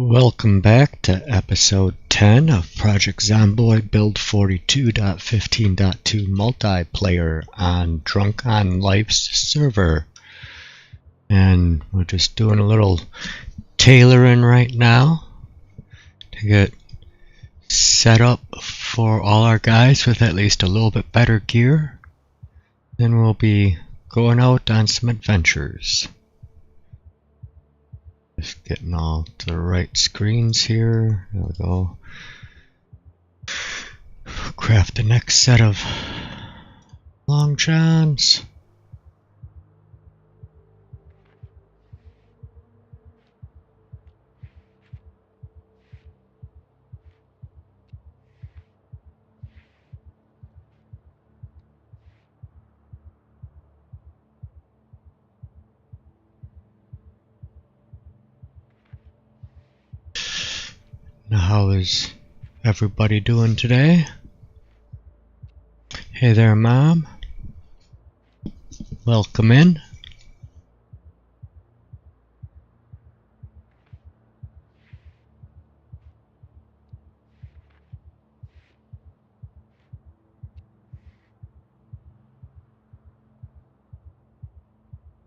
Welcome back to episode 10 of Project Zomboid B42.15.2 multiplayer on Drunk on Life's server. And we're just doing a little tailoring right now to get set up for all our guys with at least a little bit better gear. Then we'll be going out on some adventures. Just getting all to the right screens here. There we go. Craft the next set of long johns. How is everybody doing today? Hey there, Mom. Welcome in.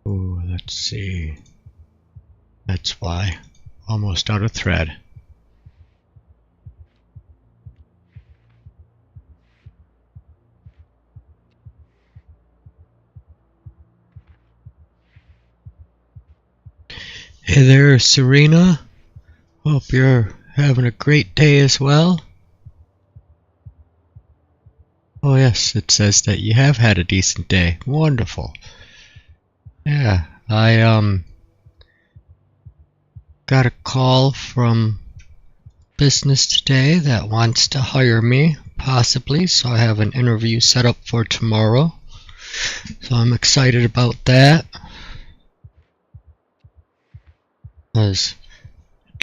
Ooh, let's see. That's why. Almost out of thread. Hey there, Serena. Hope you're having a great day as well. Oh yes, it says that you have had a decent day. Wonderful. Yeah, I got a call from business today that wants to hire me, possibly, so I have an interview set up for tomorrow. So I'm excited about that. I'd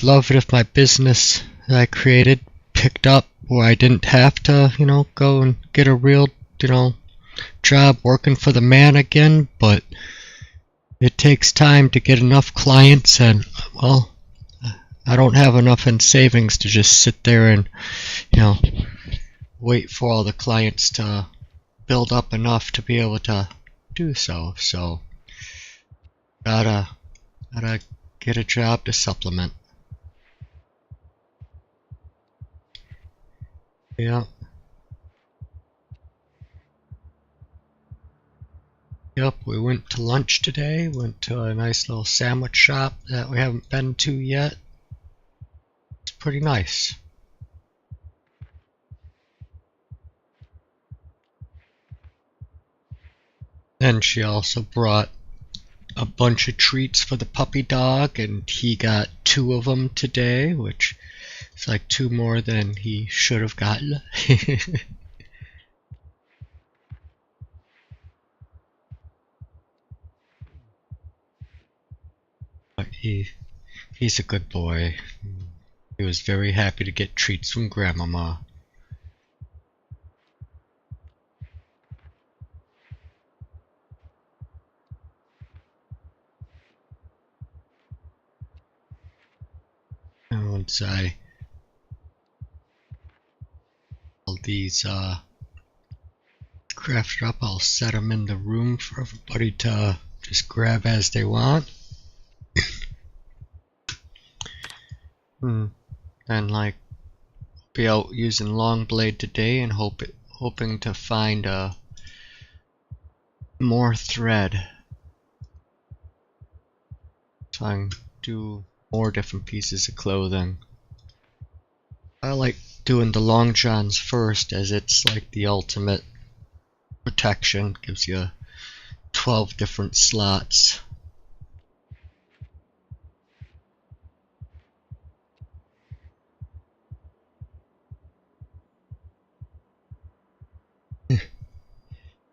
love it if my business that I created picked up where I didn't have to, go and get a real, job working for the man again, but it takes time to get enough clients and, well, I don't have enough in savings to just sit there and, wait for all the clients to build up enough to be able to do so. So, gotta get a job to supplement. Yeah. Yep, we went to lunch today. Went to a nice little sandwich shop that we haven't been to yet. It's pretty nice. Then she also brought a bunch of treats for the puppy dog, and he got 2 of them today, which is like 2 more than he should have gotten. But he's a good boy. He was very happy to get treats from Grandmama. And once I all these crafted up, I'll set them in the room for everybody to just grab as they want. And be out using long blade today and hoping to find more thread so I can do more different pieces of clothing. I like doing the long johns first, as it's like the ultimate protection. Gives you 12 different slots.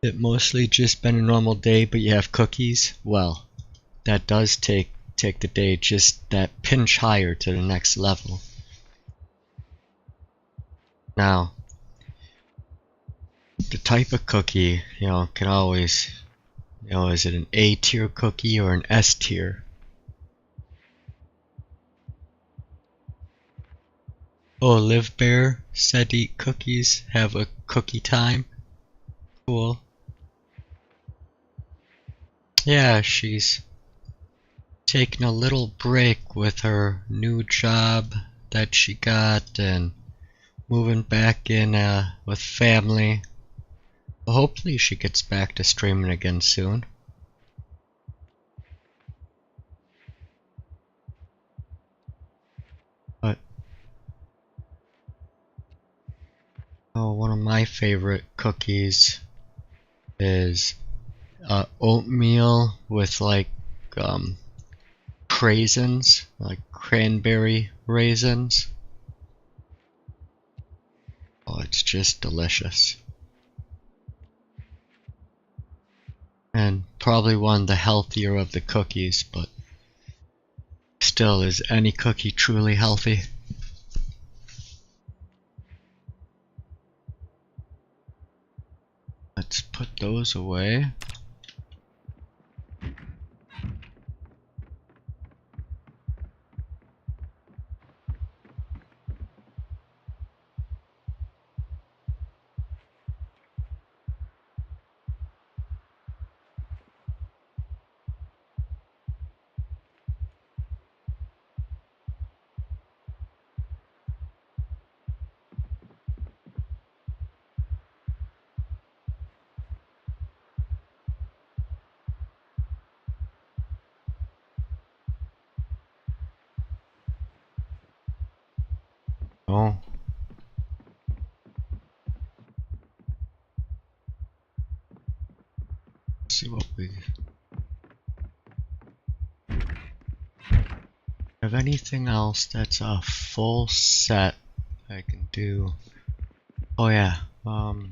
It mostly just been a normal day, but you have cookies. Well, that does take the day just that pinch higher to the next level. Now, the type of cookie, can always, is it an A tier cookie or an S tier? Oh, Live Bear said eat cookies, have a cookie time. Cool. Yeah, she's taking a little break with her new job that she got and moving back in with family. Well, hopefully she gets back to streaming again soon. But oh, one of my favorite cookies is oatmeal with like raisins, like cranberry raisins. Oh, it's just delicious. And probably one of the healthier of the cookies, but still, is any cookie truly healthy? Let's put those away. Oh. Let's see what we have. Anything else that's a full set I can do? Oh yeah. Well,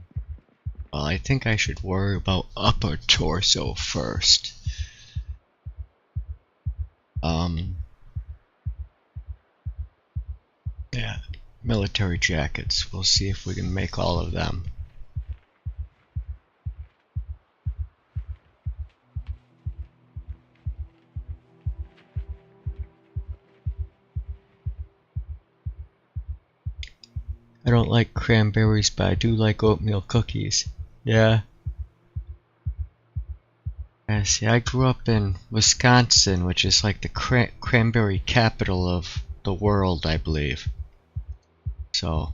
I think I should worry about upper torso first. Yeah, military jackets. We'll see if we can make all of them. I don't like cranberries, but I do like oatmeal cookies. Yeah. Yeah, see, I grew up in Wisconsin, which is like the cranberry capital of the world, I believe. So,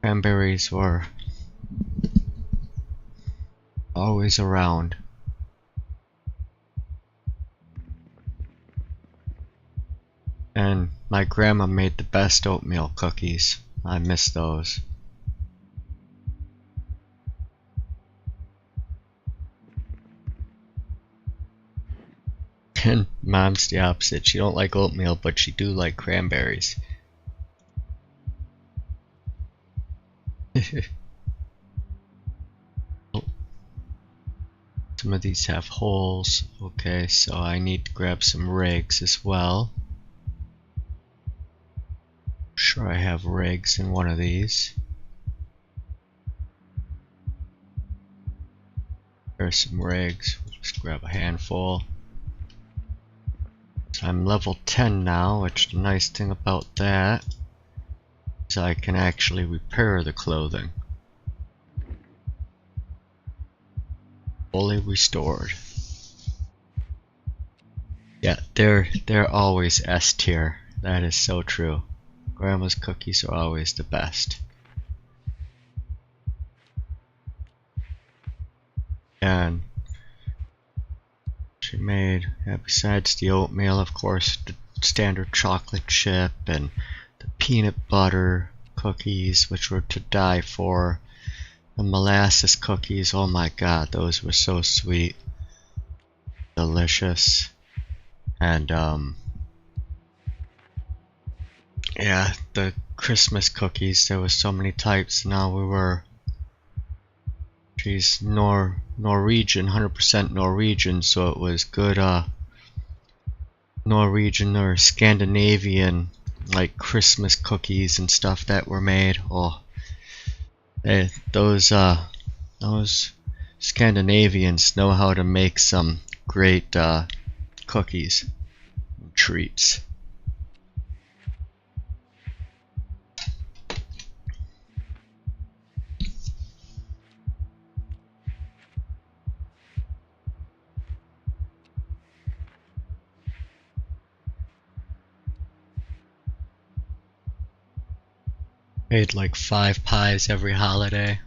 cranberries were always around. And my grandma made the best oatmeal cookies. I miss those. And mom's the opposite. She don't like oatmeal, but she do like cranberries. Some of these have holes. Okay, so I need to grab some rigs as well. Sure, I have rigs in one of these. There's some rigs. We'll just grab a handful. So I'm level 10 now, which the nice thing about that is I can actually repair the clothing. Fully restored. Yeah, they're always S tier. That is so true. Grandma's cookies are always the best. And she made, besides the oatmeal, of course, the standard chocolate chip and the peanut butter cookies, which were to die for. The molasses cookies, oh my god, those were so sweet. Delicious. And yeah, the Christmas cookies, there was so many types. Now we were, she's Norwegian, 100% Norwegian, so it was good Norwegian or Scandinavian like Christmas cookies and stuff that were made. Oh, those Scandinavians know how to make some great cookies and treats. Ate like 5 pies every holiday.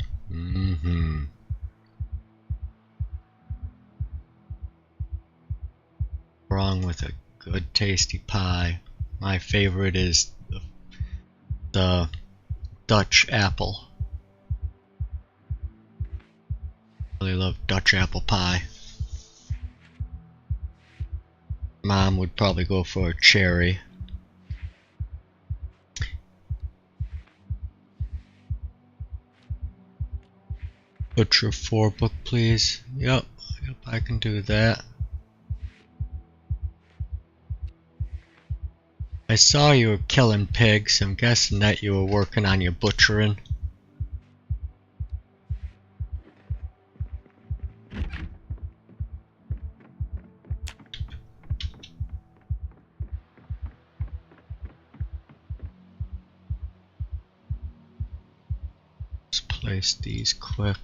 Wrong with a good tasty pie. My favorite is the Dutch apple. Really love Dutch apple pie. Mom would probably go for a cherry. Butcher 4 book, please. Yep, I can do that. I saw you were killing pigs. I'm guessing that you were working on your butchering. Let's place these quick.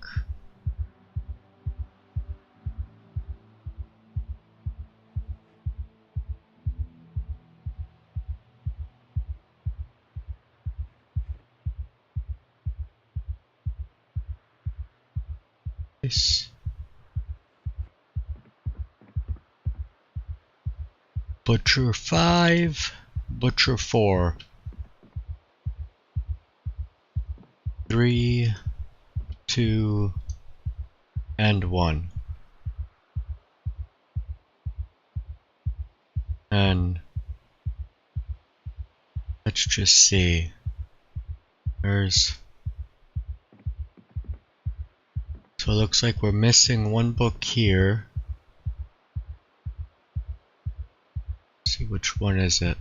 Butcher 5, Butcher 4. 3, 2, and 1. And let's just see. So it looks like we're missing 1 book here. Let's see, which one is it?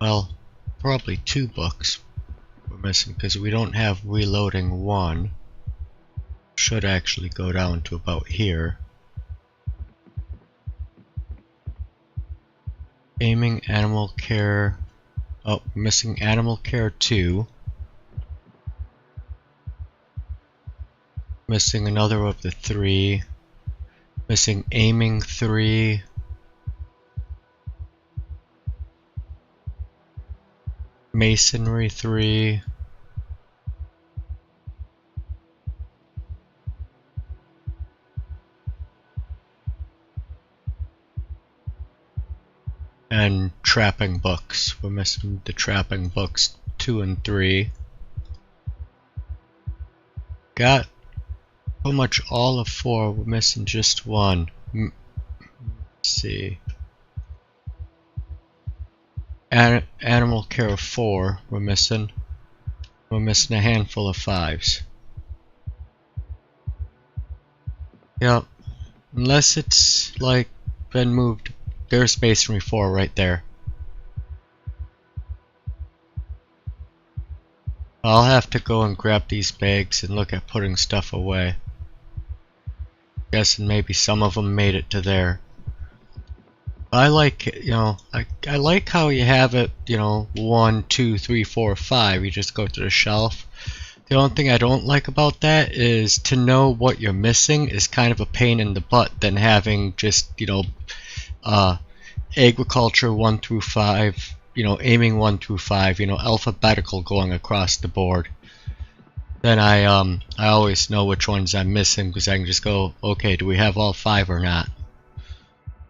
Well, probably 2 books we're missing because we don't have reloading 1. Should actually go down to about here. Aiming, animal care. Oh, missing animal care 2. Missing another of the 3. Missing aiming 3. Masonry 3. And trapping books. We're missing the trapping books 2 and 3. Got pretty much all of 4. We're missing just 1. Let's see. Animal care 4. We're missing. We're missing a handful of 5s. Yep. Unless it's like been moved. There's masonry 4 right there. I'll have to go and grab these bags and look at putting stuff away. Guessing maybe some of them made it to there. I like, you know, I like how you have it, you know, 1, 2, 3, 4, 5. You just go to the shelf. The only thing I don't like about that is to know what you're missing is kind of a pain in the butt than having just, you know, agriculture 1 through 5, you know, aiming 1 through 5, you know, alphabetical going across the board. Then I always know which ones I'm missing because I can just go, okay, do we have all 5 or not?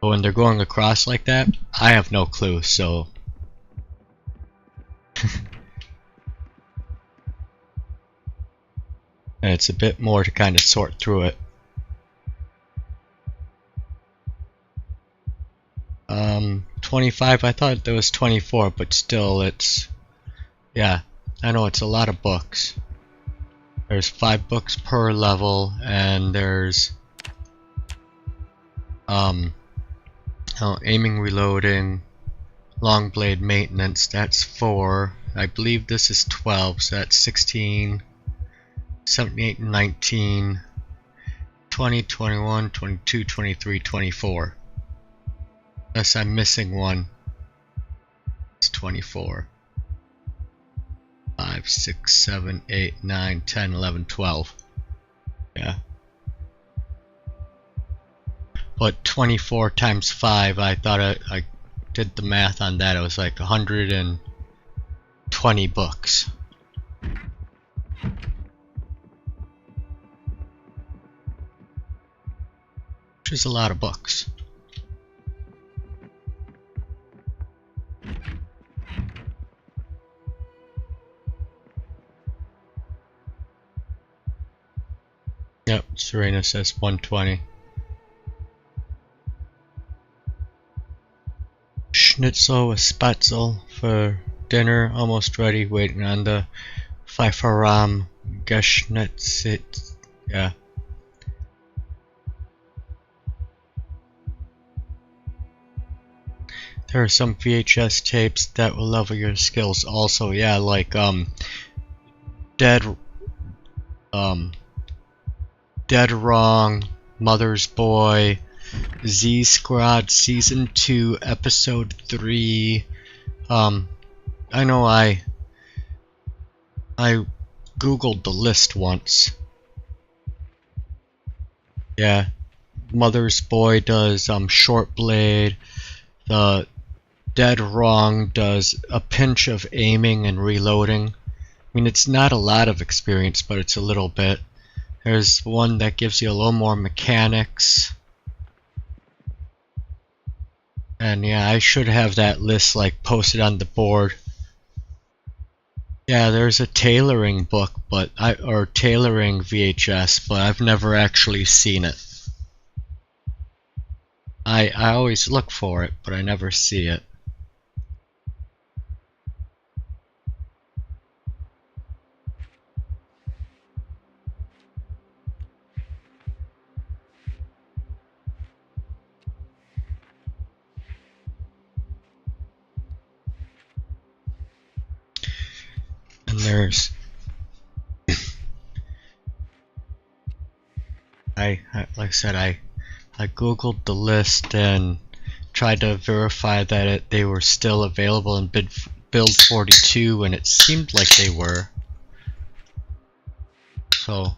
But when they're going across like that, I have no clue, so and it's a bit more to kind of sort through it. 25, I thought there was 24, but still it's, yeah, I know it's a lot of books. There's 5 books per level, and there's aiming, reloading, long blade maintenance, that's 4. I believe this is 12, so that's 16, 17, 18, 19, 20, 21, 22, 23, 24. Unless I'm missing one. It's 24. 5, 6, 7, 8, 9, 10, 11, 12. Yeah. but 24 times 5, I thought I did the math on that. It was like 120 books. Which is a lot of books. Yep, Serena says 120. Schnitzel with Spatzel for dinner, almost ready, waiting on the Pfeifferrahm Geschnitzelt. Yeah. There are some VHS tapes that will level your skills also, yeah, like Dead Wrong, Mother's Boy, Z Squad Season 2, Episode 3. I know I googled the list once. Yeah, Mother's Boy does Short Blade. The Dead Wrong does a pinch of aiming and reloading. I mean, it's not a lot of experience, but it's a little bit. There's one that gives you a little more mechanics. And yeah, I should have that list like posted on the board. Yeah, there's a tailoring book, or tailoring VHS, but I've never actually seen it. I always look for it, but I never see it. And there's like I said, I googled the list and tried to verify that they were still available in build 42, and it seemed like they were. So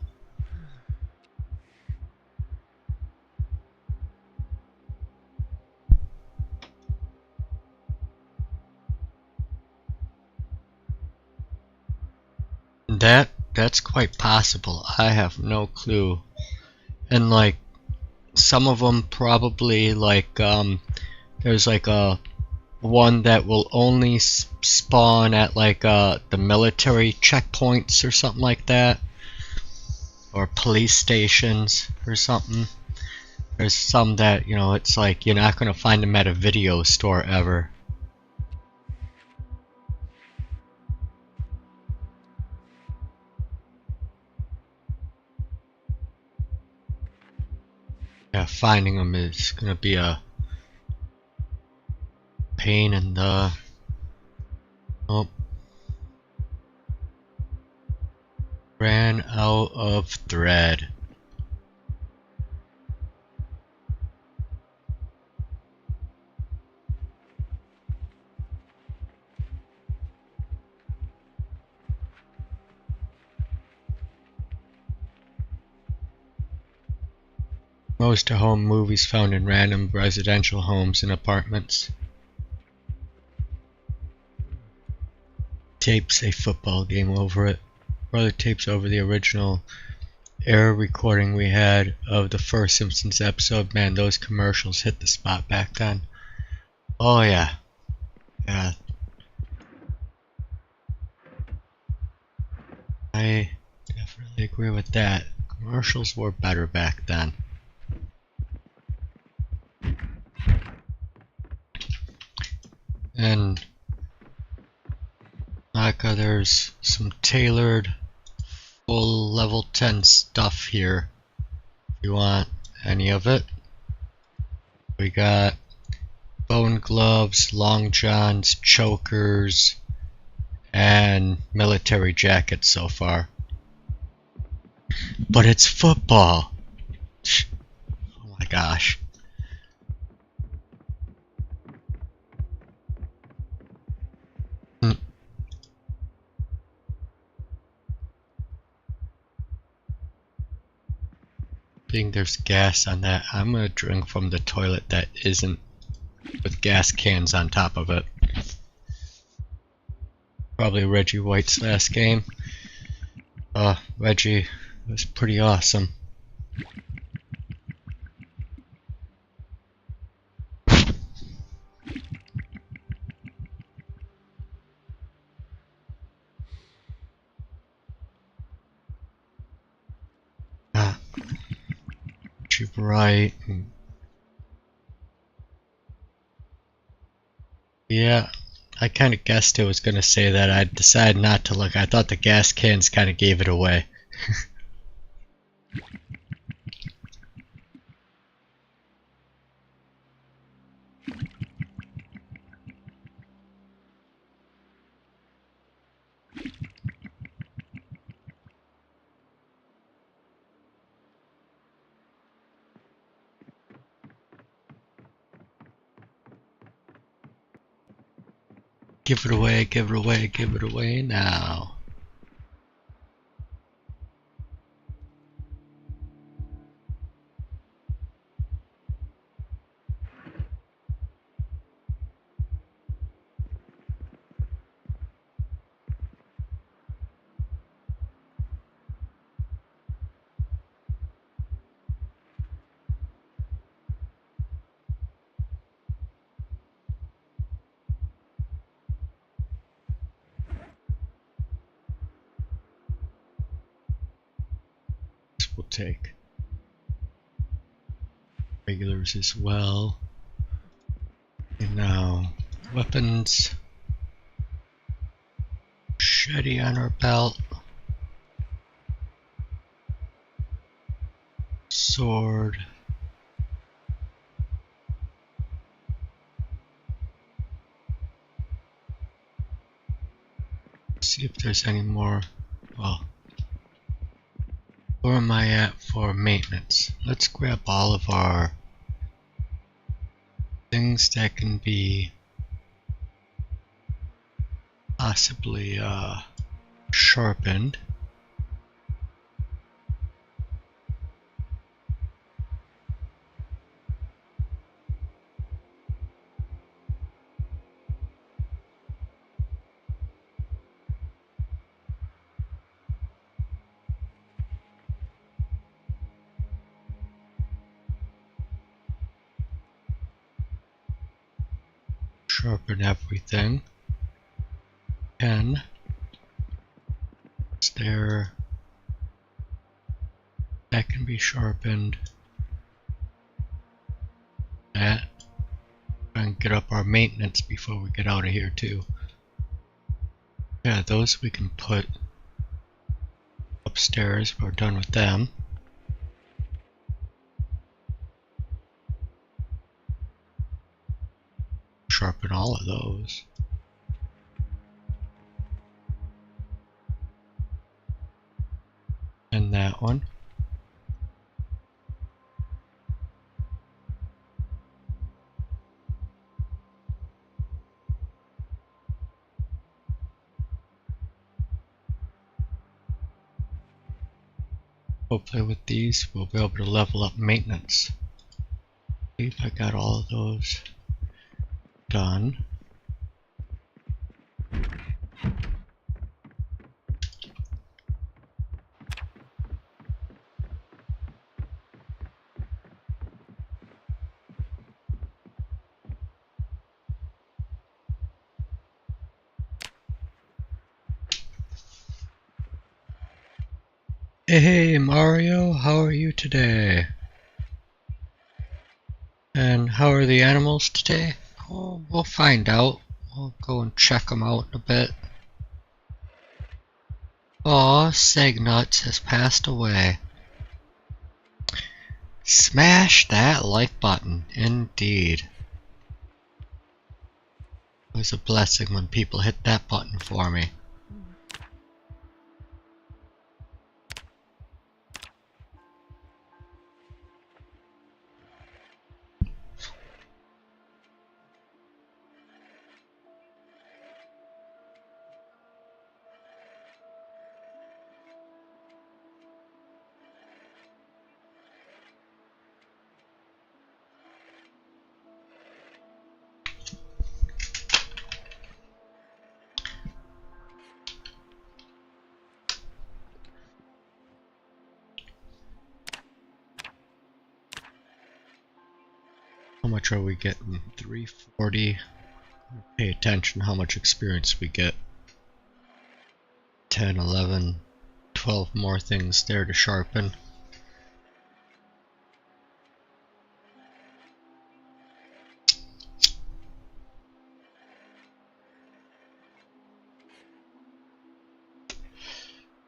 that's quite possible. I have no clue. And like some of them probably like there's like a one that will only spawn at like the military checkpoints or something like that, or police stations or something. There's some that, you know, it's like you're not gonna find them at a video store ever. Yeah, finding them is gonna be a pain in the... Oh. Ran out of thread. Most home movies found in random residential homes and apartments. Tapes a football game over it. Other tapes over the original air recording we had of the first Simpsons episode. Man, those commercials hit the spot back then. Oh yeah. Yeah. I definitely agree with that. Commercials were better back then. And like there's some tailored full level 10 stuff here if you want any of it. We got bone gloves, long johns, chokers, and military jackets so far. But it's football. Oh my gosh. Being there's gas on that, I'm gonna drink from the toilet that isn't with gas cans on top of it. Probably Reggie White's last game. Reggie was pretty awesome. Right. Yeah, I kind of guessed it was going to say that. I decided not to look. I thought the gas cans kind of gave it away. Give it away, give it away, give it away now. This will take regulars as well. And now, weapons. Machete on our belt. Sword. See if there's any more. Well, where am I at for maintenance? Let's grab all of our things that can be possibly sharpened. Sharpen everything. Pen. Is there? That can be sharpened. That. Try and get up our maintenance before we get out of here too. Yeah, those we can put upstairs. We're done with them. Sharpen all of those. And that one. Hopefully with these we'll be able to level up maintenance. See if I got all of those done. Hey Mario, how are you today? And how are the animals today? Oh, we'll find out. We'll go and check them out in a bit. Aw, Segnuts has passed away. Smash that like button, indeed. It was a blessing when people hit that button for me. much are we getting? 340. Pay attention how much experience we get. 10, 11, 12 more things there to sharpen.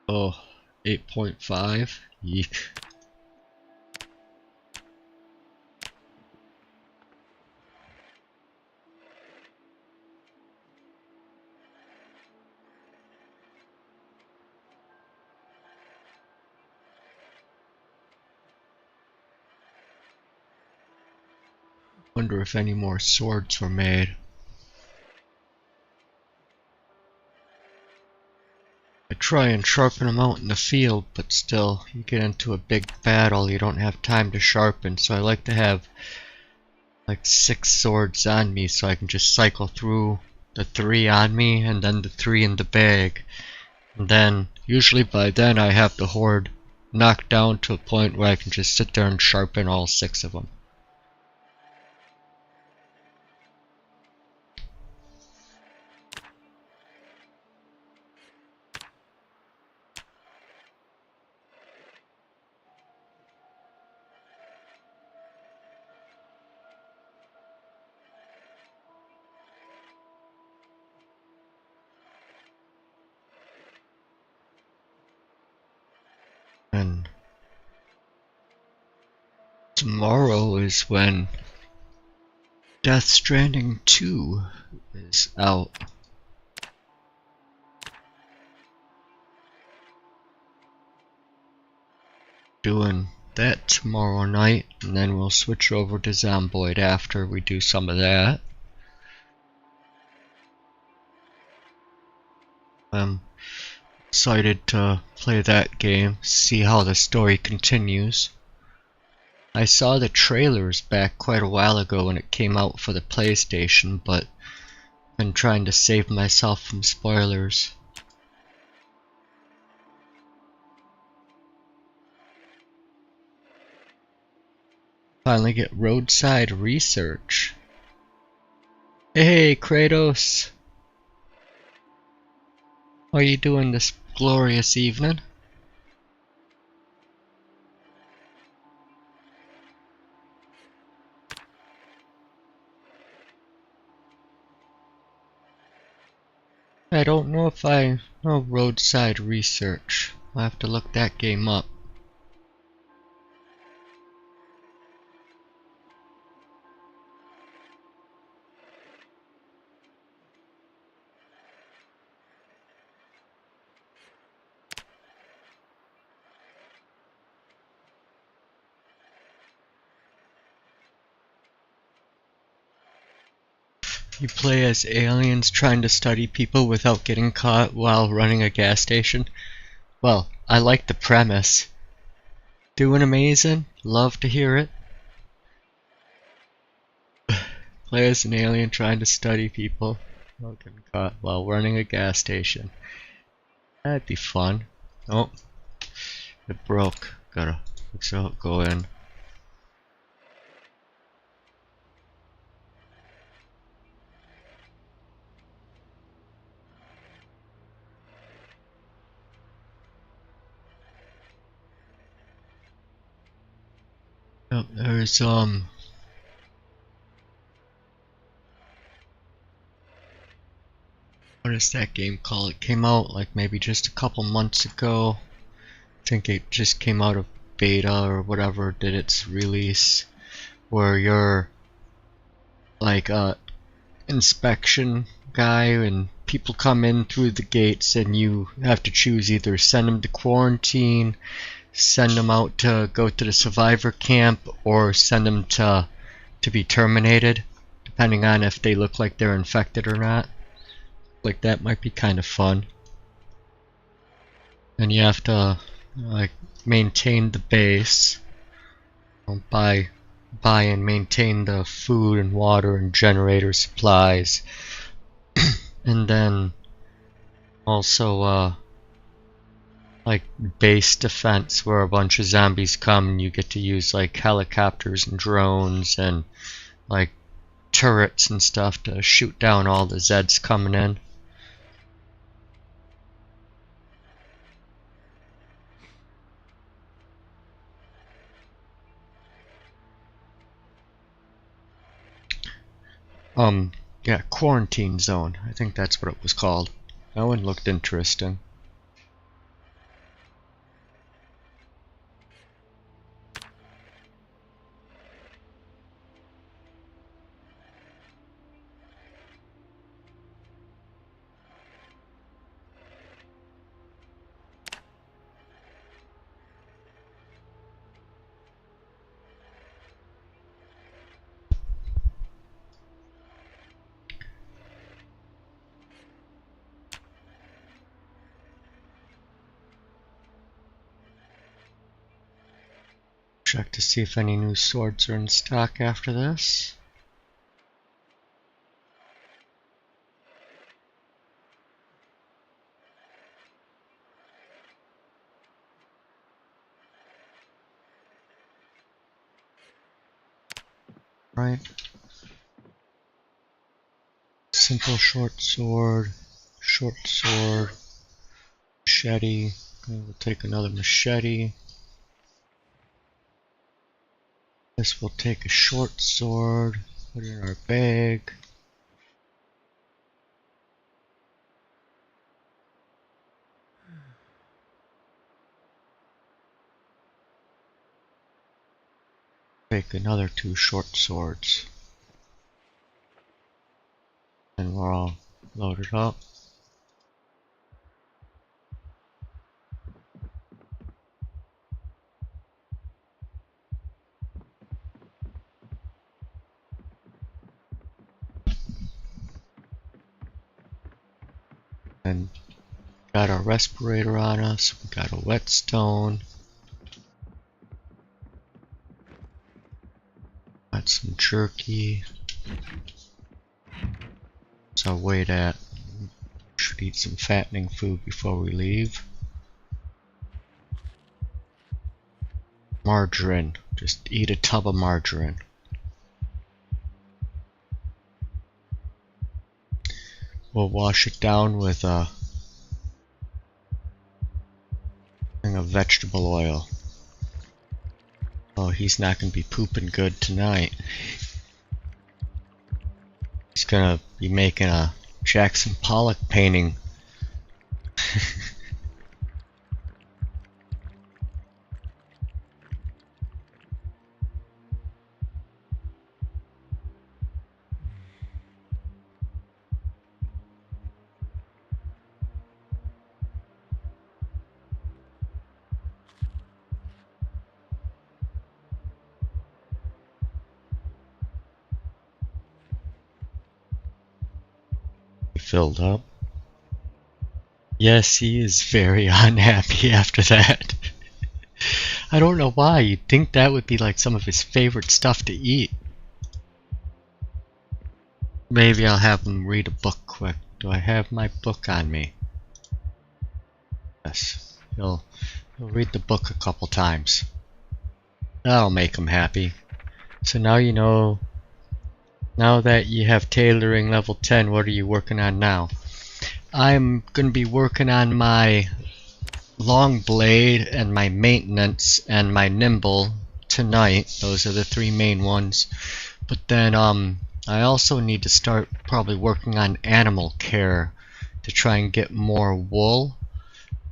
Oh, 8.5. Yeek. Wonder if any more swords were made. I try and sharpen them out in the field, but still, you get into a big battle, you don't have time to sharpen, so I like to have like 6 swords on me so I can just cycle through the 3 on me and then the 3 in the bag. And then, usually by then I have the horde knocked down to a point where I can just sit there and sharpen all 6 of them. And tomorrow is when Death Stranding 2 is out. Doing that tomorrow night, and then we'll switch over to Zomboid after we do some of that. I'm excited to play that game, see how the story continues. I saw the trailers back quite a while ago when it came out for the PlayStation, but I've been trying to save myself from spoilers. Finally get roadside research. Hey Kratos! How are you doing this glorious evening? I don't know if I know roadside research. I'll have to look that game up. You play as aliens trying to study people without getting caught while running a gas station? Well, I like the premise. Doing amazing. Love to hear it. Play as an alien trying to study people without getting caught while running a gas station. That'd be fun. Oh, it broke. Gotta fix it, go in. Yep, there's what is that game called? It came out like maybe just a couple months ago. I think it just came out of beta or whatever did its release, where you're like a inspection guy and people come in through the gates and you have to choose either send them to quarantine, send them out to go to the survivor camp, or send them to be terminated, depending on if they look like they're infected or not. Like that might be kind of fun. And you have to like maintain the base, buy and maintain the food and water and generator supplies, and then also like base defense, where a bunch of zombies come and you get to use like helicopters and drones and like turrets and stuff to shoot down all the Zeds coming in. Yeah, quarantine zone. I think that's what it was called. That one looked interesting. Check to see if any new swords are in stock after this. Right. Simple short sword, machete. Okay, we'll take another machete. This will take a short sword, put it in our bag. Take another 2 short swords. And we're all loaded up. And got our respirator on us, we got a whetstone. Got some jerky. What's our weight at? Should eat some fattening food before we leave. Margarine. Just eat a tub of margarine. We'll wash it down with a thing of vegetable oil. Oh, he's not gonna be pooping good tonight. He's gonna be making a Jackson Pollock painting. Filled up. Yes, he is very unhappy after that. I don't know why. You'd think that would be like some of his favorite stuff to eat. Maybe I'll have him read a book quick. Do I have my book on me? Yes. He'll read the book a couple times. That'll make him happy. So now you know. Now that you have tailoring level 10, what are you working on now? I'm going to be working on my long blade and my maintenance and my nimble tonight. Those are the 3 main ones. But then I also need to start probably working on animal care to try and get more wool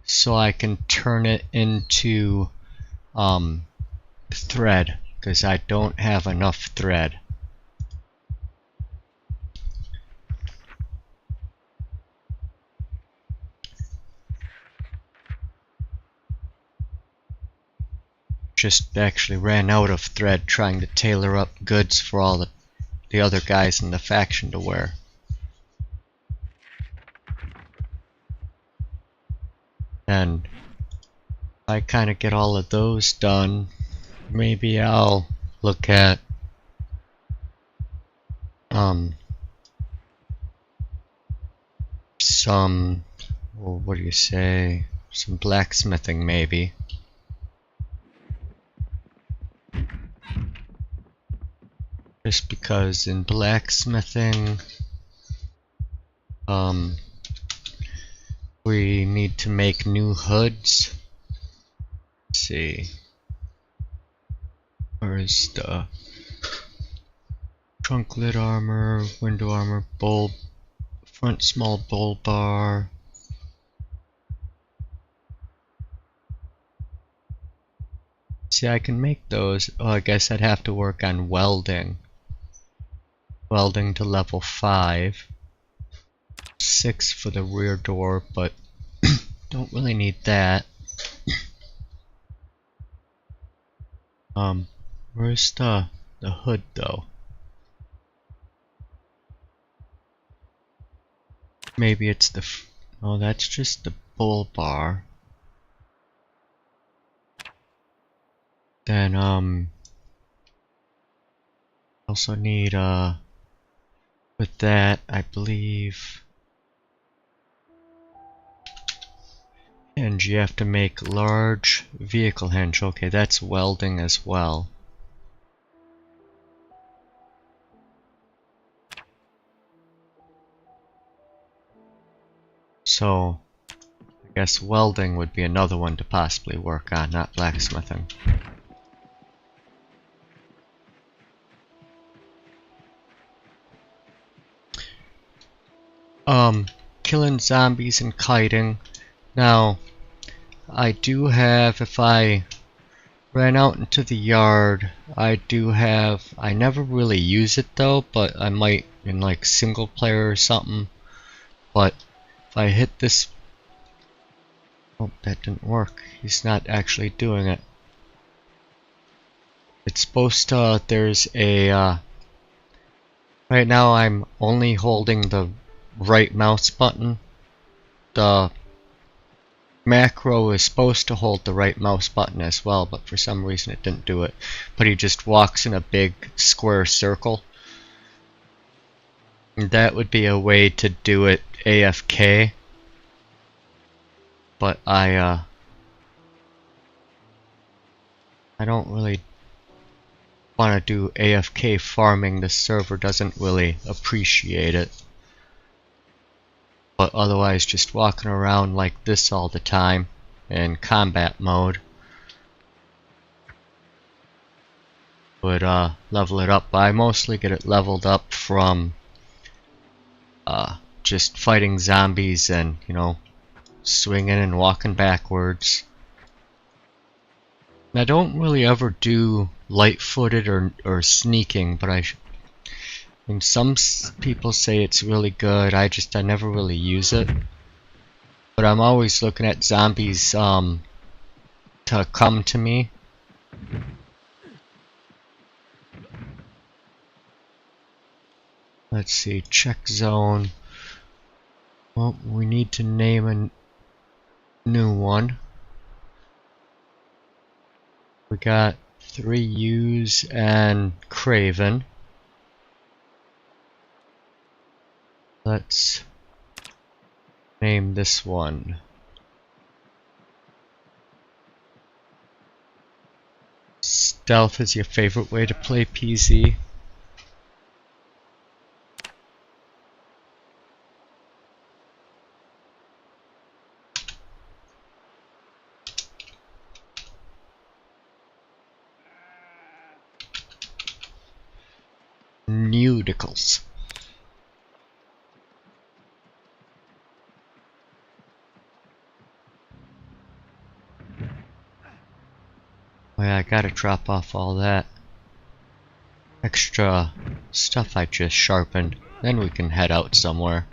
so I can turn it into thread, because I don't have enough thread. Just actually ran out of thread trying to tailor up goods for all the other guys in the faction to wear. And if I kind of get all of those done, maybe I'll look at some, well, what do you say, some blacksmithing maybe. Just because in blacksmithing, we need to make new hoods. Let's see. Where is the trunk lid armor, window armor, bulb, front small bull bar. See, I can make those. Oh, I guess I'd have to work on welding. Welding to level 5. 6 for the rear door, but don't really need that. Where's the hood though? Maybe it's the oh, that's just the bull bar. Then also need with that, I believe, and you have to make large vehicle hinge. Okay, that's welding as well. So I guess welding would be another one to possibly work on, not blacksmithing. Killing zombies and kiting. Now, I do have, if I ran out into the yard, I never really use it though, but I might in like single player or something. But if I hit this, oh, that didn't work. He's not actually doing it. It's supposed to, there's a, right now I'm only holding the right mouse button. The macro is supposed to hold the right mouse button as well, but for some reason it didn't do it. But he just walks in a big square circle. And that would be a way to do it AFK. But I don't really want to do AFK farming. The server doesn't really appreciate it. But otherwise, just walking around like this all the time in combat mode would level it up. But I mostly get it leveled up from just fighting zombies and, you know, swinging and walking backwards. And I don't really ever do light-footed or sneaking, but I mean, some people say it's really good. I never really use it. But I'm always looking at zombies to come to me. Let's see, check zone. Well, we need to name a new one. We got 3 U's and Craven. Let's name this one. Stealth is your favorite way to play PZ. Nudicles. Oh yeah, I gotta drop off all that extra stuff I just sharpened. Then we can head out somewhere.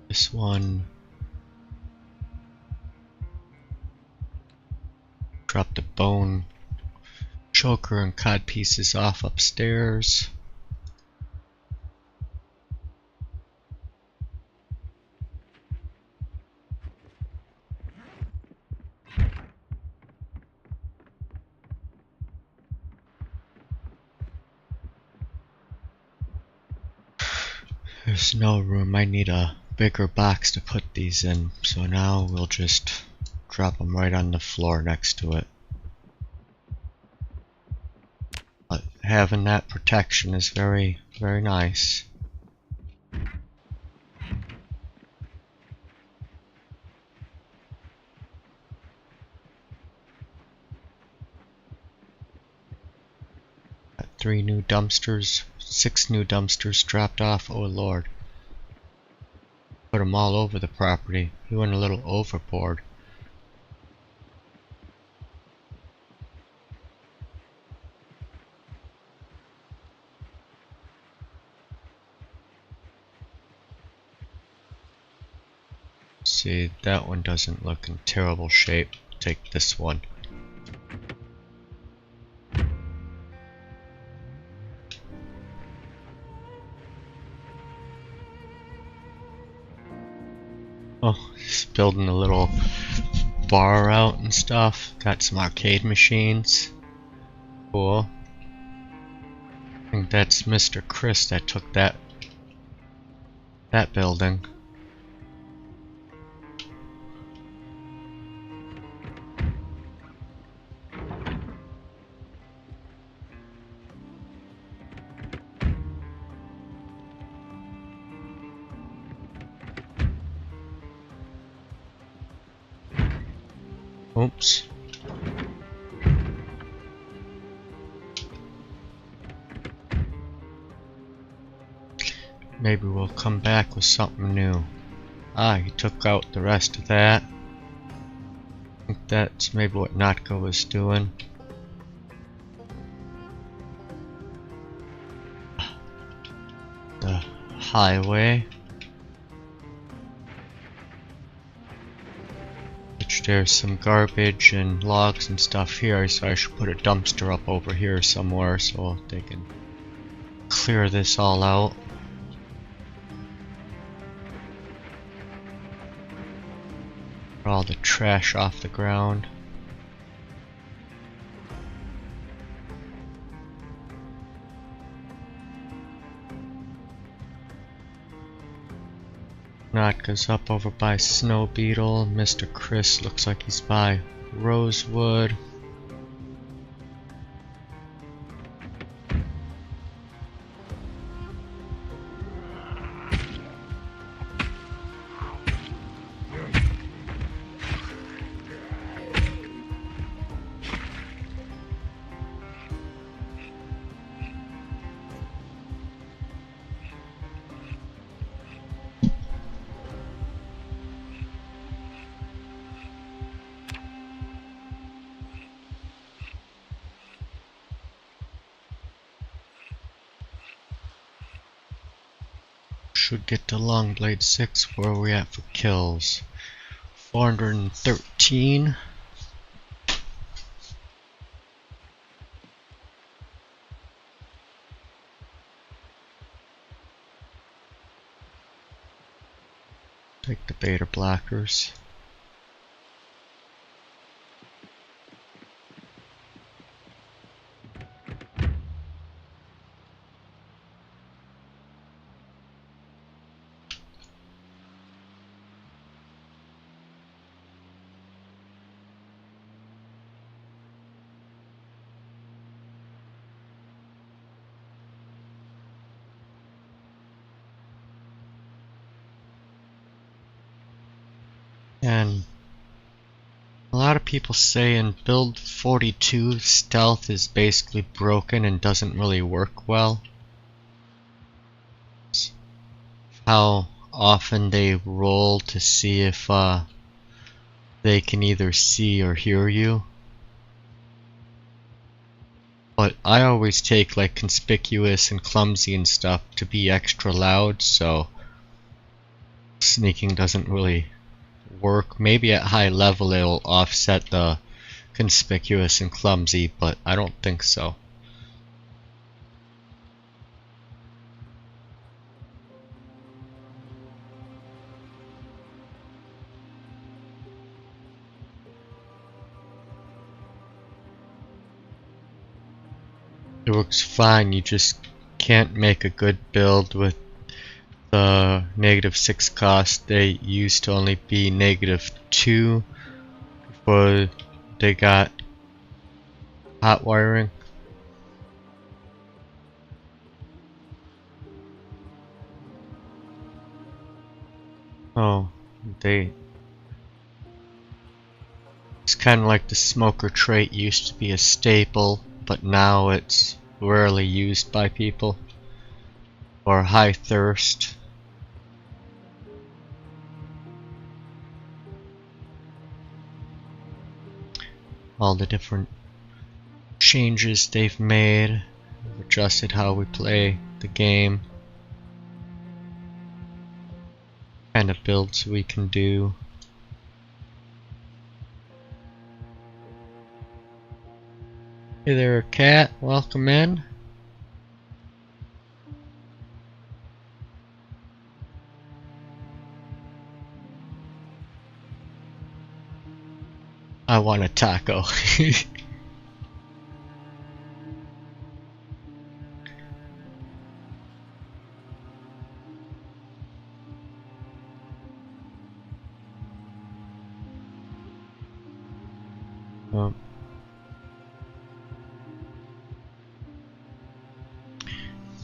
This one. Drop the bone choker and cod pieces off upstairs. There's no room. I need a bigger box to put these in, so now we'll just drop them right on the floor next to it. But having that protection is very, very nice. Got 3 new dumpsters, 6 new dumpsters dropped off. Oh lord. Put them all over the property. He went a little overboard. See, that one doesn't look in terrible shape. Take this one. Oh, he's building a little bar out and stuff. Got some arcade machines. Cool. I think that's Mr. Chris that took that building. Oops. Maybe we'll come back with something new. Ah, he took out the rest of that. I think that's maybe what Natka was doing. The highway. Which there's some garbage and logs and stuff here, so I should put a dumpster up over here somewhere so they can clear this all out. All the trash off the ground. Notka's up over by Snow Beetle. Mr. Chris looks like he's by Rosewood. Should get to Longblade 6. Where are we at for kills? 413. Take the beta blockers. And a lot of people say in build 42 stealth is basically broken and doesn't really work well. How often they roll to see if they can either see or hear you. But I always take like conspicuous and clumsy and stuff to be extra loud, so sneaking doesn't really work. Maybe at high level it'll offset the conspicuous and clumsy, but I don't think so. It works fine, you just can't make a good build with the -6 cost, they used to only be -2 before they got hot wiring. Oh, it's kind of like the smoker trait used to be a staple, but now it's rarely used by people. Or high thirst. All the different changes they've made, adjusted how we play the game, kind of builds we can do. Hey there, cat, welcome in. I want a taco.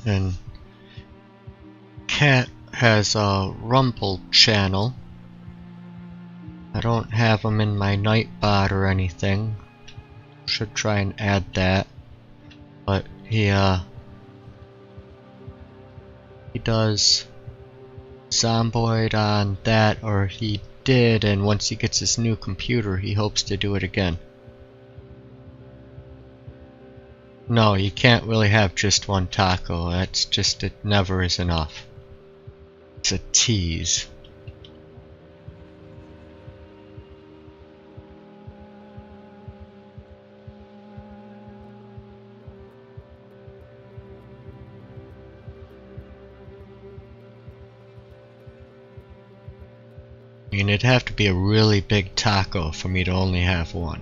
And Cat has a Rumble channel. I don't have him in my Nightbot or anything. Should try and add that. But he does Zomboid on that, or he did, and once he gets his new computer, he hopes to do it again. No, you can't really have just one taco. That's just, it never is enough. It's a tease. I mean, it'd have to be a really big taco for me to only have one.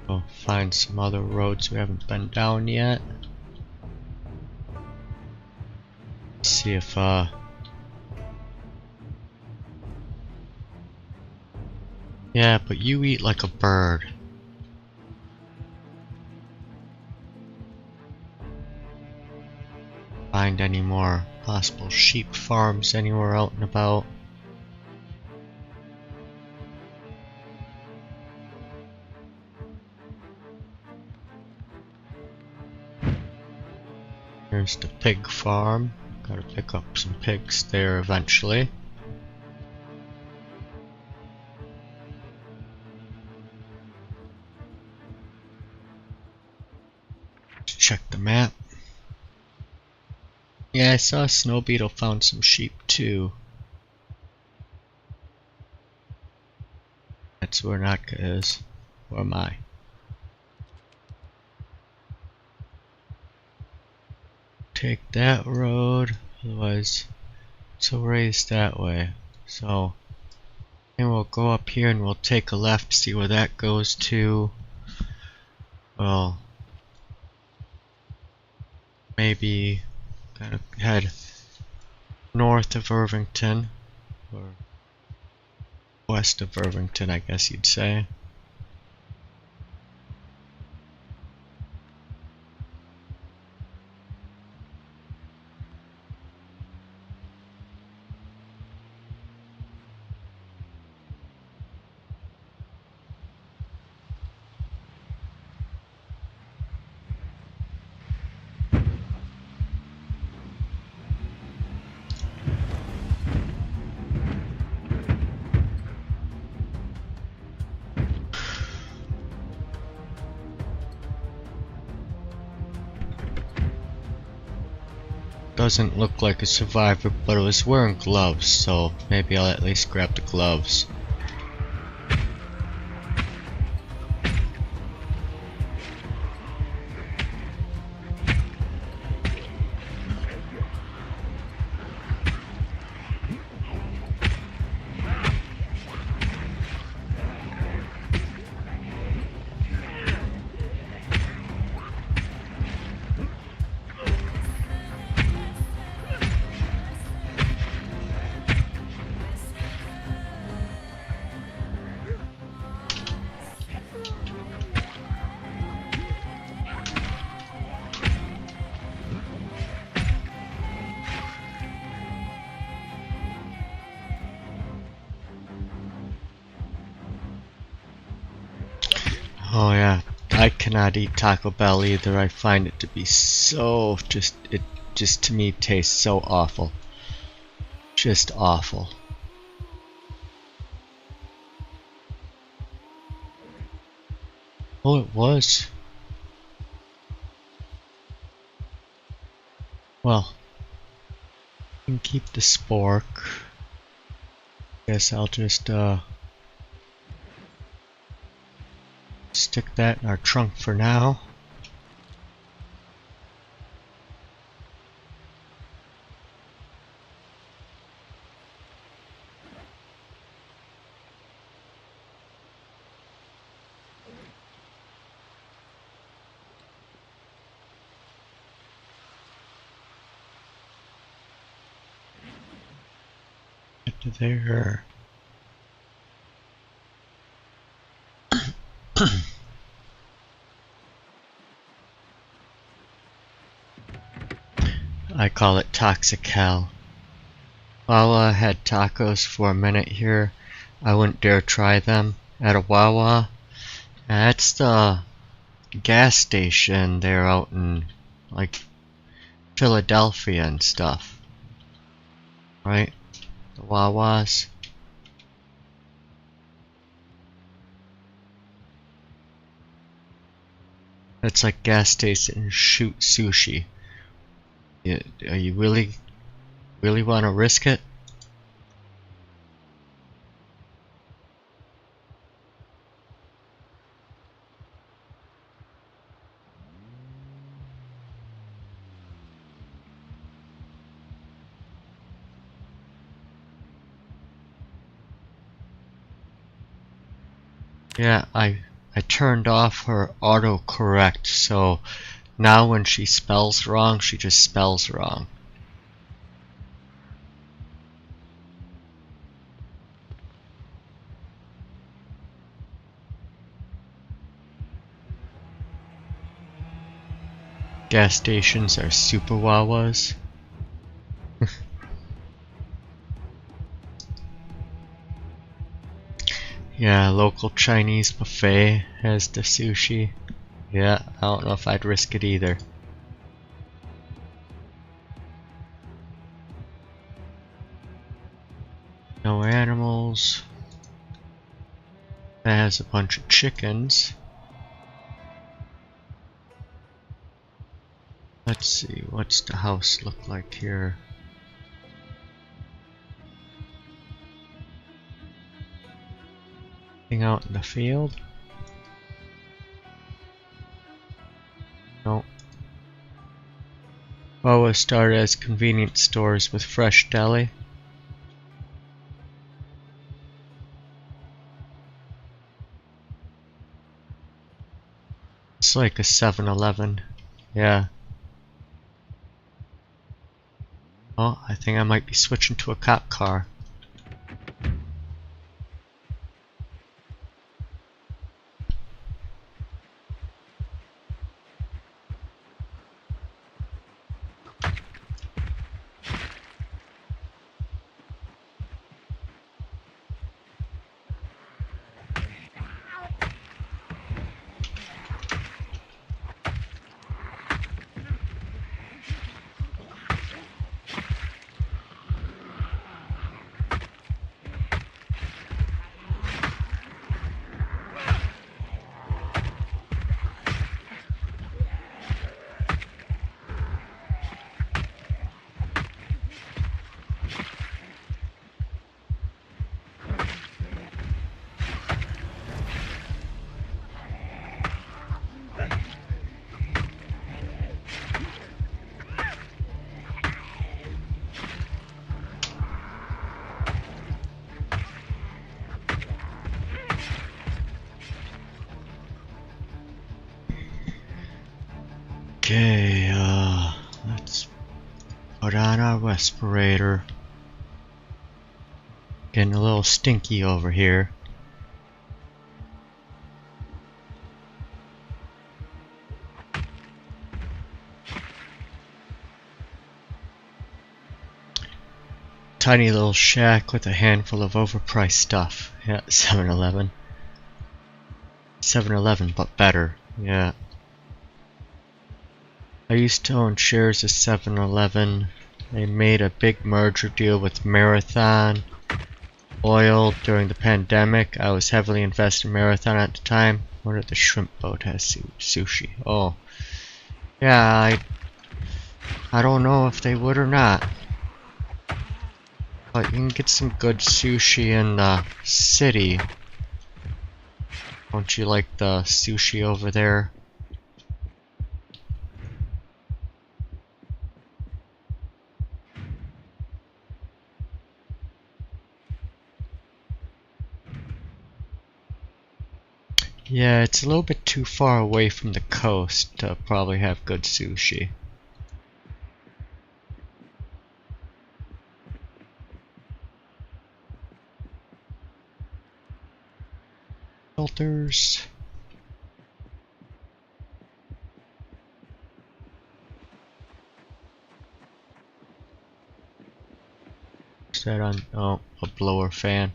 We'll find some other roads we haven't been down yet. See if yeah, but you eat like a bird. Find any more possible sheep farms anywhere out and about. Here's the pig farm. Gotta pick up some pigs there eventually. Let's check the map. Yeah, I saw Snow Beetle found some sheep too. That's where Natka is. Where am I? Take that road, otherwise it's a race that way. So then we'll go up here and we'll take a left, see where that goes to. Well, maybe gotta head north of Irvington, or west of Irvington, I guess you'd say. doesn't look like a survivor, but it was wearing gloves, so maybe I'll at least grab the gloves. Oh yeah, I cannot eat Taco Bell either. I find it to be so it just to me tastes so awful. Just awful. Oh, it was. Well, I can keep the spork. Guess I'll just stick that in our trunk for now. Get to there. I call it toxic hell. While I had tacos for a minute here, I wouldn't dare try them at a Wawa. That's the gas station there out in like Philadelphia and stuff, right? The Wawas. It's like gas station shoot sushi. You really want to risk it? Yeah, I turned off her autocorrect, so now when she spells wrong, she just spells wrong. Gas stations are super Wawas. Yeah, local Chinese buffet has the sushi. Yeah, I don't know if I'd risk it either. No animals. That has a bunch of chickens. Let's see, what's the house look like here? Out in the field? No. Wawa started as convenience stores with fresh deli. It's like a 7-Eleven. Yeah. Oh, I think I might be switching to a cop car. Put on our respirator. Getting a little stinky over here. Tiny little shack with a handful of overpriced stuff. Yeah, 7-Eleven. 7-Eleven, but better. Yeah. I used to own shares of 7-Eleven. They made a big merger deal with Marathon Oil during the pandemic. I was heavily invested in Marathon at the time. I wonder if the shrimp boat has sushi. Oh. Yeah, I don't know if they would or not. But you can get some good sushi in the city. Don't you like the sushi over there? Yeah, it's a little bit too far away from the coast to probably have good sushi. Filters. Is that on? Oh, a blower fan.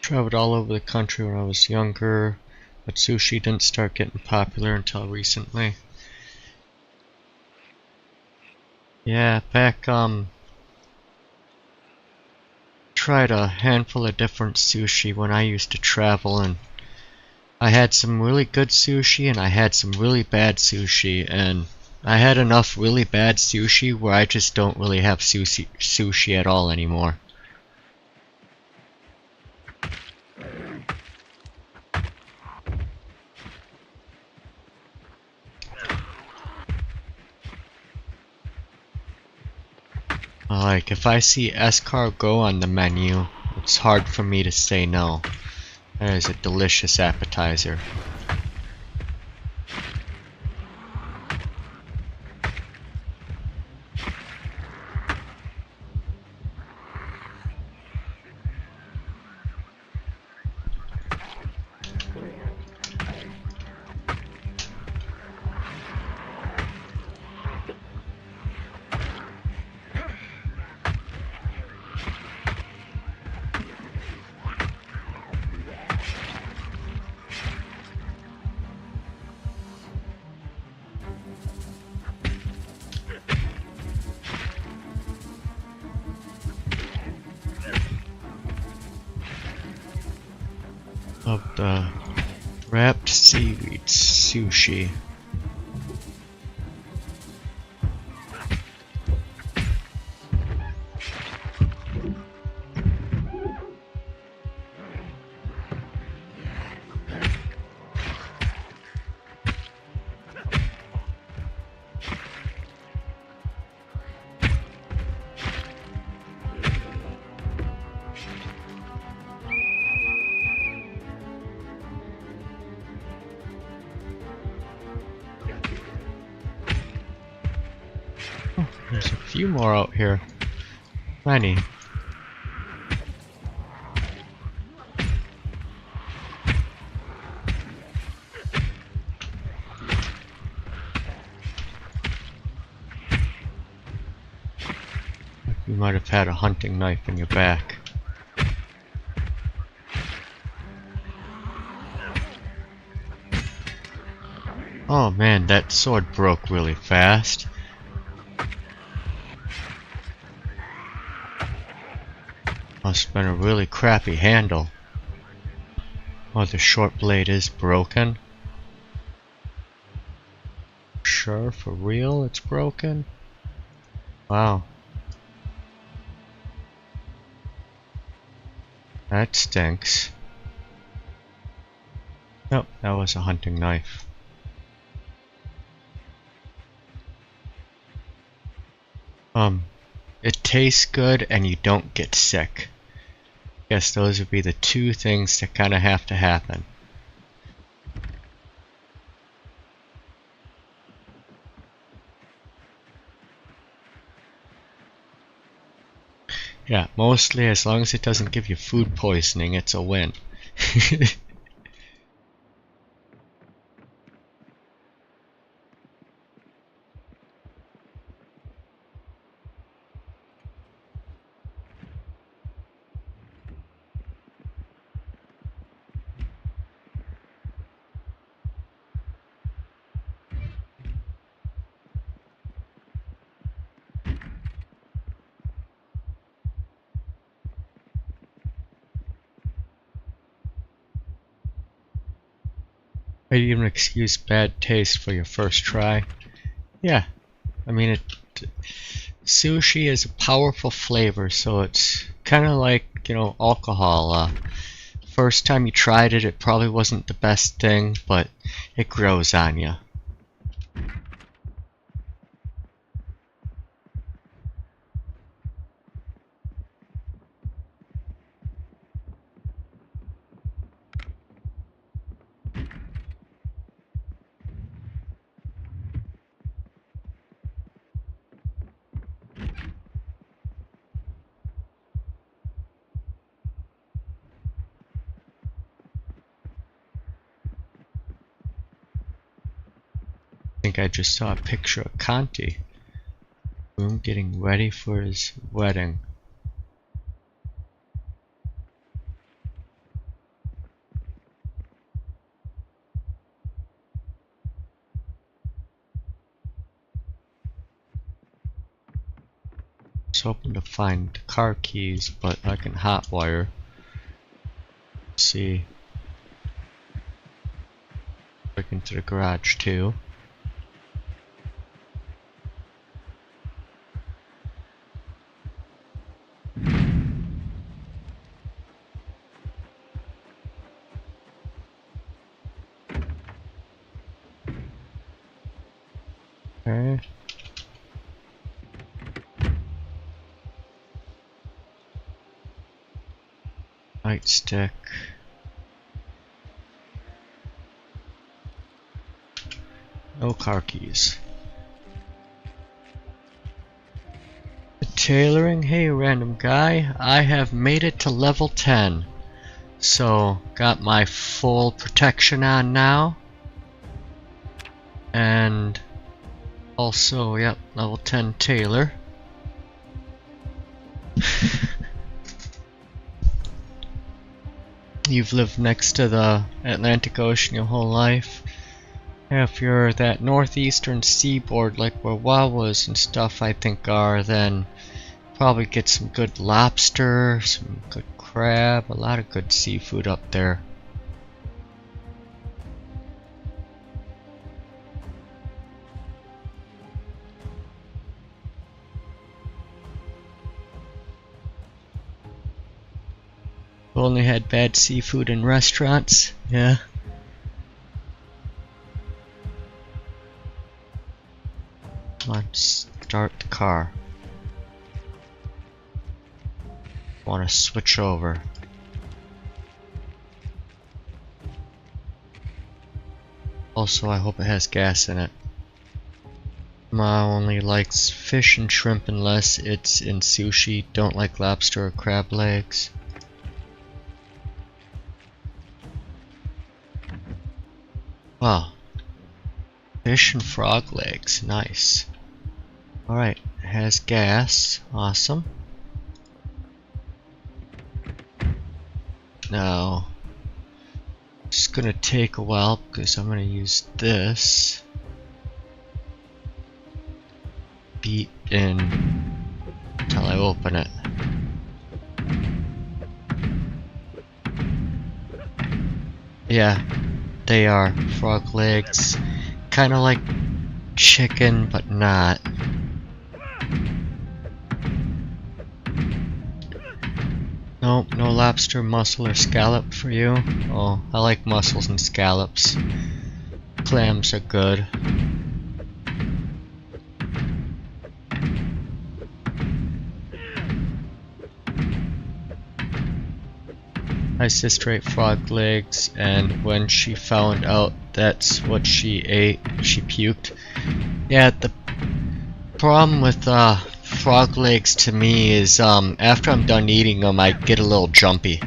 Traveled all over the country when I was younger, but sushi didn't start getting popular until recently. Yeah, back tried a handful of different sushi when I used to travel, and I had some really good sushi and I had some really bad sushi, and I had enough really bad sushi where I just don't really have sushi at all anymore. Like, if I see escargot on the menu, it's hard for me to say no. That is a delicious appetizer. Of the wrapped seaweed sushi. There's a few more out here. Many. You might have had a hunting knife in your back. Oh man, that sword broke really fast. Must have been a really crappy handle. Oh, the short blade is broken. Sure, for real it's broken? Wow. That stinks. Nope, that was a hunting knife. It tastes good and you don't get sick. Guess those would be the two things that kind of have to happen. Yeah, mostly as long as it doesn't give you food poisoning, it's a win. I'd even excuse bad taste for your first try. Yeah, I mean, sushi is a powerful flavor, so it's kind of like, you know, alcohol. First time you tried it, it probably wasn't the best thing, but it grows on you. I think I just saw a picture of Conti. Boom, getting ready for his wedding. I was hoping to find the car keys, but I can hotwire. See. Look into the garage too. Okay. Nightstick. No car keys. Tailoring, hey random guy, I have made it to level 10. So, got my full protection on now. And also, yep, level 10 tailor. You've lived next to the Atlantic Ocean your whole life. If you're that northeastern seaboard like where Wawas and stuff I think are, then probably get some good lobster, some good crab, a lot of good seafood up there. Only had bad seafood in restaurants, yeah. Come on, start the car. Want to switch over. Also, I hope it has gas in it. Ma only likes fish and shrimp unless it's in sushi. Don't like lobster or crab legs. Wow. Fish and frog legs. Nice. Alright, it has gas. Awesome. Now, it's gonna take a while because I'm gonna use this. Beat in until I open it. Yeah, they are frog legs. Kinda like chicken, but not. Nope, no lobster, mussel, or scallop for you. Oh, I like mussels and scallops. Clams are good. My sister ate frog legs, and when she found out that's what she ate, she puked. Yeah, the problem with frog legs to me is after I'm done eating them, I get a little jumpy.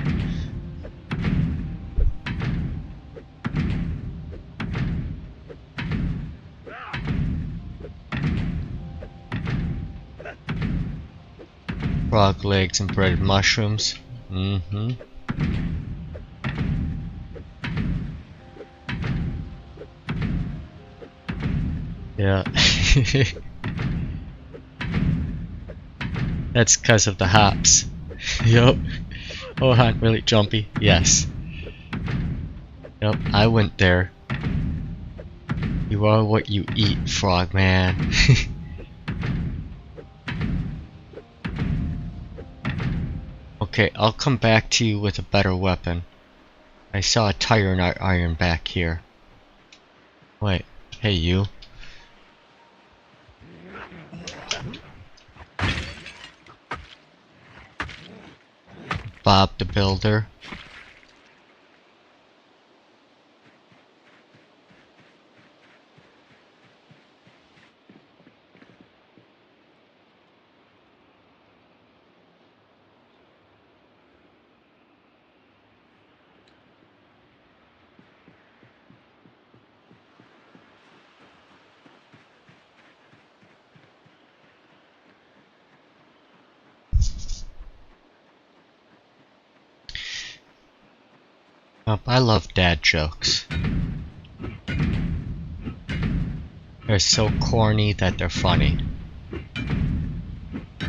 Frog legs and breaded mushrooms. Mm-hmm. Yeah. That's because of the hops. Yup. Oh, I'm really jumpy. Yes. Yup, I went there. You are what you eat, frogman. Okay, I'll come back to you with a better weapon. I saw a tire iron back here. Wait, hey you. Bob the Builder. I love dad jokes. They're so corny that they're funny.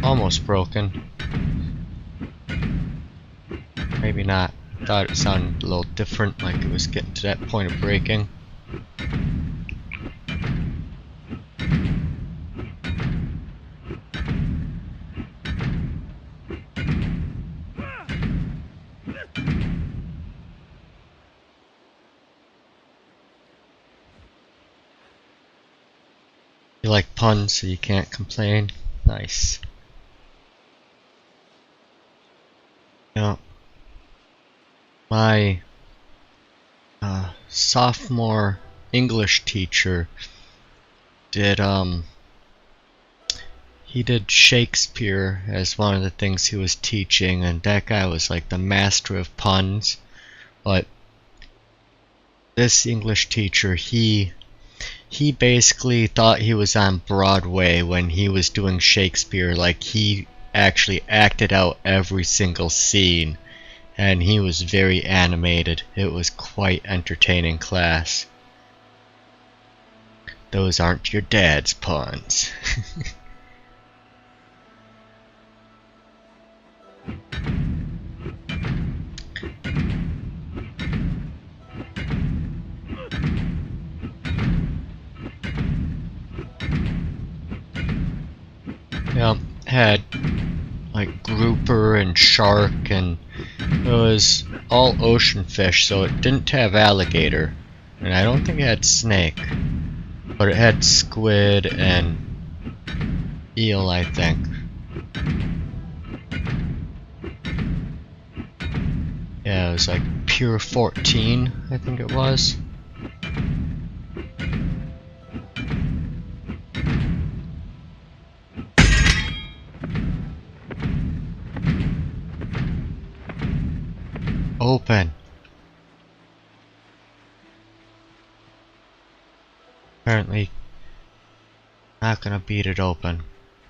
Almost broken. Maybe not. I thought it sounded a little different, like it was getting to that point of breaking. You like puns, so you can't complain. Nice. Yeah. My sophomore English teacher did he did Shakespeare as one of the things he was teaching, and that guy was like the master of puns. But this English teacher, he basically thought he was on Broadway when he was doing Shakespeare. Like, he actually acted out every single scene, and he was very animated. It was quite entertaining class. Those aren't your dad's puns. Yeah, had like grouper and shark, and it was all ocean fish, so it didn't have alligator, and I don't think it had snake, but it had squid and eel, I think. Yeah, it was like pure 14, I think it was. Open. Apparently not gonna beat it open.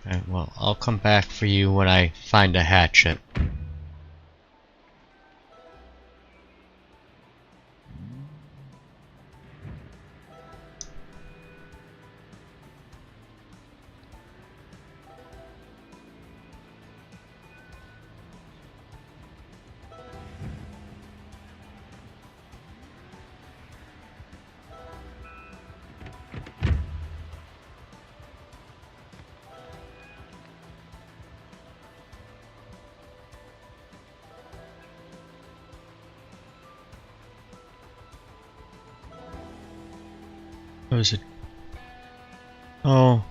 Okay, well, I'll come back for you when I find a hatchet. It was a... Oh.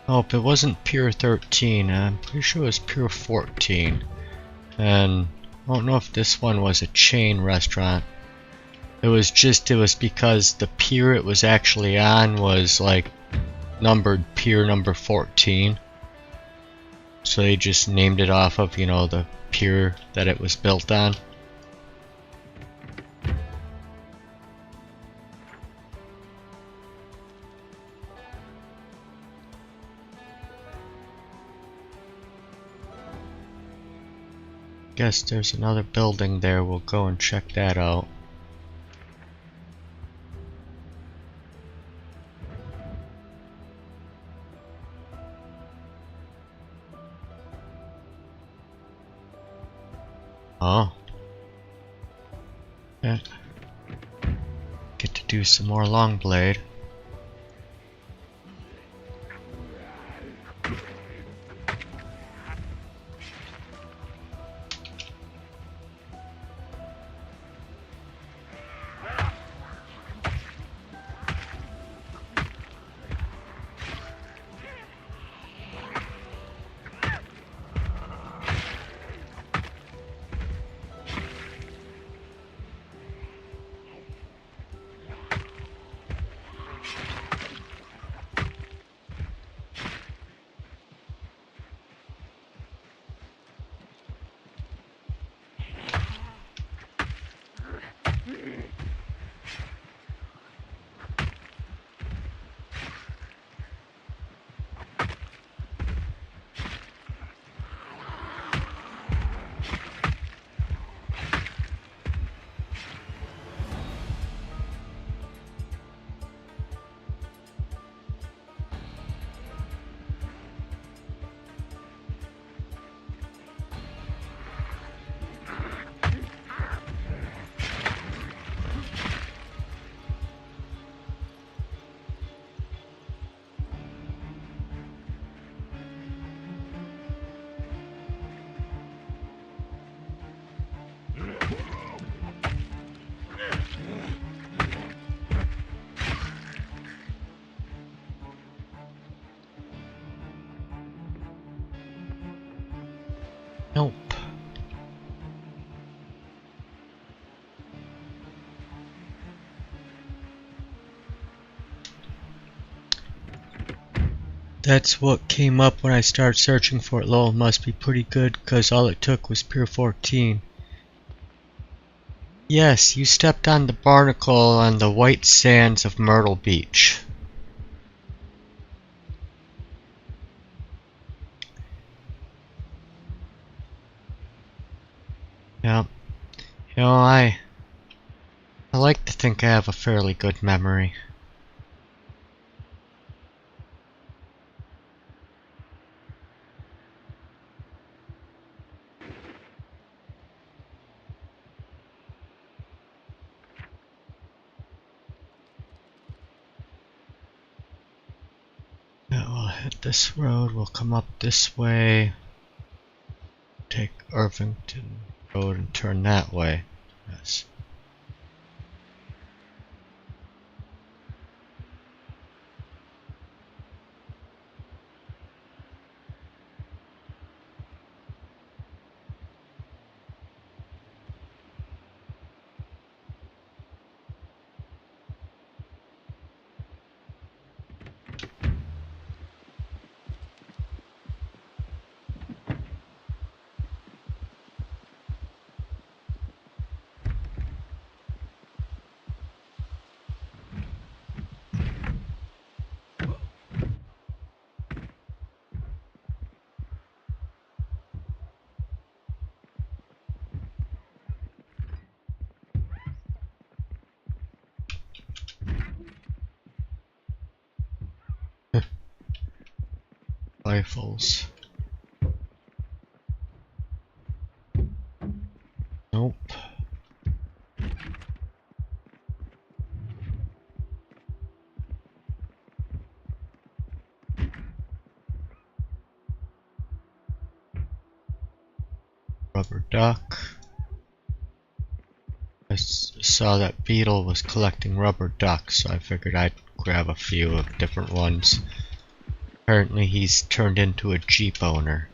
Oh, if it wasn't Pier 13, I'm pretty sure it was Pier 14. And I don't know if this one was a chain restaurant. It was because the pier it was actually on was like numbered pier number 14. So they just named it off of, you know, the pier that it was built on. Guess there's another building there, we'll go and check that out. Oh. Yeah. Get to do some more long blade. Nope. That's what came up when I started searching for it. Lol, must be pretty good because all it took was Pier 14. Yes, you stepped on the barnacle on the white sands of Myrtle Beach. Yep. You know, I like to think I have a fairly good memory. Yeah, we'll hit this road, we'll come up this way, take Irvington Road and turn that way. Yes. Rifles. Nope. Rubber duck. I saw that Beetle was collecting rubber ducks, so I figured I'd grab a few of different ones. Apparently he's turned into a Jeep owner.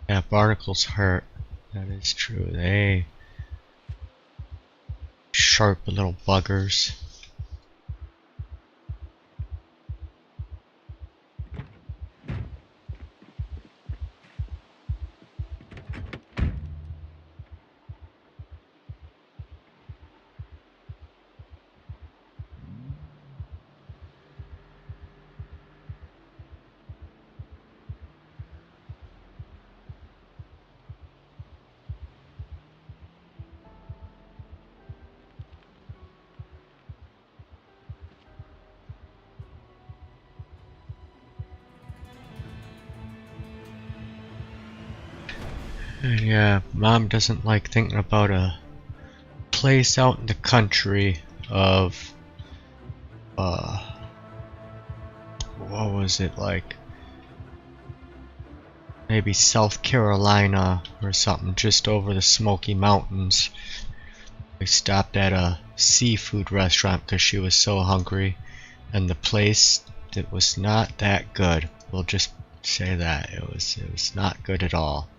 Yeah, barnacles hurt. That is true. They sharp little buggers. And yeah, Mom doesn't like thinking about a place out in the country of, what was it, like, maybe South Carolina or something, just over the Smoky Mountains. We stopped at a seafood restaurant because she was so hungry, and the place, it was not that good. We'll just say that. It was not good at all.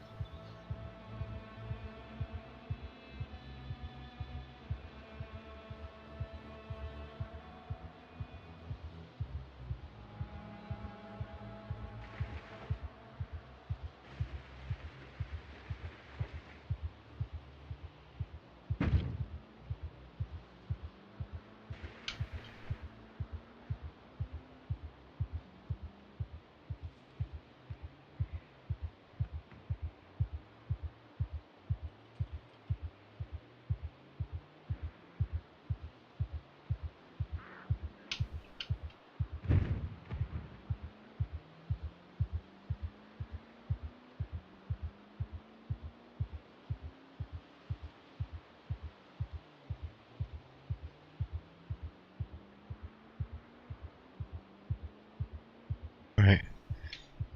Right.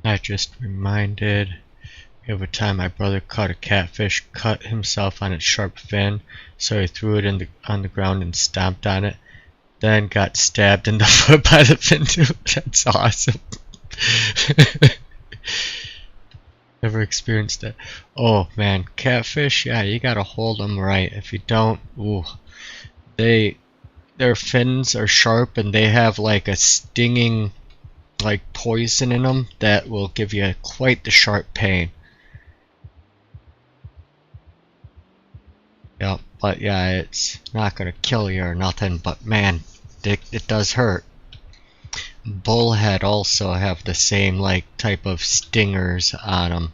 That just reminded me of a time my brother caught a catfish, cut himself on its sharp fin, so he threw it on the ground and stomped on it, then got stabbed in the foot by the fin tube. That's awesome. Never experienced that. Oh man, catfish, yeah, you gotta hold them right. If you don't, ooh, their fins are sharp and they have like a stinging, like poison in them that will give you quite the sharp pain. Yep, but yeah, it's not gonna kill you or nothing, but man, it does hurt. Bullhead also have the same like type of stingers on them.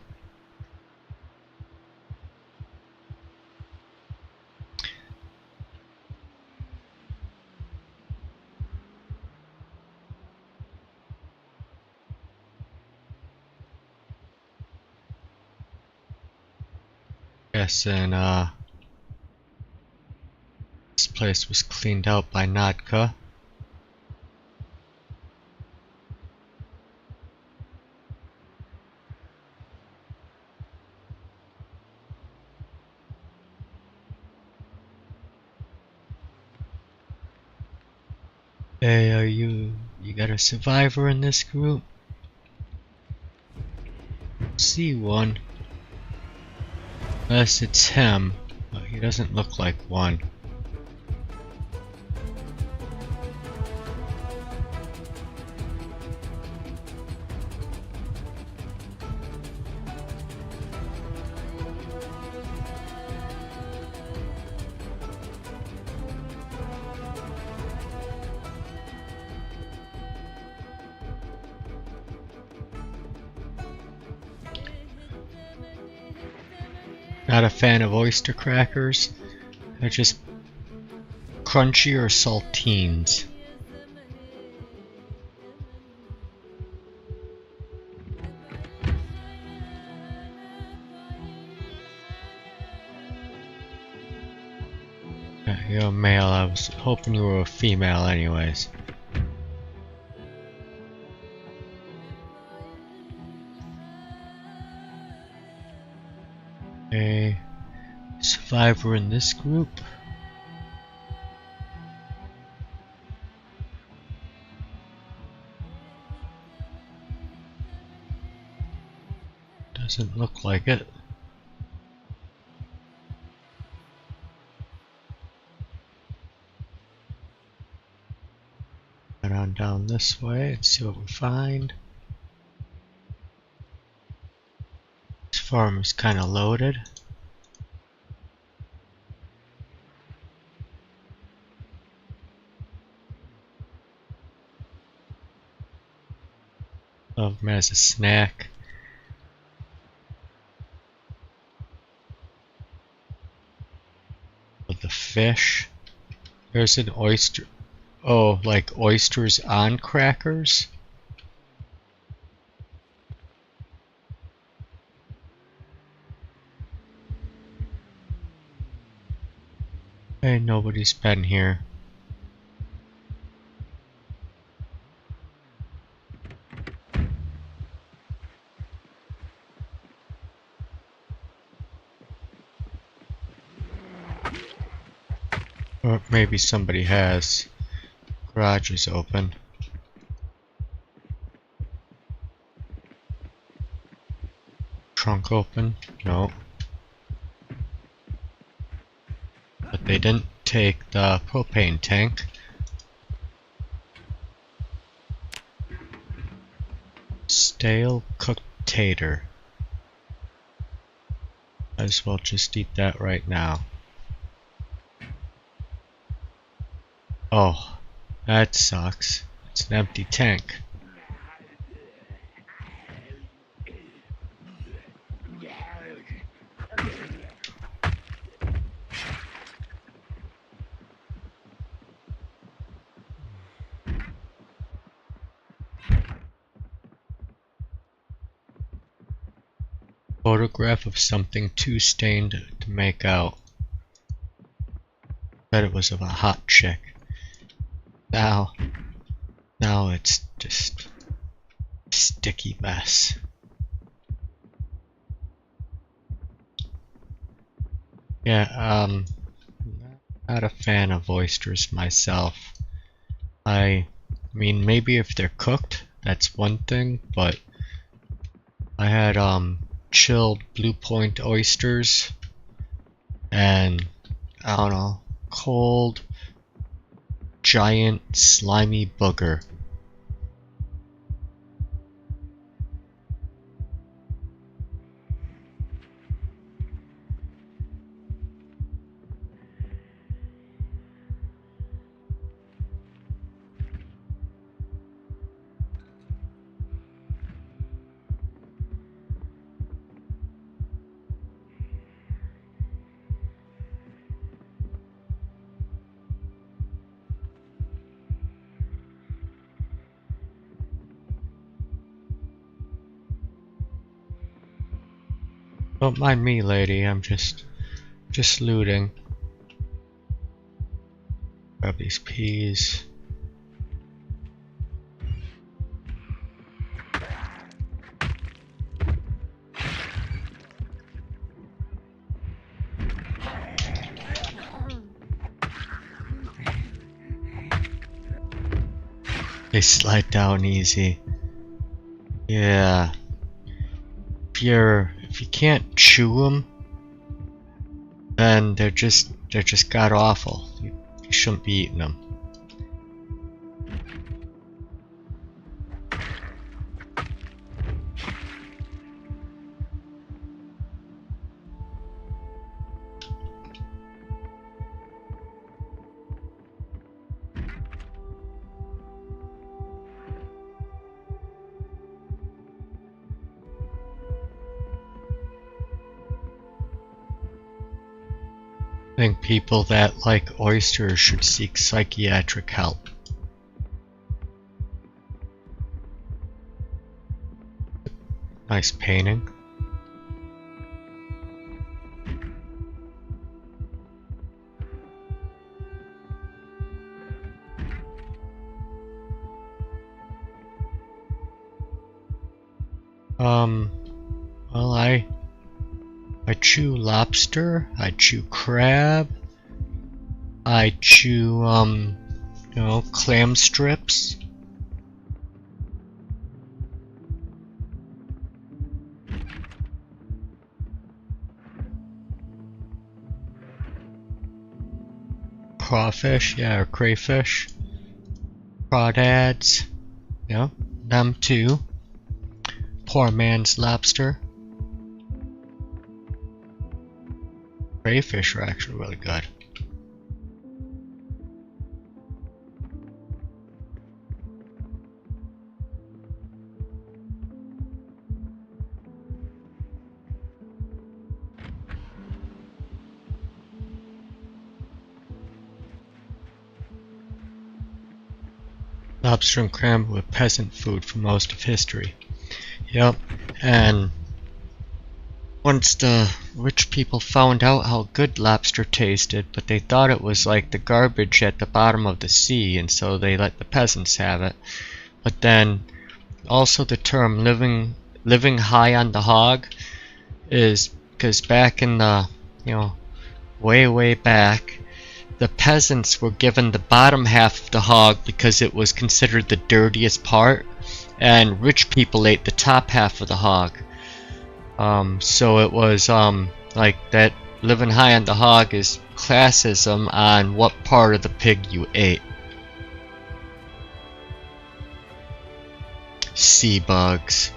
Yes, and this place was cleaned out by Nadka. Hey, are you got a survivor in this group? See one. Unless it's him, but he doesn't look like one. Not a fan of oyster crackers. They're just crunchy or saltines. Yeah, you're a male. I was hoping you were a female anyways. A survivor in this group. Doesn't look like it. Head on down this way and see what we find. This farm is kind of loaded. Love them as a snack. With the fish. There's an oyster. Oh, like oysters on crackers? Hey, nobody's been here. Or maybe somebody has. Garage is open. Trunk open? No. But they didn't take the propane tank. Stale cooked tater. Might as well just eat that right now. Oh, that sucks. It's an empty tank. Photograph of something too stained to make out. Bet it was of a hot chick. Now it's just sticky mess. Yeah, not a fan of oysters myself. I mean, maybe if they're cooked, that's one thing, but I had chilled Blue Point oysters and I don't know, cold giant slimy booger. Don't mind me, lady, I'm just looting. Grab these peas. They slide down easy. Yeah. If you can't chew them, then they're just god awful. You shouldn't be eating them. I think people that like oysters should seek psychiatric help. Nice painting. Well, I I chew lobster, I chew crab, I chew, you know, clam strips. Crawfish, yeah, or crayfish. Crawdads, yeah, them too. Poor man's lobster. Crayfish are actually really good. Lobster and crab were peasant food for most of history. Yep, and once the rich people found out how good lobster tasted, but they thought it was like the garbage at the bottom of the sea, and so they let the peasants have it. But then, also the term living high on the hog is because back in the, you know, way back, the peasants were given the bottom half of the hog because it was considered the dirtiest part, and rich people ate the top half of the hog. So it was like that living high on the hog is classism on what part of the pig you ate. Sea bugs.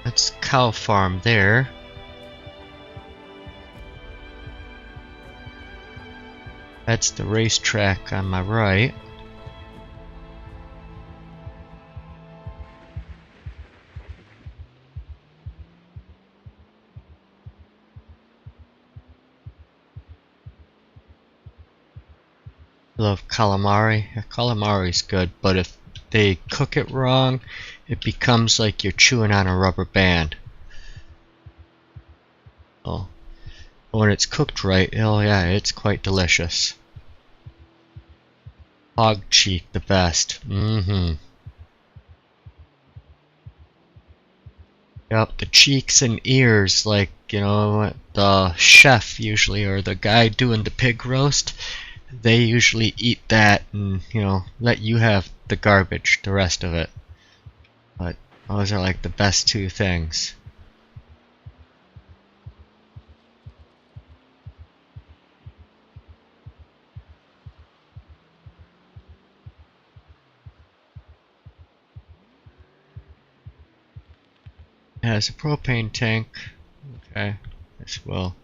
That's cow farm there. That's the racetrack on my right. Love calamari. Yeah, calamari's good, but if they cook it wrong, it becomes like you're chewing on a rubber band. Oh. When it's cooked right, oh yeah, it's quite delicious. Hog cheek, the best. Yep, the cheeks and ears, like, you know, the chef usually, or the guy doing the pig roast, they usually eat that and, you know, let you have the garbage, the rest of it. But those are like the best two things. It has a propane tank. Okay, as well.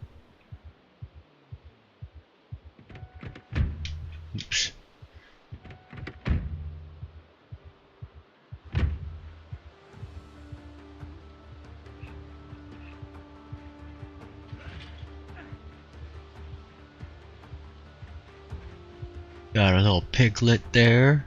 Oops. Got a little piglet there.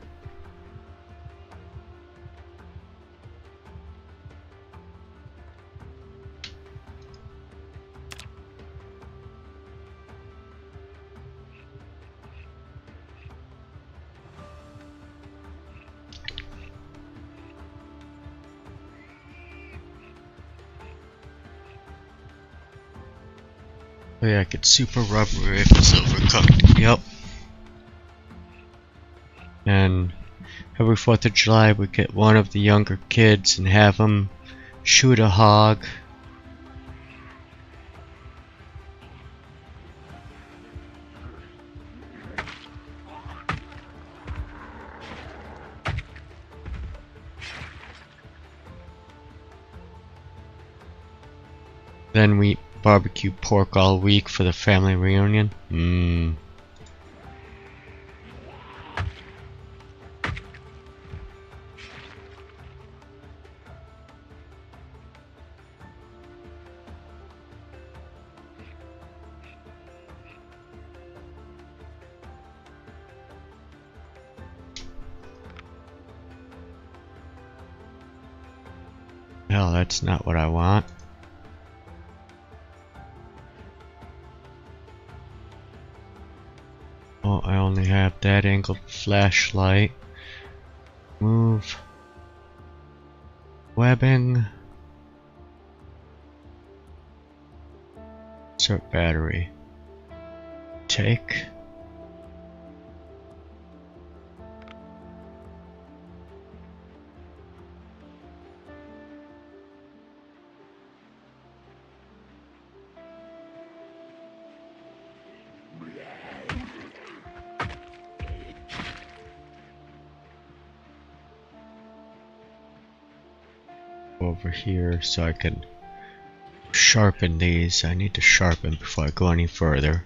Oh yeah, I could super rubbery if it's overcooked. Yep. And every 4th of July we get one of the younger kids and have them shoot a hog. Then we barbecue pork all week for the family reunion. Hell, that's not what I want. Oh, I only have that angled flashlight. Move. Webbing. Insert battery. Take. Over here so I can sharpen these. I need to sharpen before I go any further.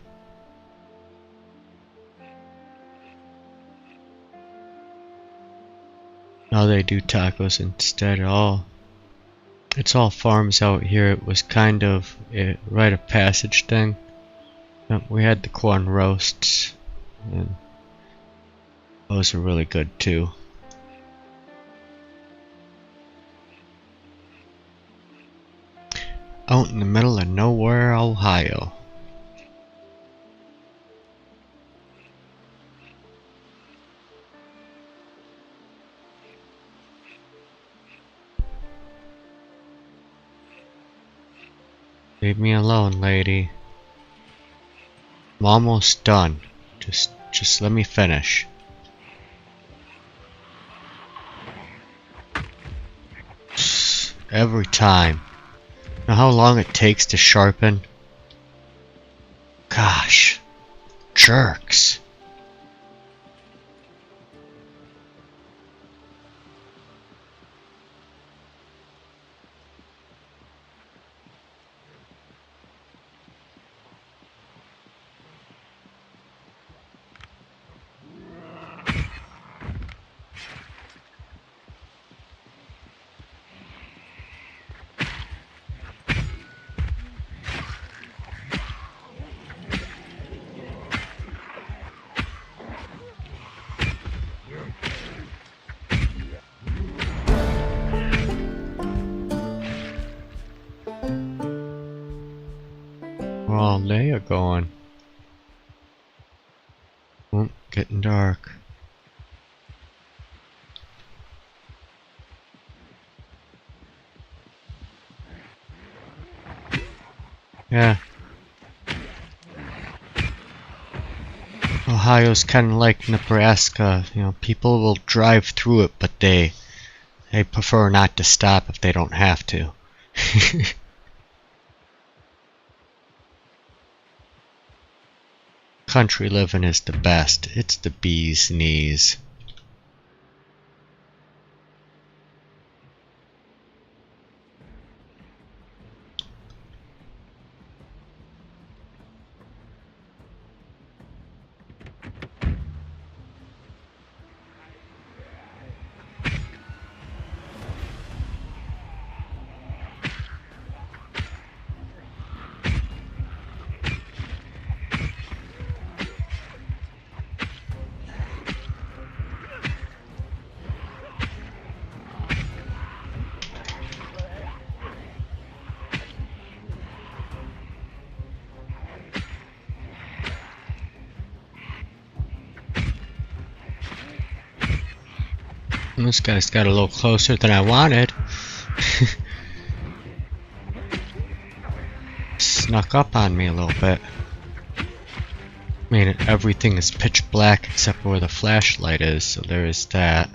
Now they do tacos instead. It's all farms out here. It was kind of a rite of passage thing. We had the corn roasts, and those are really good too. Out in the middle of nowhere, Ohio. Leave me alone, lady. I'm almost done. Just let me finish. Every time. Know how long it takes to sharpen? Gosh. Jerks. Oh, there you're going. Oh, getting dark. Yeah. Ohio's kind of like Nebraska. You know, people will drive through it, but they prefer not to stop if they don't have to. Country living is the best. It's the bee's knees. This guy's got a little closer than I wanted. Snuck up on me a little bit. I mean, everything is pitch black except where the flashlight is, so there is that.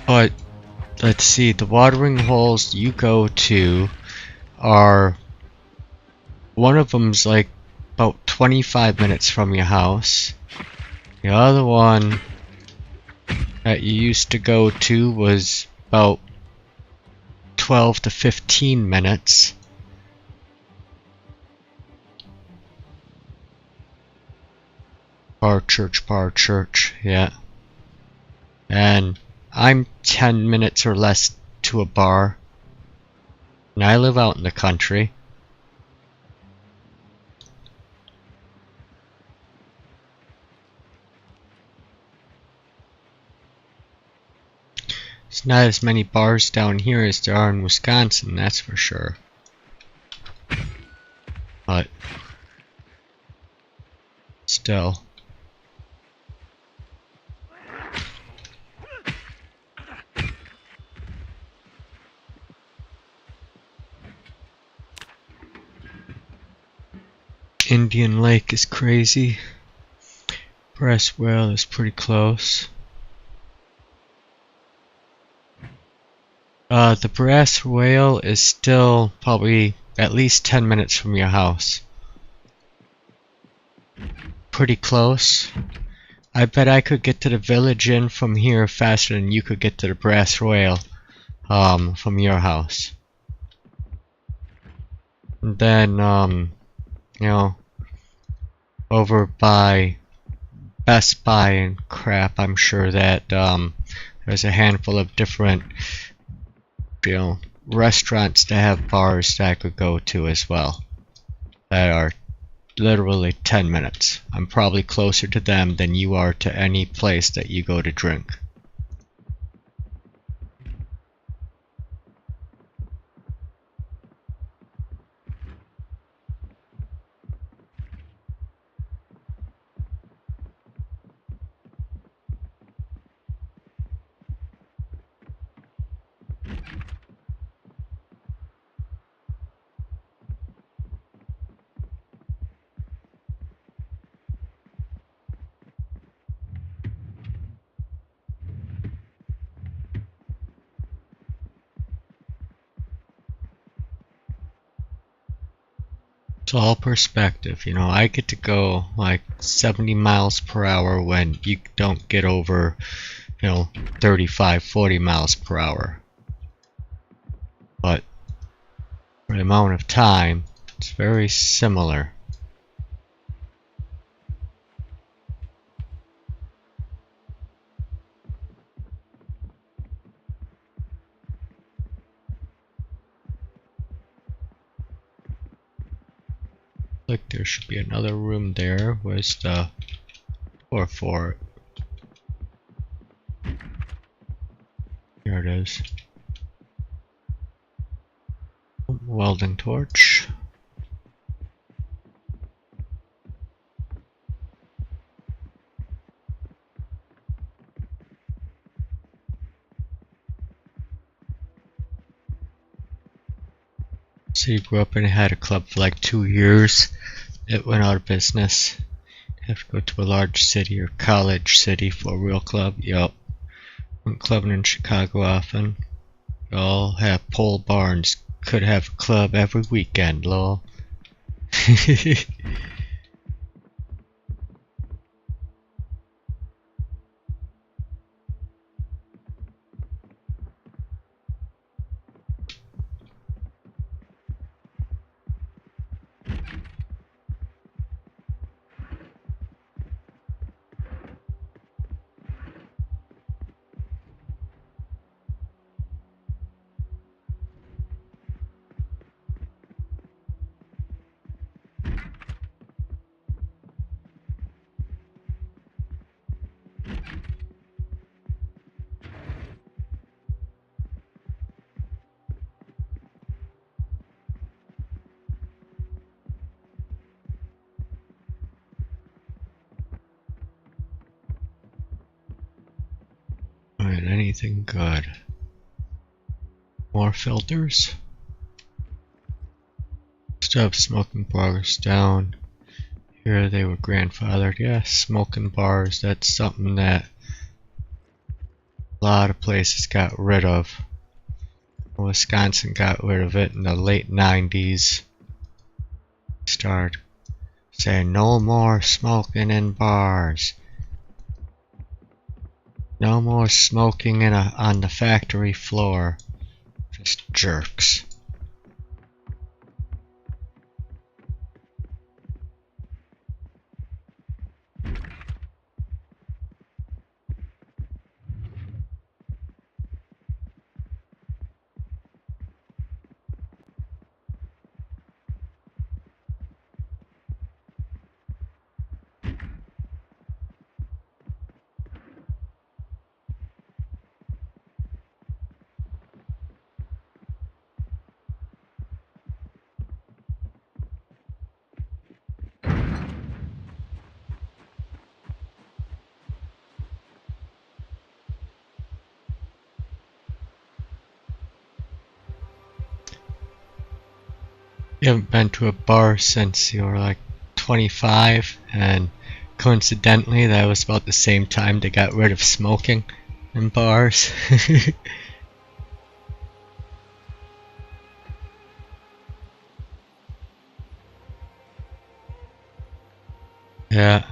But let's see, the watering holes you go to are, one of them's like about 25 minutes from your house. The other one that you used to go to was about 12 to 15 minutes. Bar church, yeah. And I'm 10 minutes or less to a bar. And I live out in the country. There's not as many bars down here as there are in Wisconsin, that's for sure. But still. Indian Lake is crazy. Brass Whale is pretty close. The Brass Whale is still probably at least 10 minutes from your house. Pretty close. I bet I could get to the Village Inn from here faster than you could get to the Brass Whale from your house. And then, you know, over by Best Buy and crap, I'm sure that there's a handful of different, you know, restaurants that have bars that I could go to as well that are literally 10 minutes. I'm probably closer to them than you are to any place that you go to drink. It's all perspective, you know. I get to go like 70 miles per hour when you don't get over, you know, 35, 40 miles per hour. But for the amount of time, it's very similar. Like there should be another room there. Where's the door for it? Here it is. Welding torch. So you grew up and had a club for like 2 years. It went out of business. You have to go to a large city or college city for a real club. Yup. I'm clubbing in Chicago often. We all have pole barns. Could have a club every weekend, lol. Alright, anything good? More filters? Stop smoking bars down. Here they were grandfathered. Yeah, smoking bars, that's something that a lot of places got rid of. Wisconsin got rid of it in the late 90s. Started saying no more smoking in bars. No more smoking on the factory floor. Just jerks. You haven't been to a bar since you were like 25, and coincidentally that was about the same time they got rid of smoking in bars. Yeah.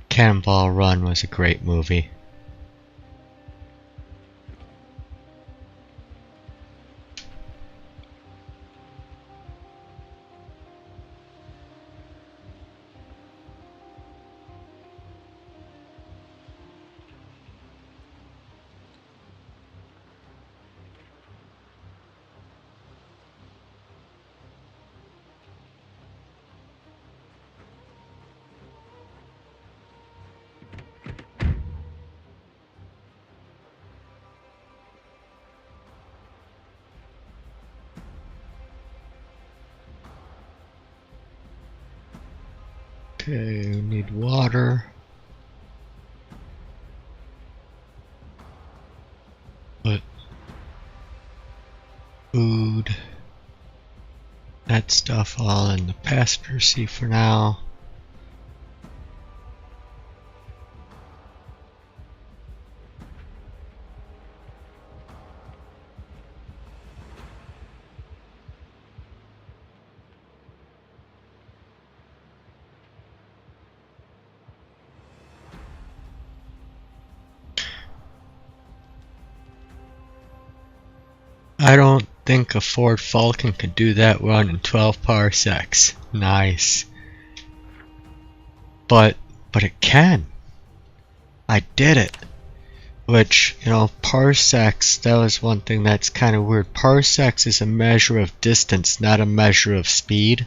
Cannonball Run was a great movie. Okay, we need water. But food, that stuff all in the passenger seat for now. I don't think a Ford Falcon could do that run in 12 parsecs. Nice. But it can. I did it. Which, you know, parsecs, that was one thing that's kind of weird. Parsecs is a measure of distance, not a measure of speed.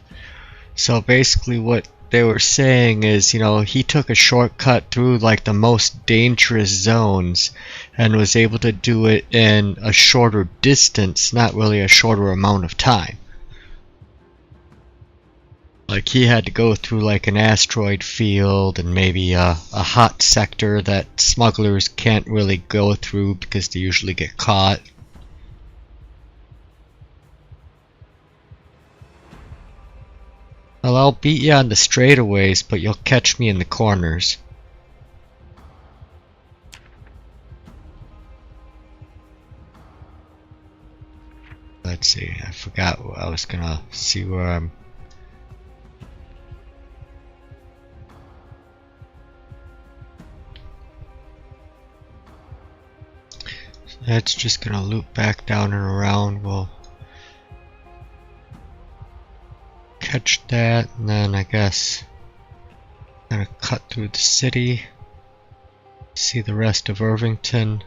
So basically what they were saying is, you know, he took a shortcut through like the most dangerous zones and was able to do it in a shorter distance, not really a shorter amount of time. Like he had to go through like an asteroid field and maybe a hot sector that smugglers can't really go through because they usually get caught. Well, I'll beat you on the straightaways, but you'll catch me in the corners. Let's see, I forgot I was gonna see where I'm. So that's just gonna loop back down and around. We'll catch that, and then I guess gonna cut through the city, see the rest of Irvington.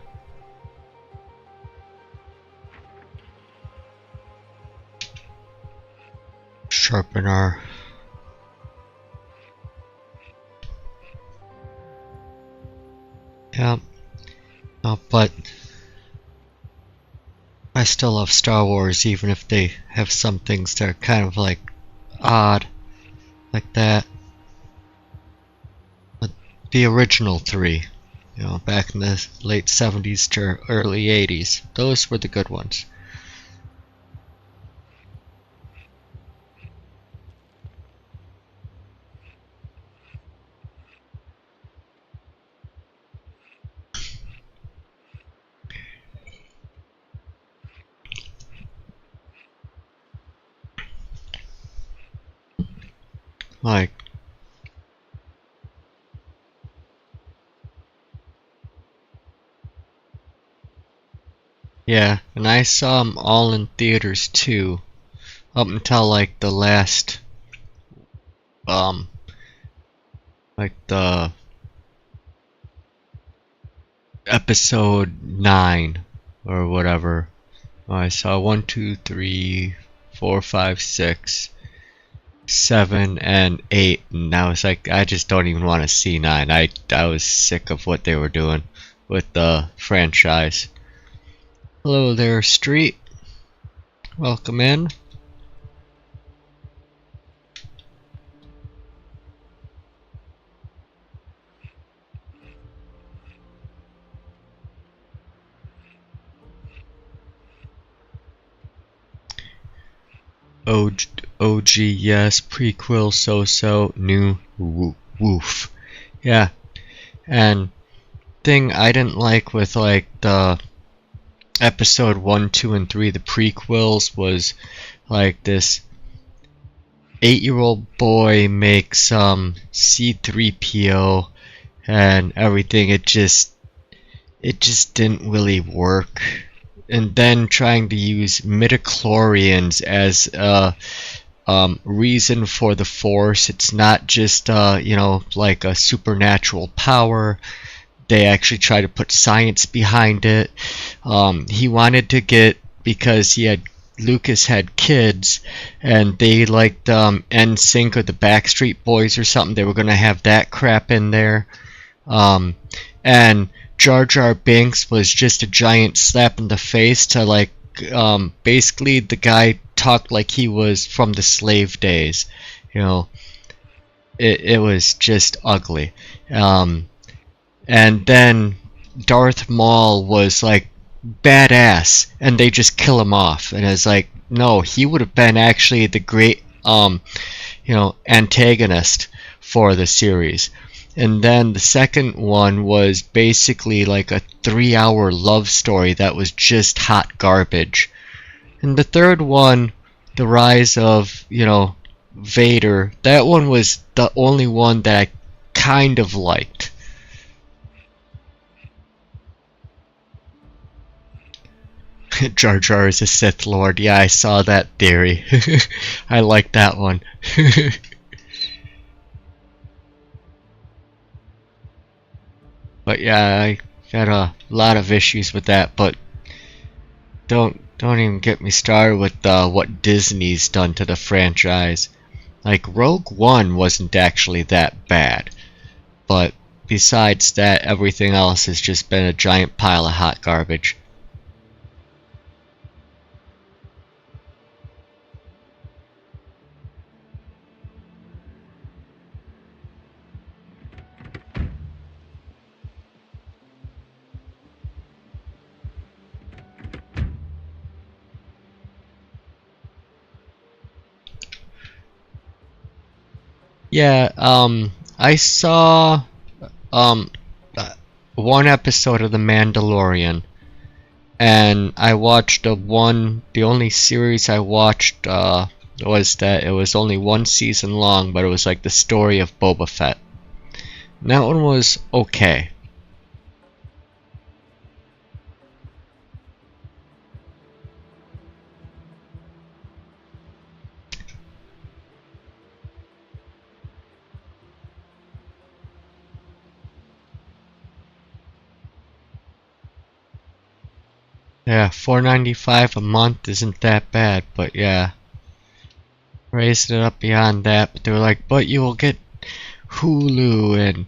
Sharpen our but I still love Star Wars, even if they have some things that are kind of like odd like that. But the original three, you know, back in the late 70s to early 80s, those were the good ones. Like, yeah, and I saw them all in theaters too, up until like the last, like the episode 9 or whatever. I saw 1, 2, 3, 4, 5, 6, 7, and 8, and I was like, I just don't even want to see 9. I was sick of what they were doing with the franchise. Hello there, Street. Welcome in. OG yes, prequel so-so, new woof. Yeah, and thing I didn't like with like the episode 1, 2, and 3, the prequels, was like this 8-year-old boy makes C3PO and everything. It just didn't really work. And then trying to use midichlorians as a reason for the Force. It's not just you know, like a supernatural power. They actually try to put science behind it. He wanted to get, because Lucas had kids, and they liked NSYNC or the Backstreet Boys or something. They were gonna have that crap in there, and Jar Jar Binks was just a giant slap in the face to like. Basically, the guy talked like he was from the slave days. You know, it was just ugly. And then Darth Maul was like badass, and they just kill him off. And it's like, no, he would have been actually the great, you know, antagonist for the series. And then the second one was basically like a 3-hour love story that was just hot garbage. And the third one, The Rise of, you know, Vader, that one was the only one that I kind of liked. Jar Jar is a Sith Lord. Yeah, I saw that theory. I like that one. But yeah, I got a lot of issues with that. But don't even get me started with what Disney's done to the franchise. Like, Rogue One wasn't actually that bad, but besides that, everything else has just been a giant pile of hot garbage. Yeah, I saw one episode of The Mandalorian, and I watched the only series I watched was that it was only one season long, but it was like the story of Boba Fett. And that one was okay. Yeah, $4.95 a month isn't that bad, but yeah. Raised it up beyond that, but they were like, but you will get Hulu and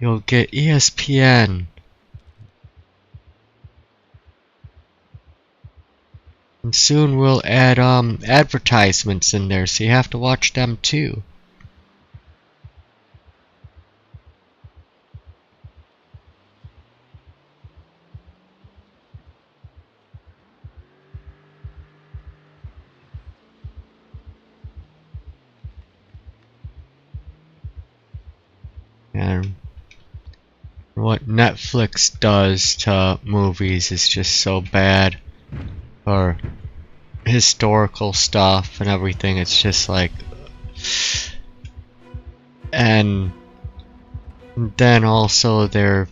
you'll get ESPN. And soon we'll add advertisements in there, so you have to watch them too. And what Netflix does to movies is just so bad. Or historical stuff and everything, it's just like... And then also their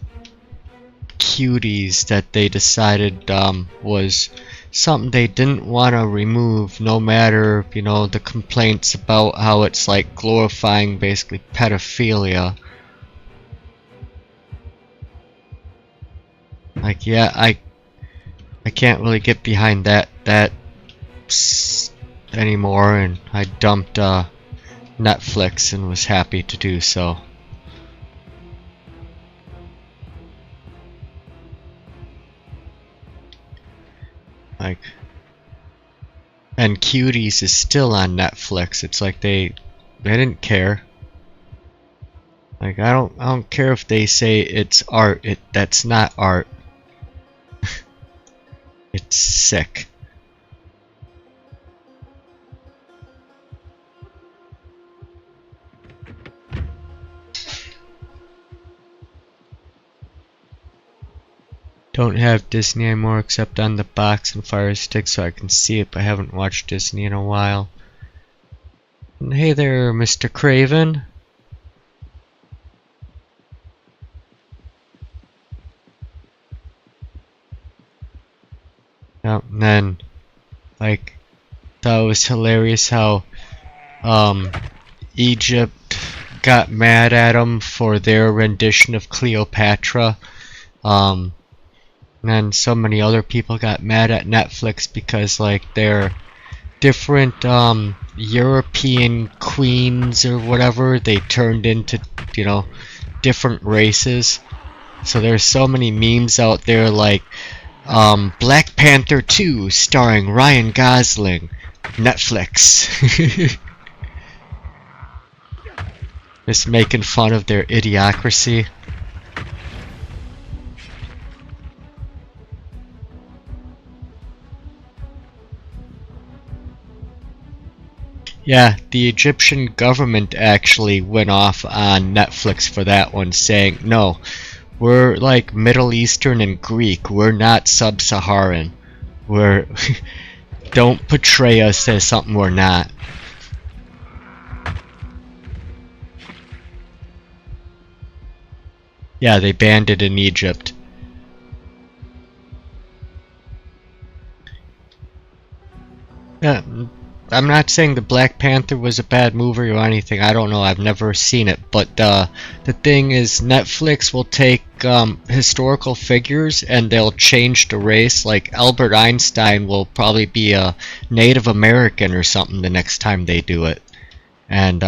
cuties that they decided was something they didn't want to remove, no matter, you know, the complaints about how it's like glorifying basically pedophilia. Like, yeah, I can't really get behind that anymore, and I dumped Netflix and was happy to do so. Like, and Cuties is still on Netflix. It's like they didn't care. Like, I don't care if they say it's art. That's not art. It's sick. Don't have Disney anymore except on the box and Fire Stick so I can see it, but I haven't watched Disney in a while. And hey there, Mr. Craven. Yep, and then, like, that was hilarious how Egypt got mad at him for their rendition of Cleopatra. And then so many other people got mad at Netflix because, like, their different European queens or whatever, they turned into, you know, different races. So there's so many memes out there like Black Panther 2 starring Ryan Gosling, Netflix. Just making fun of their idiocracy. Yeah, the Egyptian government actually went off on Netflix for that one, saying, no, we're like Middle Eastern and Greek, we're not sub-Saharan. We're don't portray us as something we're not. Yeah, they banned it in Egypt. Yeah, I'm not saying the Black Panther was a bad movie or anything. I don't know. I've never seen it. But the thing is, Netflix will take historical figures and they'll change the race. Like Albert Einstein will probably be a Native American or something the next time they do it. And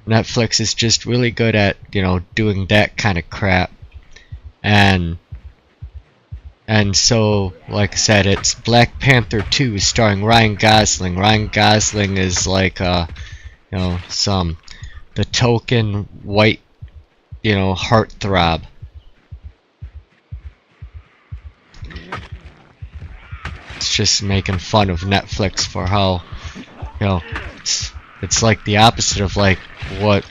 Netflix is just really good at, you know, doing that kind of crap. And so, like I said, it's Black Panther 2 starring Ryan Gosling. Ryan Gosling is like, you know, the token white, you know, heartthrob. It's just making fun of Netflix for how, you know, it's like the opposite of like what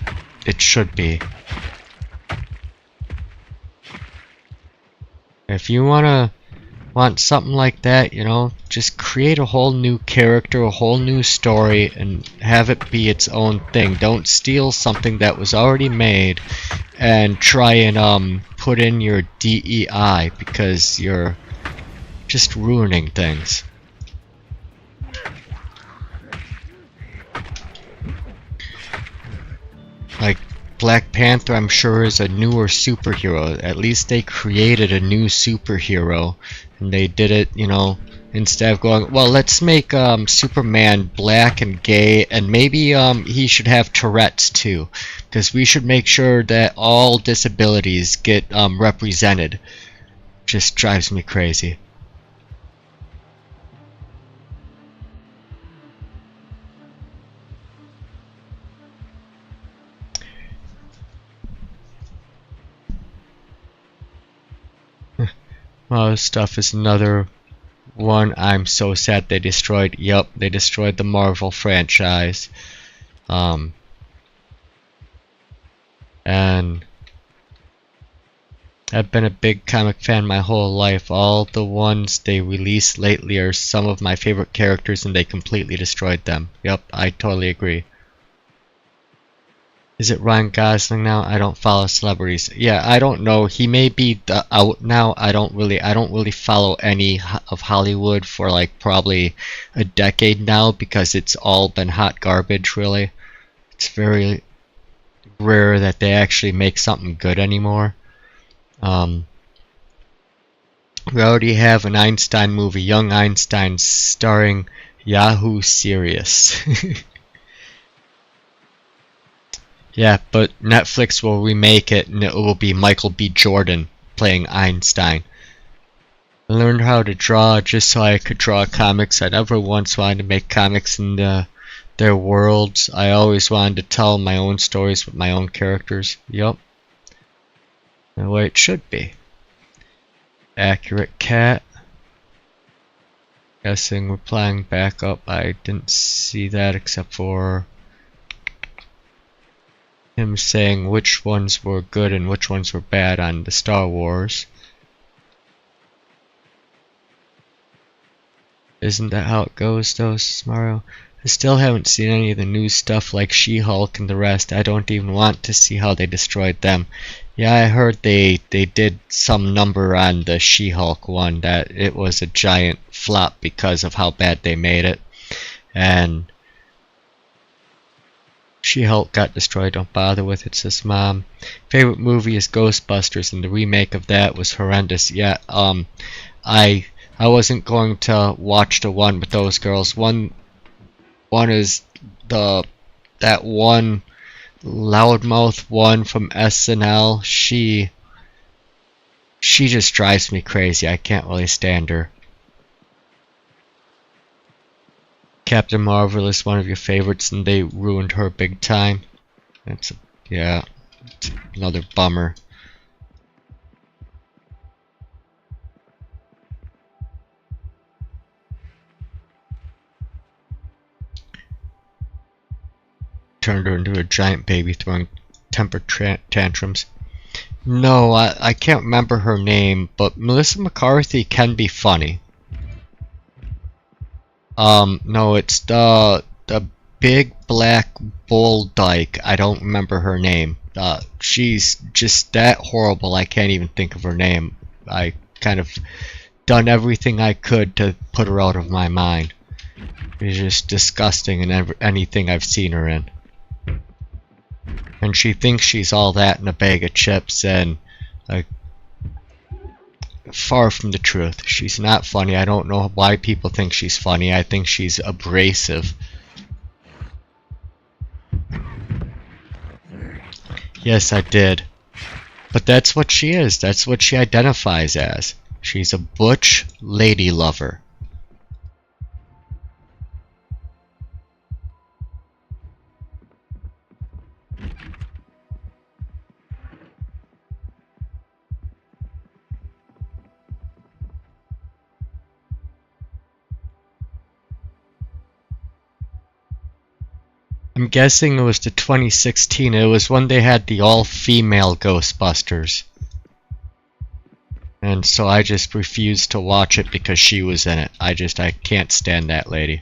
it should be. If you want something like that, you know, just create a whole new character, a whole new story, and have it be its own thing. Don't steal something that was already made and try and put in your DEI, because you're just ruining things. Like Black Panther, I'm sure, is a newer superhero. At least they created a new superhero, and they did it, you know, instead of going, well, let's make Superman black and gay, and maybe he should have Tourette's too, because we should make sure that all disabilities get represented. Just drives me crazy. Well, this stuff is another one I'm so sad they destroyed. Yup, they destroyed the Marvel franchise. And I've been a big comic fan my whole life. All the ones they released lately are some of my favorite characters, and they completely destroyed them. Yup, I totally agree. Is it Ryan Gosling now? I don't follow celebrities. Yeah, I don't know. He may be out now. I don't really follow any of Hollywood for like probably a decade now, because it's all been hot garbage, really. It's very rare that they actually make something good anymore. We already have an Einstein movie, Young Einstein, starring Yahoo Serious. Yeah, but Netflix will remake it, and it will be Michael B. Jordan playing Einstein. I learned how to draw just so I could draw comics. I never once wanted to make comics in their worlds. I always wanted to tell my own stories with my own characters. Yup. The way it should be. Accurate cat. Guessing we're playing back up. I didn't see that except for him saying which ones were good and which ones were bad on the Star Wars. Isn't that how it goes though, Mario? I still haven't seen any of the new stuff like She-Hulk and the rest. I don't even want to see how they destroyed them. Yeah, I heard they did some number on the She-Hulk one that it was a giant flop because of how bad they made it. And She-Hulk got destroyed, don't bother with it, says Mom. Favorite movie is Ghostbusters, and the remake of that was horrendous. Yeah, I wasn't going to watch the one with those girls. One is that one loudmouth one from SNL. She just drives me crazy. I can't really stand her. Captain Marvel is one of your favorites, and they ruined her big time. It's another bummer. Turned her into a giant baby throwing temper tantrums. No, I can't remember her name, but Melissa McCarthy can be funny. No, it's the big black bull dyke. I don't remember her name. She's just that horrible. I can't even think of her name. I kind of done everything I could to put her out of my mind. She's just disgusting in anything I've seen her in. And she thinks she's all that in a bag of chips, and far from the truth. She's not funny. I don't know why people think she's funny. I think she's abrasive. Yes, I did. But that's what she is. That's what she identifies as. She's a butch lady lover. I'm guessing it was the 2016. It was when they had the all-female Ghostbusters. And so I just refused to watch it because she was in it. I can't stand that lady.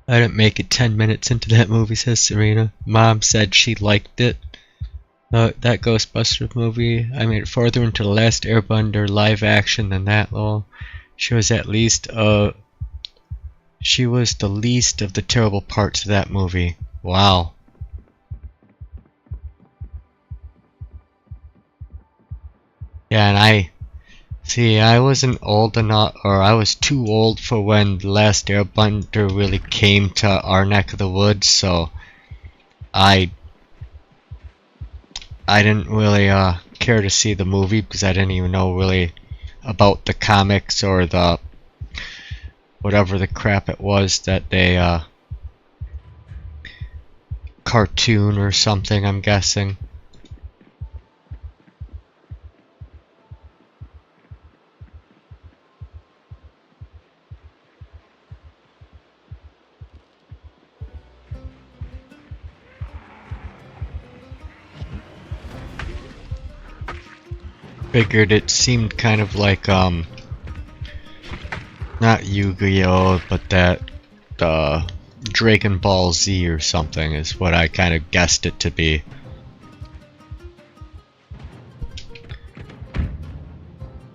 I didn't make it 10 minutes into that movie, says Serena. Mom said she liked it. That Ghostbusters movie. I made it farther into the last Airbender live action than that, lol. She was the least of the terrible parts of that movie. Wow. Yeah, and I wasn't old enough, or I was too old for when The Last Airbender really came to our neck of the woods, so I didn't really care to see the movie because I didn't even know really about the comics or the whatever the crap it was that they cartoon or something, I'm guessing. Figured it seemed kind of like not Yu-Gi-Oh, but that Dragon Ball Z or something is what I kind of guessed it to be.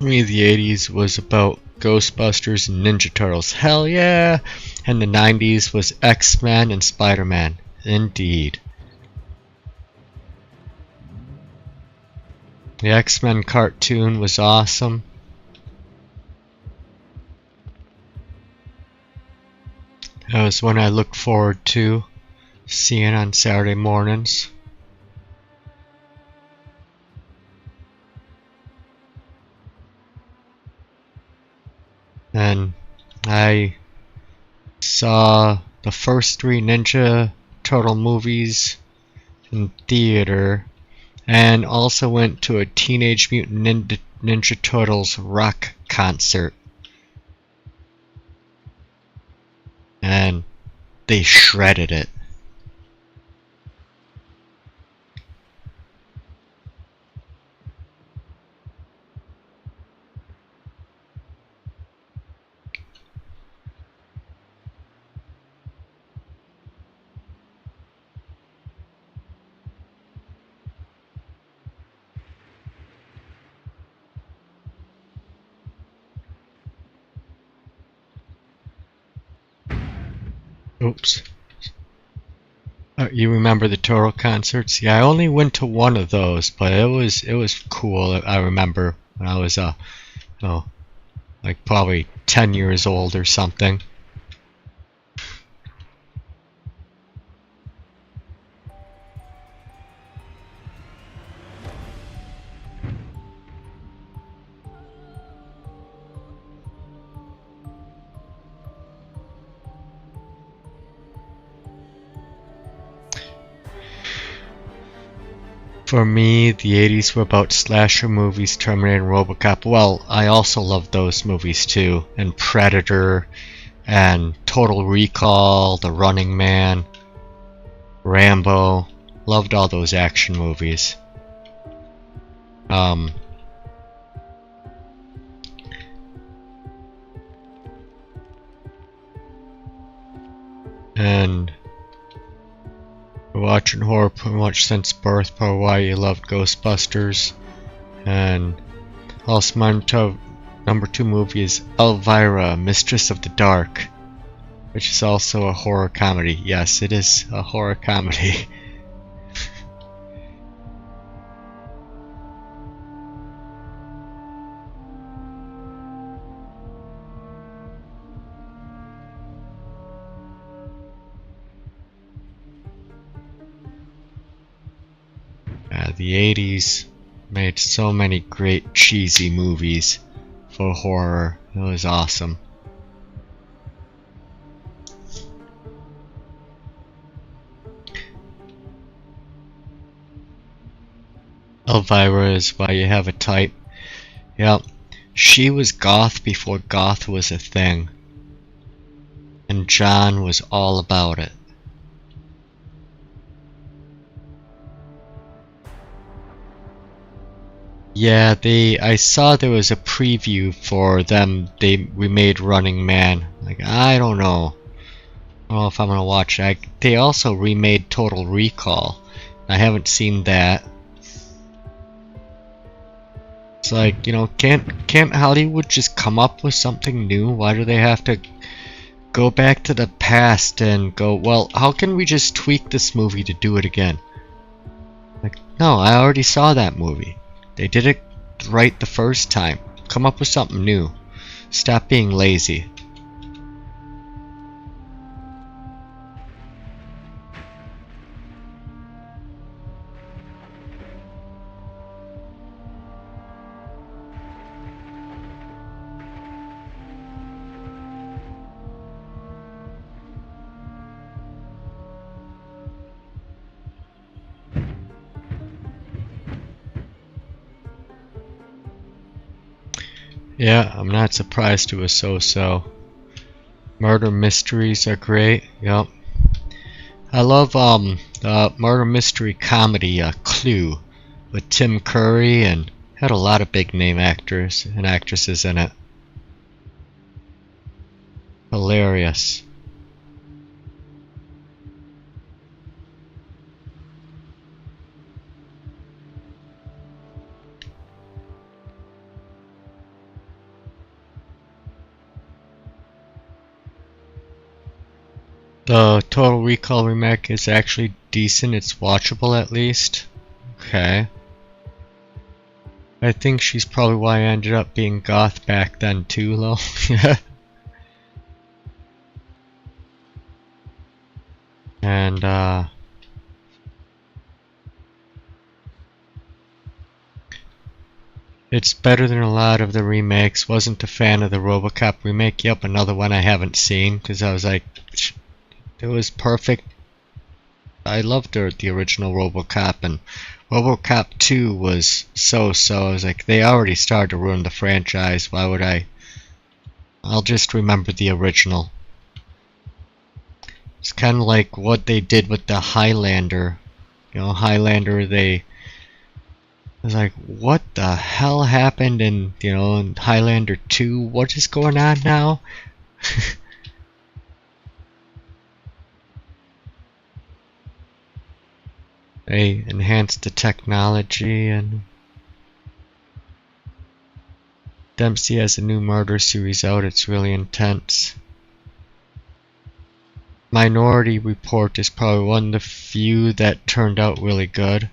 Me, the 80s was about Ghostbusters and Ninja Turtles. Hell yeah! And the 90s was X-Men and Spider-Man. Indeed. The X-Men cartoon was awesome. That was one I looked forward to seeing on Saturday mornings. And I saw the first 3 Ninja Turtle movies in theater. and also went to a Teenage Mutant Ninja Turtles rock concert. And they shredded it. Oops. You remember the Turtle concerts? Yeah, I only went to one of those, but it was cool. I remember when I was like probably 10 years old or something. For me, the 80s were about slasher movies, Terminator and RoboCop. Well, I also loved those movies too, and Predator, and Total Recall, The Running Man, Rambo. Loved all those action movies. And watching horror pretty much since birth, probably why you loved Ghostbusters. And also my number 2 movie is Elvira, Mistress of the Dark, which is also a horror comedy. Yes, it is a horror comedy. The 80s made so many great cheesy movies for horror. It was awesome. Elvira is Why You Have a Type. Yep, she was goth before goth was a thing. And John was all about it. Yeah, I saw there was a preview for them. They remade Running Man. Like, I don't know. I don't know if I'm gonna watch that. They also remade Total Recall. I haven't seen that. It's like, you know, can't Hollywood just come up with something new? Why do they have to go back to the past and go, well, how can we just tweak this movie to do it again? Like, no, I already saw that movie. They did it right the first time. Come up with something new. Stop being lazy. Yeah, I'm not surprised it was so-so. Murder mysteries are great. Yep. I love the murder mystery comedy Clue with Tim Curry, and had a lot of big name actors and actresses in it. Hilarious. The Total Recall remake is actually decent. It's watchable at least. Okay. I think she's probably why I ended up being goth back then too, though. And it's better than a lot of the remakes. Wasn't a fan of the RoboCop remake. Yep, another one I haven't seen because I was like, it was perfect. I loved the original RoboCop, and RoboCop 2 was so-so. I was like, they already started to ruin the franchise. Why would I? I'll just remember the original. It's kind of like what they did with the Highlander. You know, Highlander, I was like, what the hell happened in, you know, in Highlander 2? What is going on now? They enhanced the technology, and Dempsey has a new murder series out. It's really intense. Minority Report is probably one of the few that turned out really good.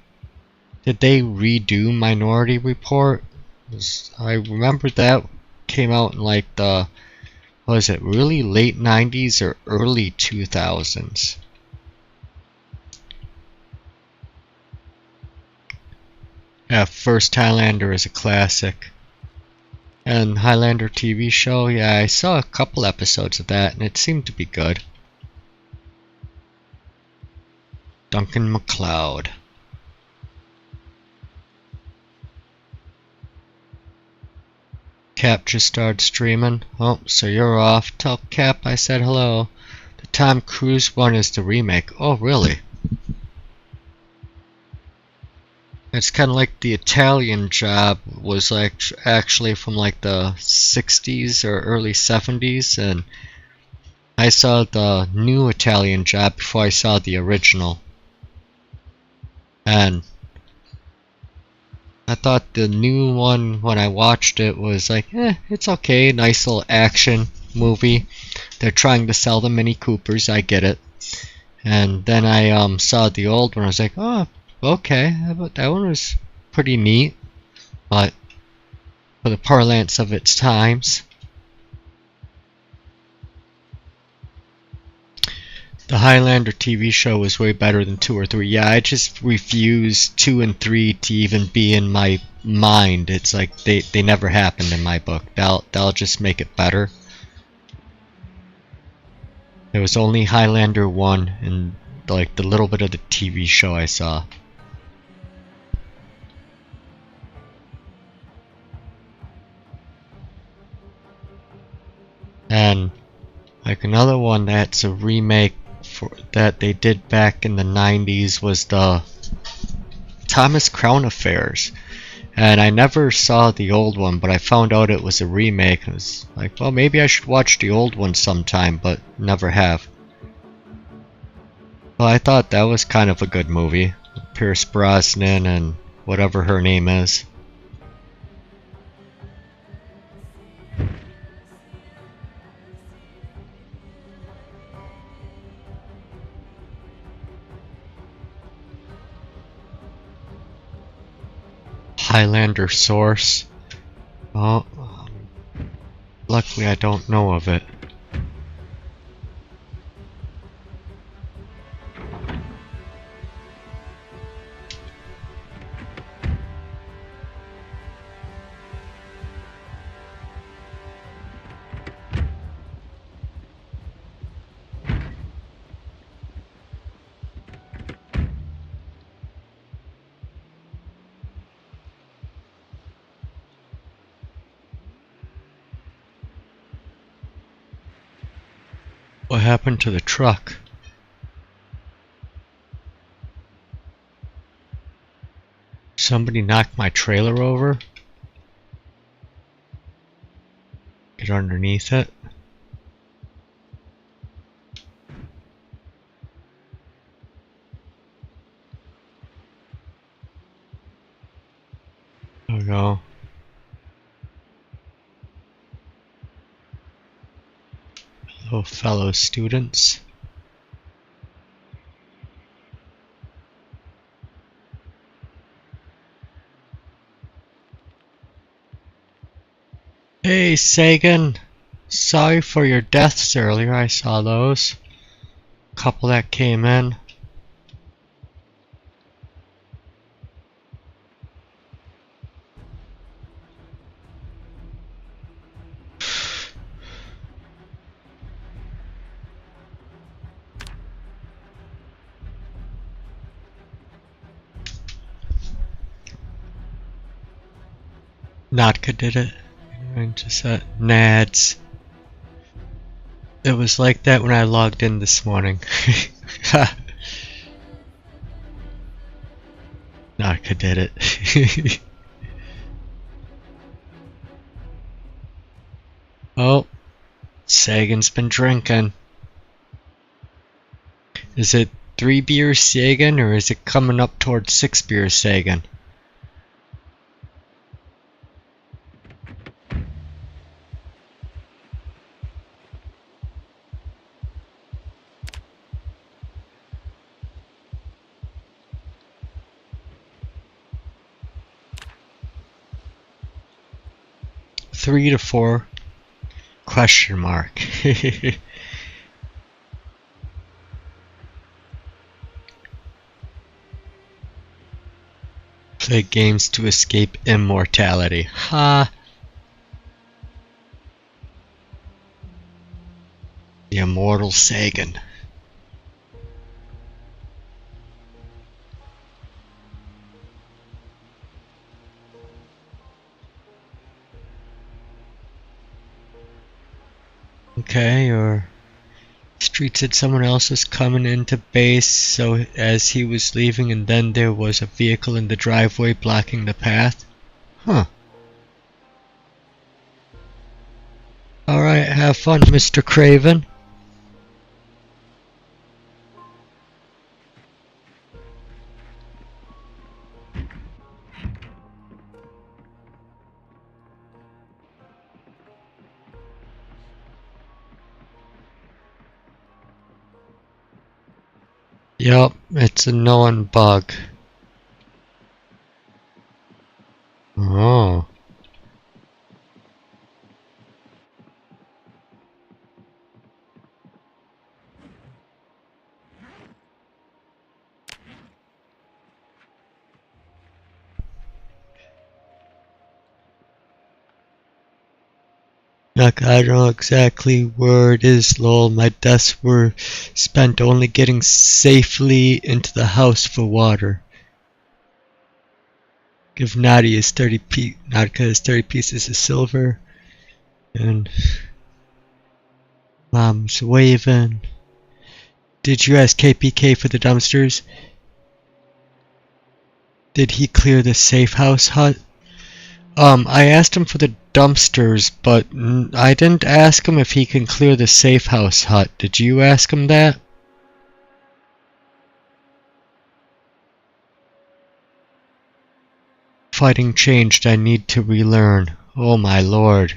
Did they redo Minority Report? I remember that came out in like the, what was it, really late 90s or early 2000s. Yeah, First Highlander is a classic. And Highlander TV show, yeah, I saw a couple episodes of that and it seemed to be good. Duncan MacLeod. Cap just started streaming. Oh, so you're off. Tell Cap I said hello. The Tom Cruise one is the remake. Oh, really? It's kind of like the Italian Job was like actually from like the 60s or early 70s, and I saw the new Italian Job before I saw the original. And I thought the new one, when I watched it, was like, it's okay, nice little action movie. They're trying to sell the Mini Coopers, I get it. And then I saw the old one, I was like, oh, okay, that one was pretty neat, but for the parlance of its times. The Highlander TV show was way better than 2 or 3. Yeah, I just refuse 2 and 3 to even be in my mind. It's like they never happened in my book. They'll just make it better. There was only Highlander 1 and like the little bit of the TV show I saw. And like another one that's a remake that they did back in the 90s was the Thomas Crown Affairs. And I never saw the old one, but I found out it was a remake. I was like, well, maybe I should watch the old one sometime, but never have. Well, I thought that was kind of a good movie. Pierce Brosnan and whatever her name is. Highlander source. Oh, luckily I don't know of it. What happened to the truck? Somebody knocked my trailer over? Get underneath it? There we go. Hello, fellow students. Hey, Sagan. Sorry for your deaths earlier. I saw those. Couple that came in. Natka did it. Just Nads. It was like that when I logged in this morning. Natka did it. Oh, Sagan's been drinking. Is it 3 beers Sagan, or is it coming up towards 6 beers Sagan? Three to 4? Question mark. Play games to escape immortality. Ha! The immortal Sagan. Okay, or Street said someone else was coming into base, so as he was leaving, and then there was a vehicle in the driveway blocking the path. Huh. Alright, have fun, Mr. Craven. Yup, it's a known bug. Oh. Look, I don't know exactly where it is, lol. My deaths were spent only getting safely into the house for water. Give Nadia his 30 pieces of silver. And Mom's waving. Did you ask KPK for the dumpsters? Did he clear the safe house hut? I asked him for the dumpsters, but I didn't ask him if he can clear the safe house hut. Did you ask him that? Fighting changed. I need to relearn. Oh my lord.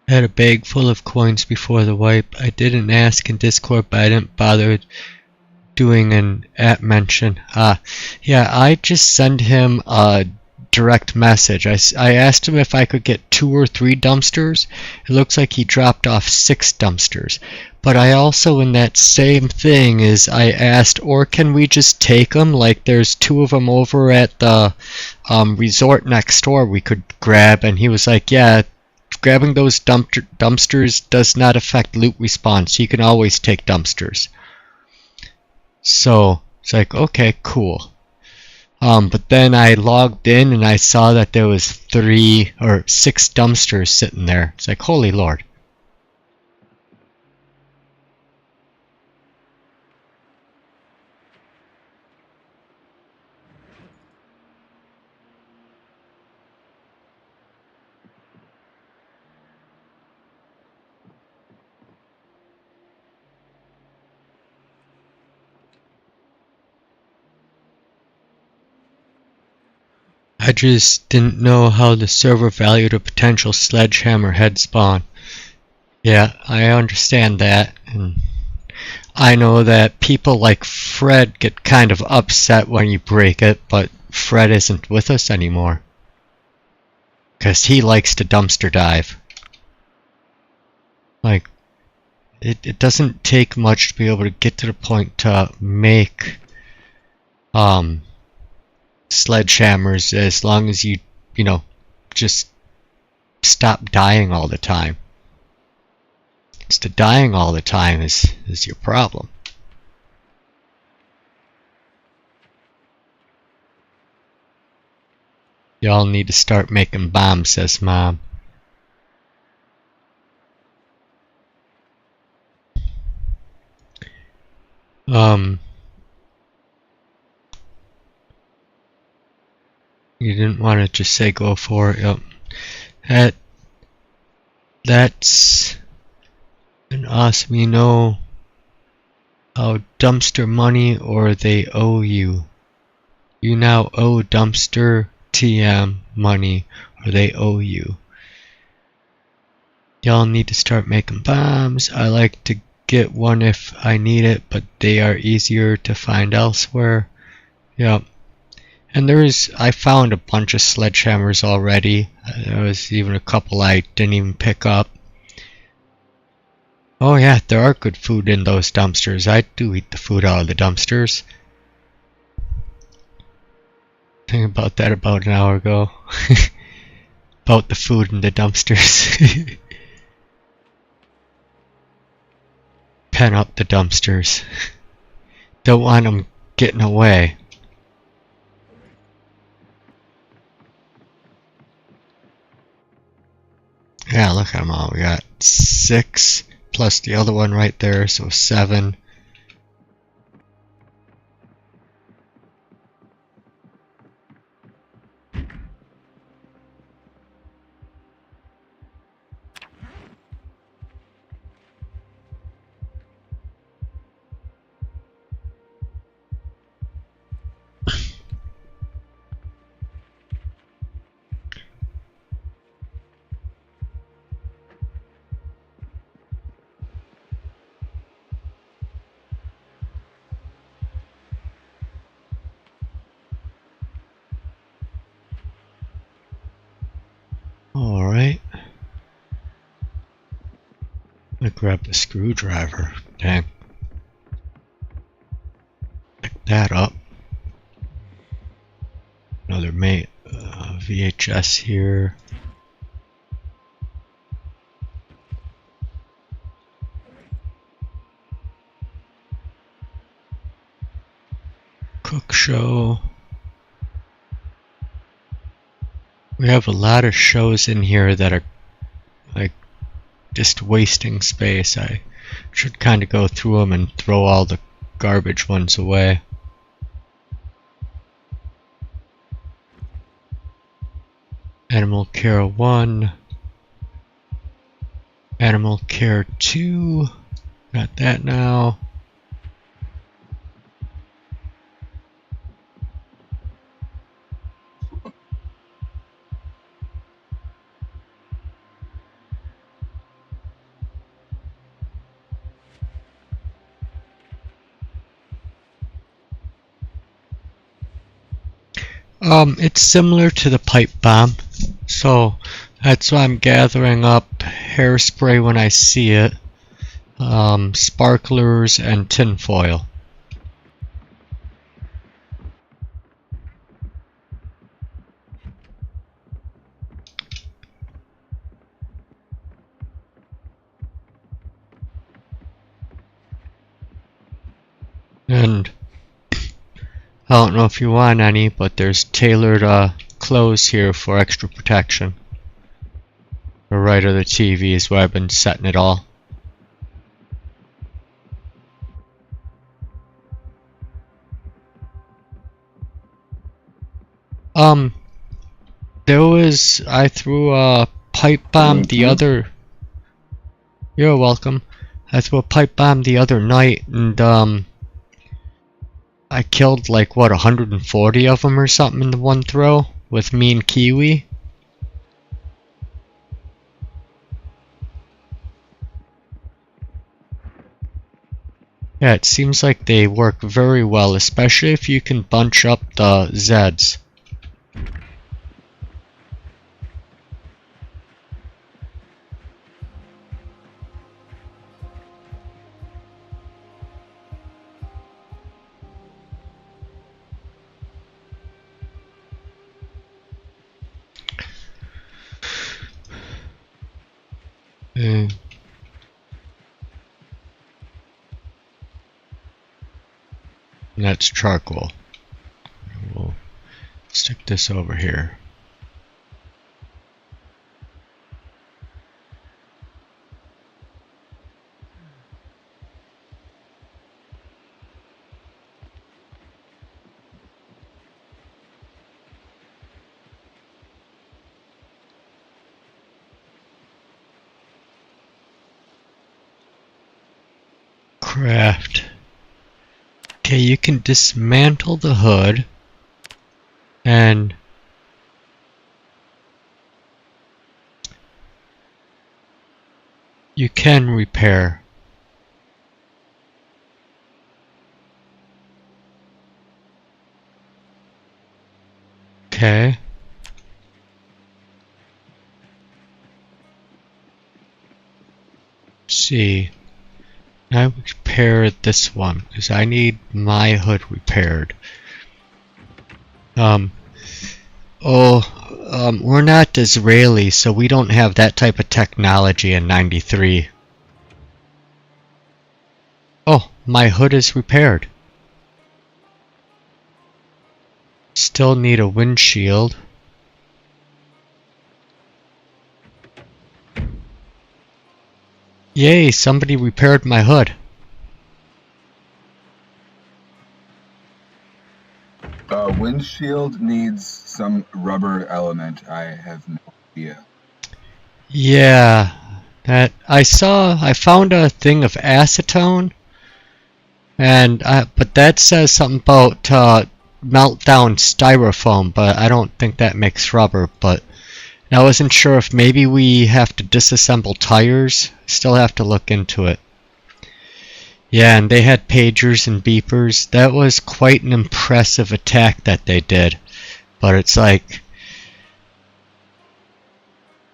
I had a bag full of coins before the wipe. I didn't ask in Discord, but I didn't bother doing an @ mention. Yeah, I just sent him a direct message. I asked him if I could get 2 or 3 dumpsters. It looks like he dropped off 6 dumpsters. But I also, in that same thing, is I asked, or can we just take them? Like, there's 2 of them over at the resort next door we could grab. And he was like, yeah, grabbing those dumpsters does not affect loot response. You can always take dumpsters. So it's like, okay, cool. But then I logged in and I saw that there was 3 or 6 dumpsters sitting there. It's like, holy lord. I just didn't know how the server valued a potential sledgehammer head spawn. Yeah, I understand that, and I know that people like Fred get kind of upset when you break it, but Fred isn't with us anymore. 'Cause he likes to dumpster dive. Like, it doesn't take much to be able to get to the point to make sledgehammers, as long as you know, just stop dying all the time. It's the dying all the time is your problem. Y'all need to start making bombs, says Mom. You didn't want to just say go for it. Yep. That's an awesome, you know, dumpster money, or they owe you. You now owe dumpster TM money, or they owe you. Y'all need to start making bombs. I like to get one if I need it, but they are easier to find elsewhere. Yep. And I found a bunch of sledgehammers already. There was even a couple I didn't even pick up. Oh yeah, there are good food in those dumpsters. I do eat the food out of the dumpsters. Think about that about an hour ago. About the food in the dumpsters. Pen up the dumpsters. Don't want them getting away. Yeah, look at them all. We got 6 plus the other one right there, so 7. Alright. I grab the screwdriver. Dang. Pick that up. Another VHS here. Cook show. We have a lot of shows in here that are like just wasting space. I should kind of go through them and throw all the garbage ones away. Animal Care 1. Animal Care 2. Got that now. It's similar to the pipe bomb, so that's why I'm gathering up hairspray when I see it, sparklers, and tinfoil. And I don't know if you want any, but there's tailored clothes here for extra protection. The right of the TV is where I've been setting it all. I threw a pipe bomb the other... You're welcome. I threw a pipe bomb the other night, and I killed like, what, 140 of them or something in the one throw with me and Kiwi. Yeah, it seems like they work very well, especially if you can bunch up the Zeds. Okay. And that's charcoal. We'll stick this over here. Craft. Okay, you can dismantle the hood and you can repair. Okay. Let's see. I repair this one because I need my hood repaired. We're not Israeli, so we don't have that type of technology in 93. Oh, my hood is repaired. Still need a windshield. Yay, somebody repaired my hood. Windshield needs some rubber element. I have no idea. Yeah, that I found a thing of acetone, and but that says something about melt down styrofoam, but I don't think that makes rubber. But I wasn't sure if maybe we have to disassemble tires. Still have to look into it. Yeah, and they had pagers and beepers. That was quite an impressive attack that they did. But it's like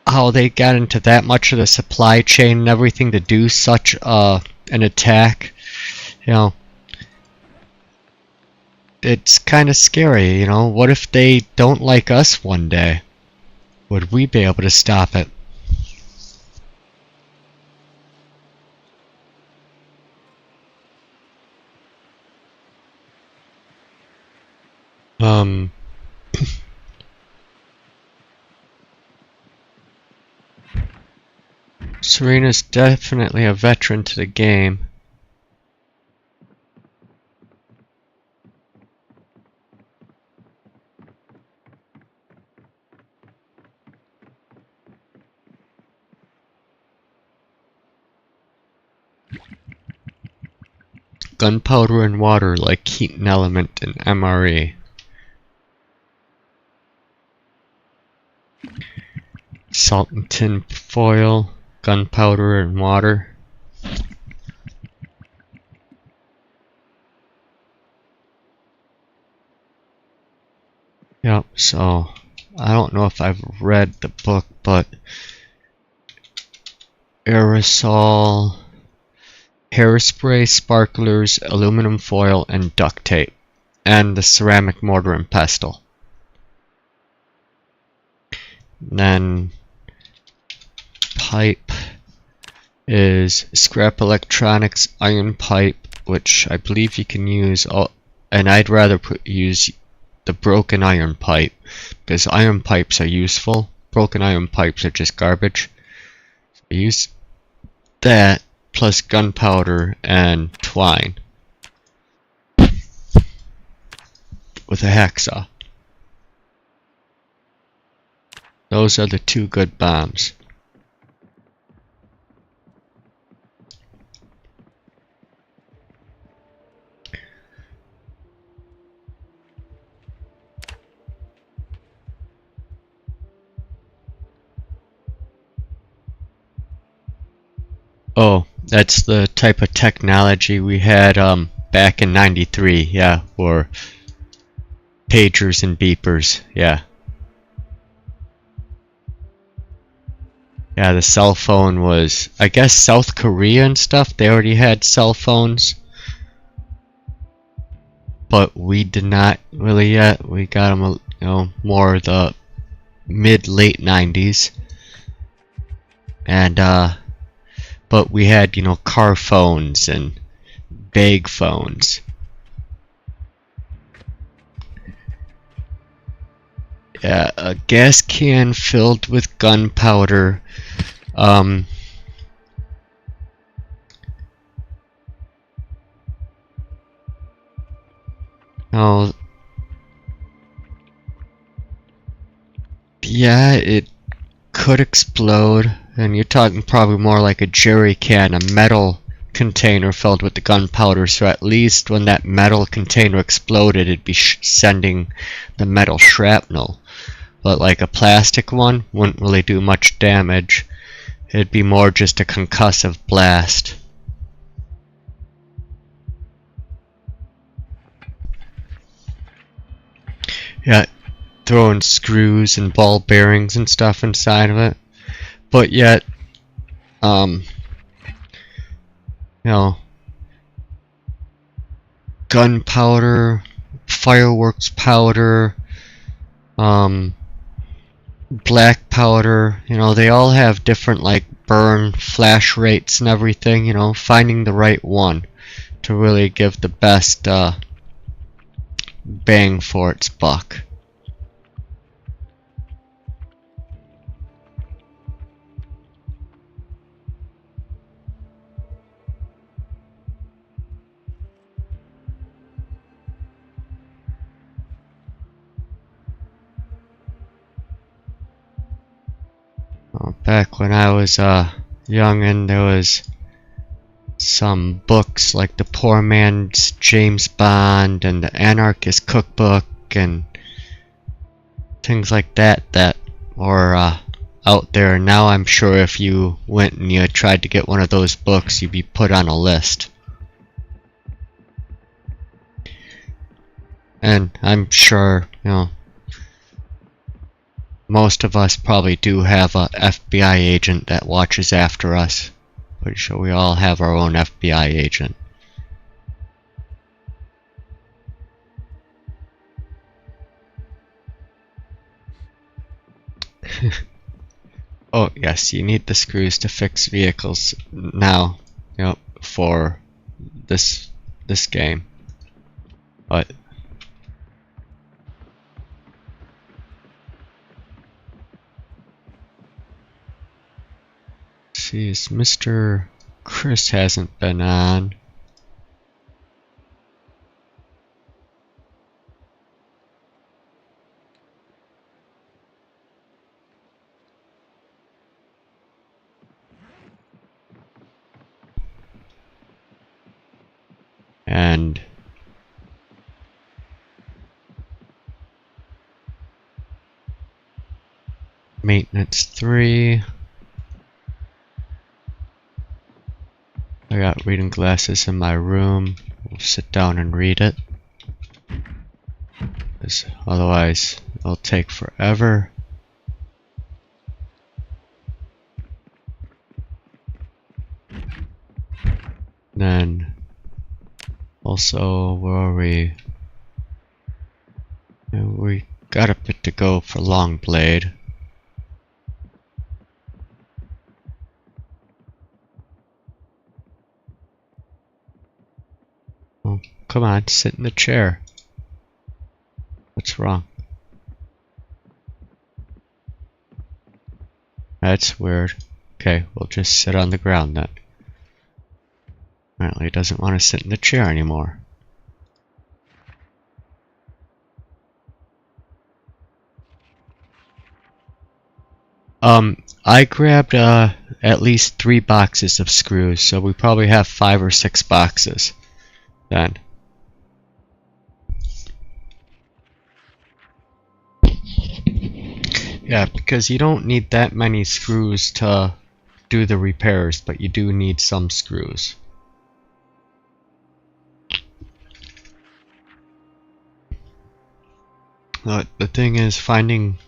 how they got into that much of the supply chain and everything to do such an attack. You know, it's kind of scary, you know. What if they don't like us one day? Would we be able to stop it? Serena's definitely a veteran to the game. Gunpowder and water like heat and element in MRE. Salt and tin foil, gunpowder and water. Yep, so I don't know if I've read the book, but aerosol, hairspray, sparklers, aluminum foil, and duct tape, and the ceramic mortar and pestle. And then pipe is scrap electronics, iron pipe, which I believe you can use, and I'd rather use the broken iron pipe, because iron pipes are useful. Broken iron pipes are just garbage. So I use that plus gunpowder and twine with a hacksaw. Those are the two good bombs. Oh, that's the type of technology we had back in 93, yeah, or pagers and beepers, yeah. Yeah, the cell phone was, I guess, South Korea and stuff, they already had cell phones. But we did not really yet. We got them, you know, more the mid-late 90s. And but we had, you know, car phones and bag phones. Yeah, a gas can filled with gunpowder. Oh, yeah, it could explode, and you're talking probably more like a jerry can, a metal container filled with the gunpowder, so at least when that metal container exploded, it'd be sending the metal shrapnel. But like a plastic one wouldn't really do much damage. It'd be more just a concussive blast. Yeah, throwing screws and ball bearings and stuff inside of it. But yet, you know, gunpowder, fireworks powder, black powder, you know, they all have different like burn flash rates and everything, you know, finding the right one to really give the best bang for its buck. Back when I was young, and there was some books like the Poor Man's James Bond and the Anarchist Cookbook and things like that that were out there. Now I'm sure if you went and you tried to get one of those books, you'd be put on a list. And I'm sure, you know, most of us probably do have a FBI agent that watches after us. Pretty sure we all have our own FBI agent. Oh yes, you need the screws to fix vehicles now, you know, for this game. But see, Mr. Chris hasn't been on. And maintenance 3. I got reading glasses in my room. We'll sit down and read it, because otherwise it'll take forever. Then also, where are we? We got a bit to go for long blade. Oh, come on, sit in the chair. What's wrong? That's weird. Okay, we'll just sit on the ground then. Apparently he doesn't want to sit in the chair anymore. I grabbed at least 3 boxes of screws, so we probably have 5 or 6 boxes then. Yeah, because you don't need that many screws to do the repairs, but you do need some screws. The thing is finding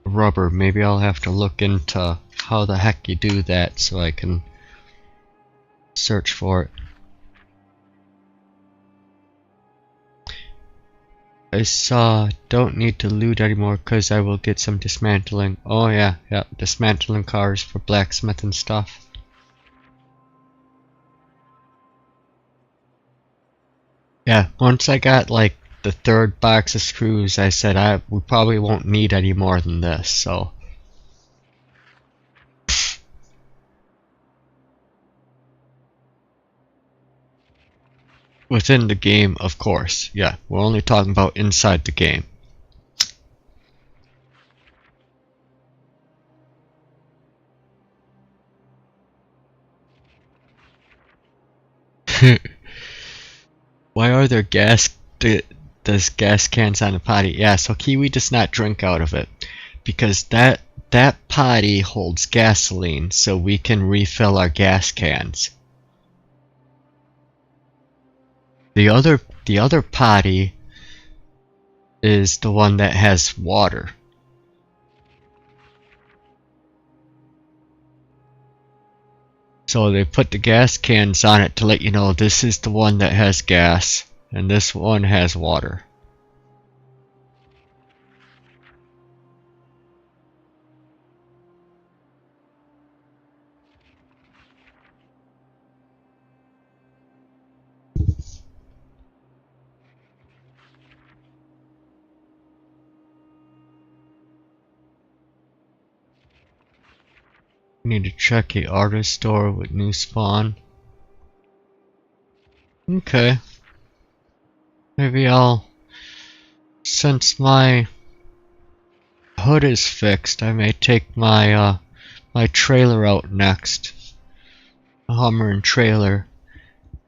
rubber. Maybe I'll have to look into how the heck you do that so I can search for it. I saw don't need to loot anymore because I will get some dismantling. Oh yeah, dismantling cars for blacksmith and stuff. Yeah, once I got like the third box of screws, I said we probably won't need any more than this, so. Within the game, of course. Yeah, we're only talking about inside the game. Why are there does gas cans on the potty? Yeah, so Kiwi does not drink out of it because that potty holds gasoline, so we can refill our gas cans. The other potty is the one that has water. So they put the gas cans on it to let you know this is the one that has gas and this one has water. Need to check the artist store with new spawn. Okay. Maybe since my hood is fixed, I may take my my trailer out next. A Hummer and trailer.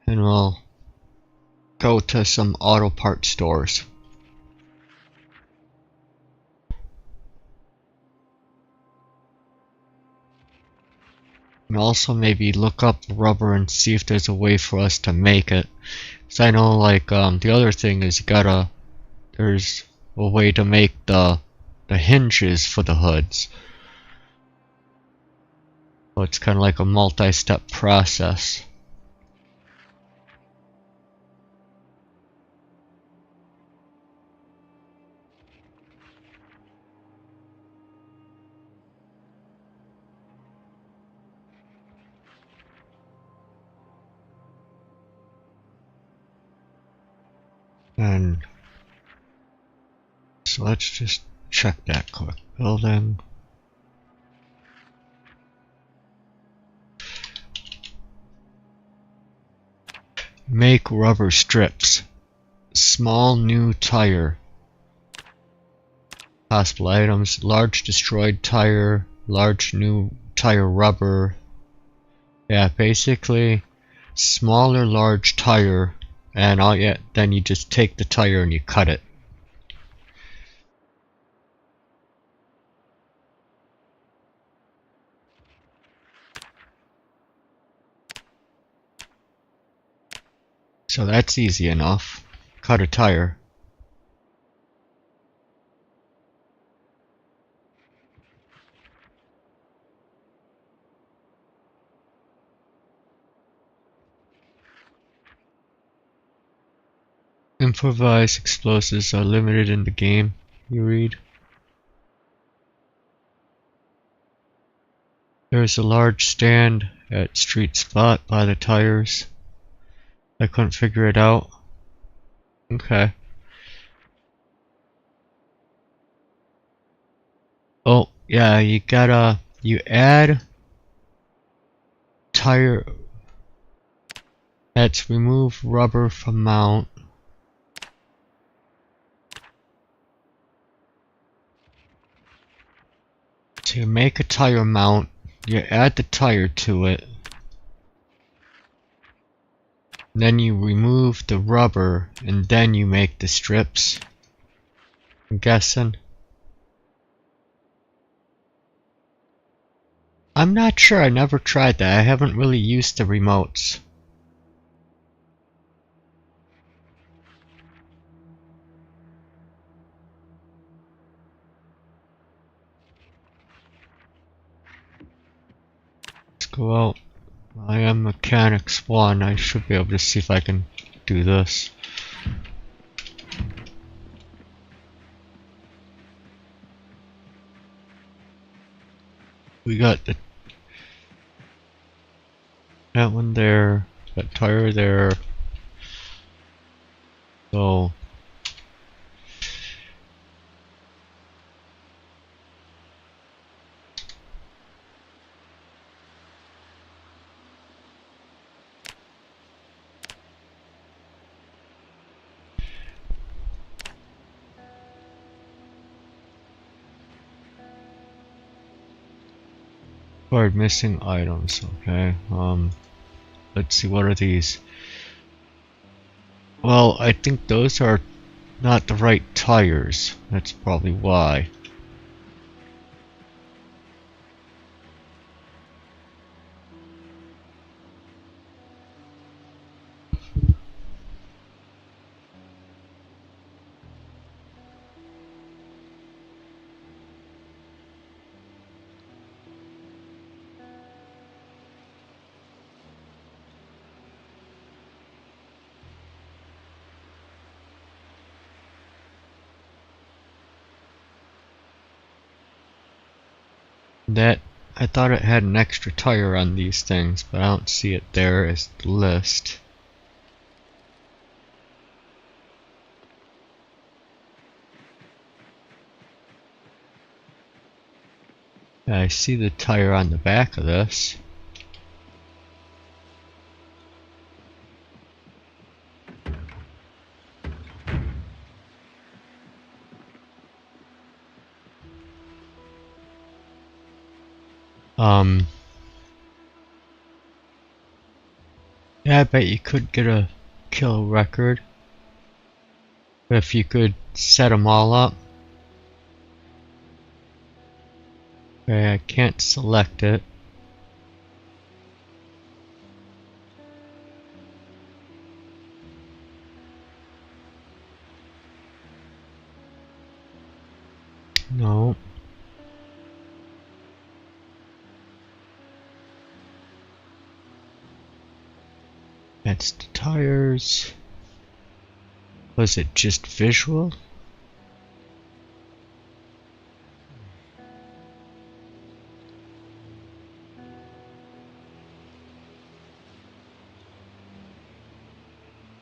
And we'll go to some auto part stores. And also maybe look up rubber and see if there's a way for us to make it. Cause I know like the other thing is there's a way to make the hinges for the hoods. So it's kinda like a multi-step process. And so let's just check that quick. Building. Make rubber strips. Small new tire. Possible items. Large destroyed tire. Large new tire rubber. Yeah, basically smaller large tire. And then you just take the tire and you cut it. So that's easy enough. Cut a tire. Improvised explosives are limited in the game, you read. There's a large stand at street spot by the tires. I couldn't figure it out. Okay. Oh, yeah, you add tire. Let's remove rubber from mount. So you make a tire mount, you add the tire to it, then you remove the rubber, and then you make the strips. I'm guessing. I'm not sure, I never tried that. I haven't really used the remotes. Let's go out. I am Mechanics 1. I should be able to see if I can do this. We got that one there, that tire there. Required missing items, okay. Let's see, what are these? Well, I think those are not the right tires. That's probably why. That, I thought it had an extra tire on these things, but I don't see it there as the list. I see the tire on the back of this. Yeah, I bet you could get a kill record if you could set them all up. Okay, I can't select it. No. That's the tires. Was it just visual?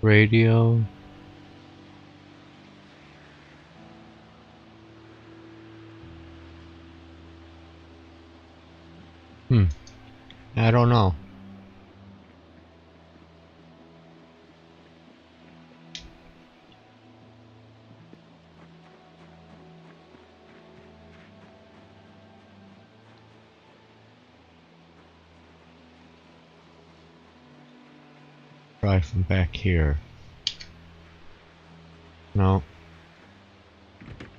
Radio. I don't know. Try from back here. No.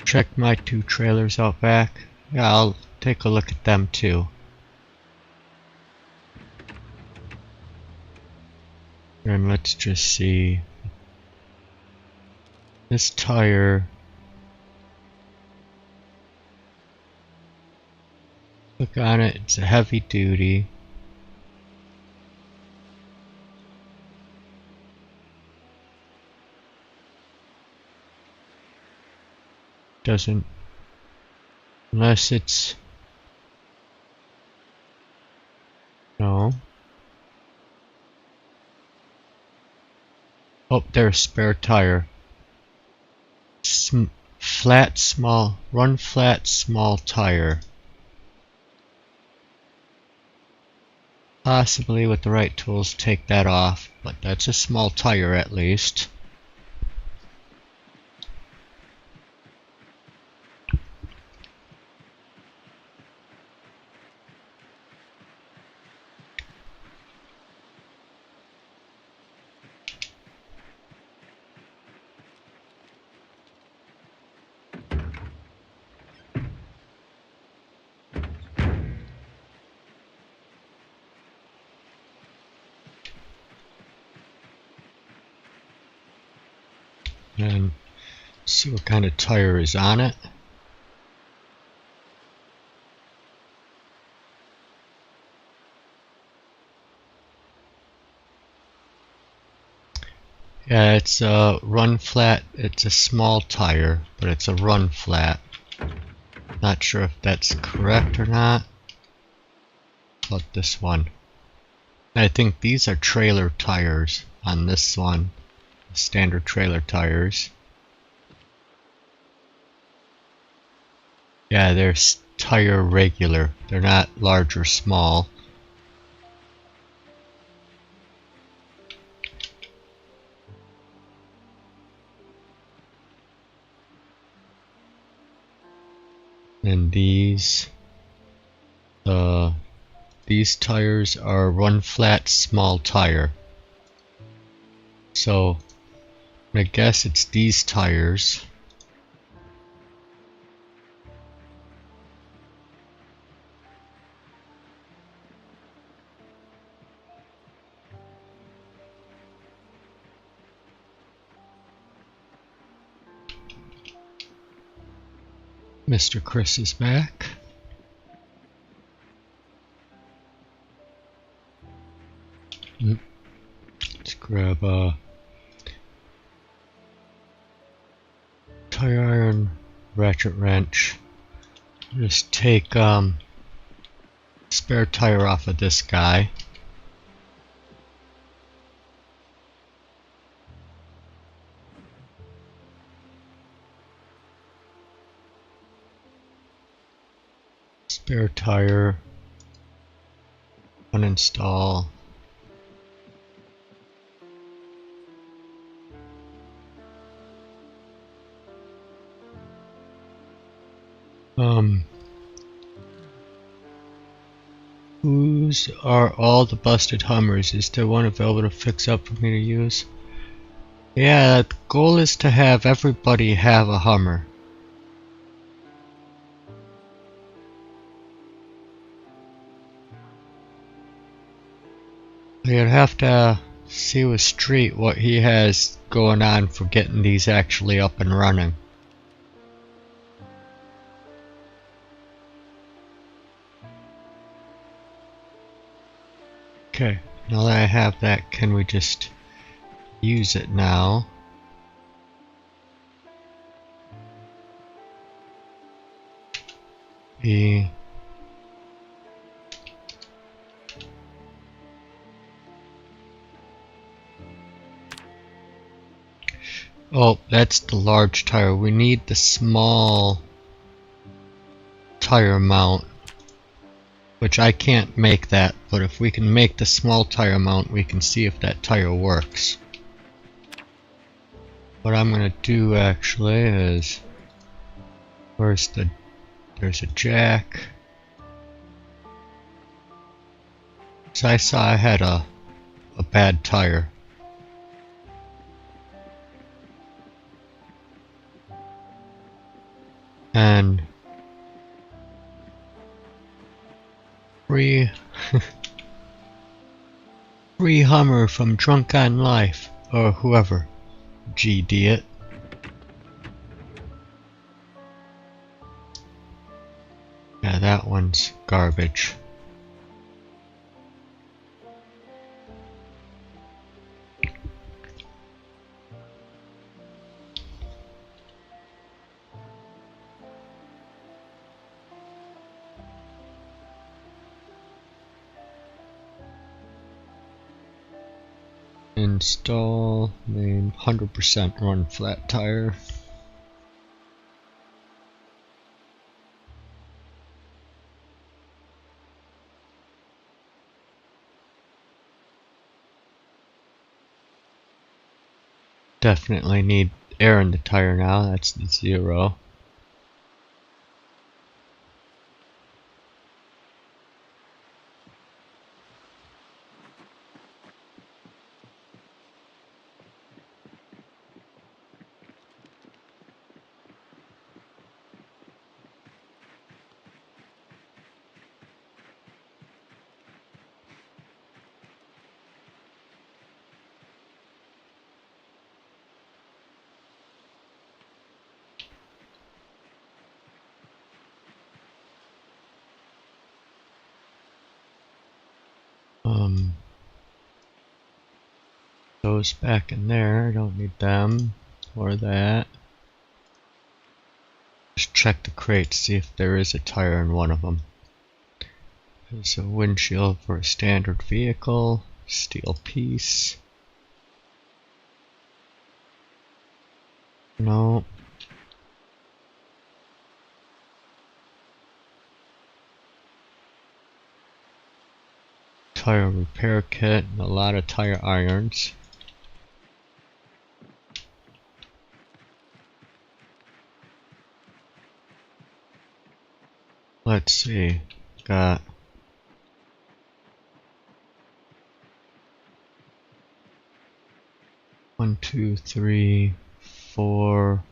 Check my two trailers out back. Yeah, I'll take a look at them too. And let's just see. This tire. Look on it, it's a heavy duty. Doesn't, unless it's, no. Oh, there's spare tire. Flat, small, run flat, small tire. Possibly with the right tools take that off, but that's a small tire at least. And see what kind of tire is on it. Yeah, it's a run flat. It's a small tire, but it's a run flat. Not sure if that's correct or not. But this one. I think these are trailer tires on this one. Standard trailer tires. Yeah, they're tire regular. They're not large or small. And these, these tires are run flat small tire. So I guess it's these tires. Mr. Chris is back. Let's grab a tire iron, ratchet wrench. Just take spare tire off of this guy. Spare tire. Uninstall. Whose are all the busted Hummers? Is there one available to fix up for me to use? Yeah, the goal is to have everybody have a Hummer. You'd have to see with Street what he has going on for getting these actually up and running. Okay, now that I have that, can we just use it now? Oh, that's the large tire. We need the small tire mount, which I can't make that, but if we can make the small tire mount, we can see if that tire works. What I'm gonna do actually is, there's a jack. So I saw I had a bad tire. And free free Hummer from Drunk on Life, or whoever GD it. Yeah, that one's garbage. Install name 100% run flat tire. Definitely need air in the tire now, that's 0. Those back in there, I don't need them or that. Just check the crate to see if there is a tire in one of them. There's a windshield for a standard vehicle, steel piece. No. Tire repair kit and a lot of tire irons. Let's see, got 1, 2, 3, 4.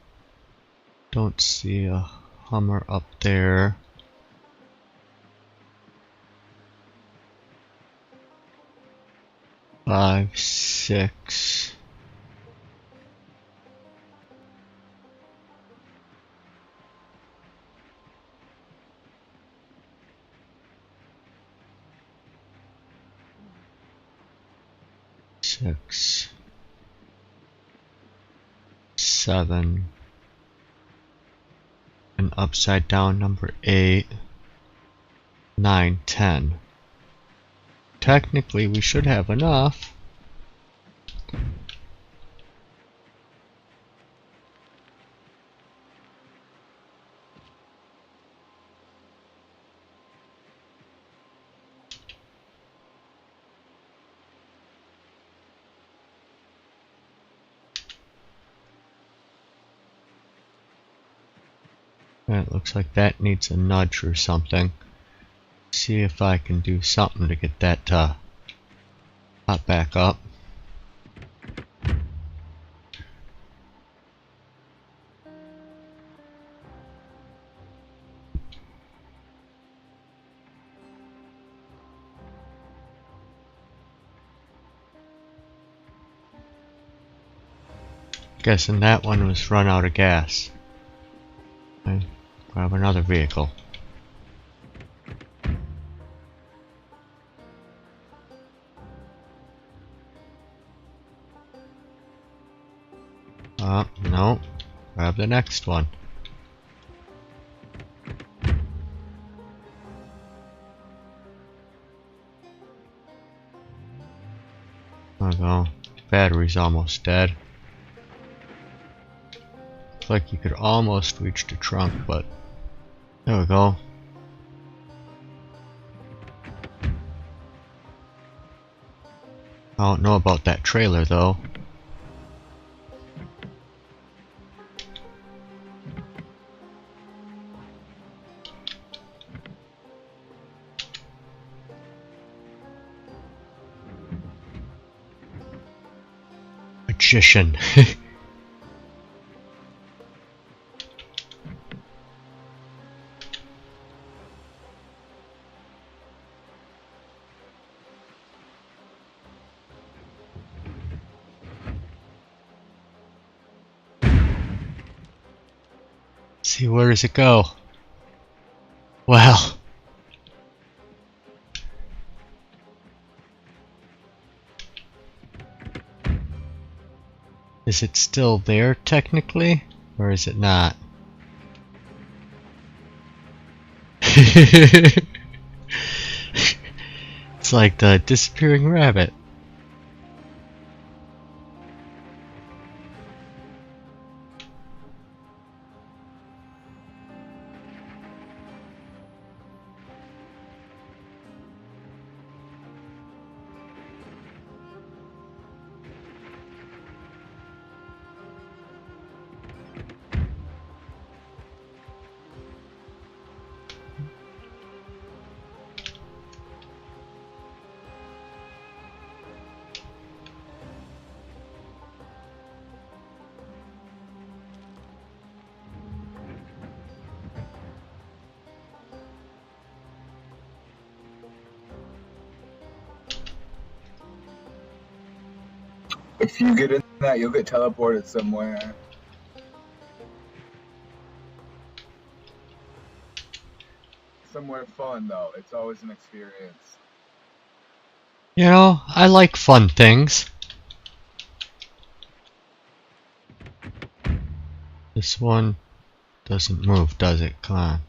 Don't see a Hummer up there. Five, 6. Six, 7, and upside down number 8, 9, 10. Technically, we should have enough. It looks like that needs a nudge or something. See if I can do something to get that to pop back up. Guessing that one was run out of gas. Okay, grab another vehicle. No. Grab the next one. There we go. Battery's almost dead. Looks like you could almost reach the trunk, but there we go. I don't know about that trailer though. Magician. See, where does it go? Well. Is it still there technically? Or is it not? It's like the disappearing rabbit. If you get in that, you'll get teleported somewhere. Somewhere fun, though. It's always an experience. You know, I like fun things. This one doesn't move, does it? Come on.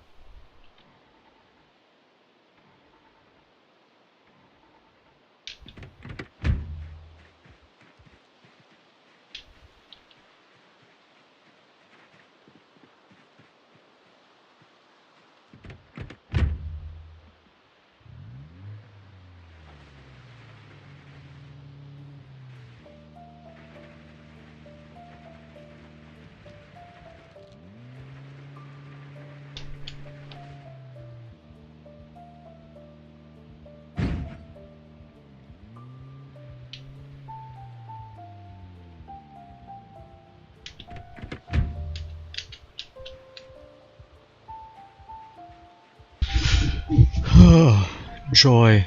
Joy.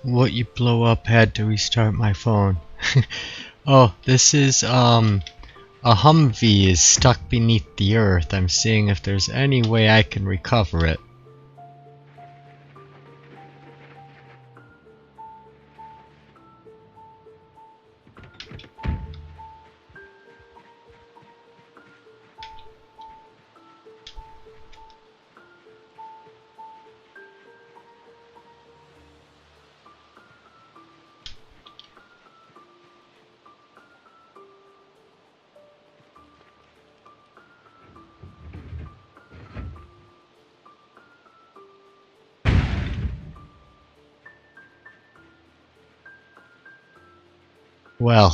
What you blow up had to restart my phone. Oh, this is a Humvee is stuck beneath the earth. I'm seeing if there's any way I can recover it. Well,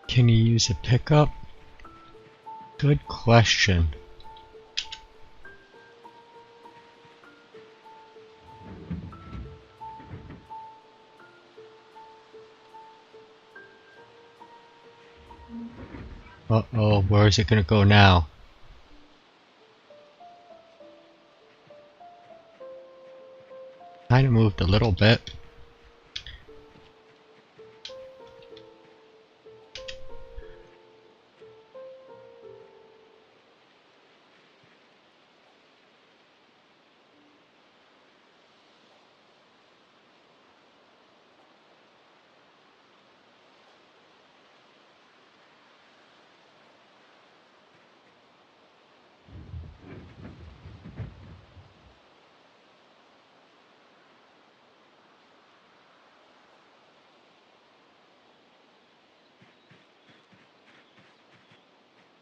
can you use a pickup? Good question. Uh-oh, where is it gonna go now? Kinda moved a little bit.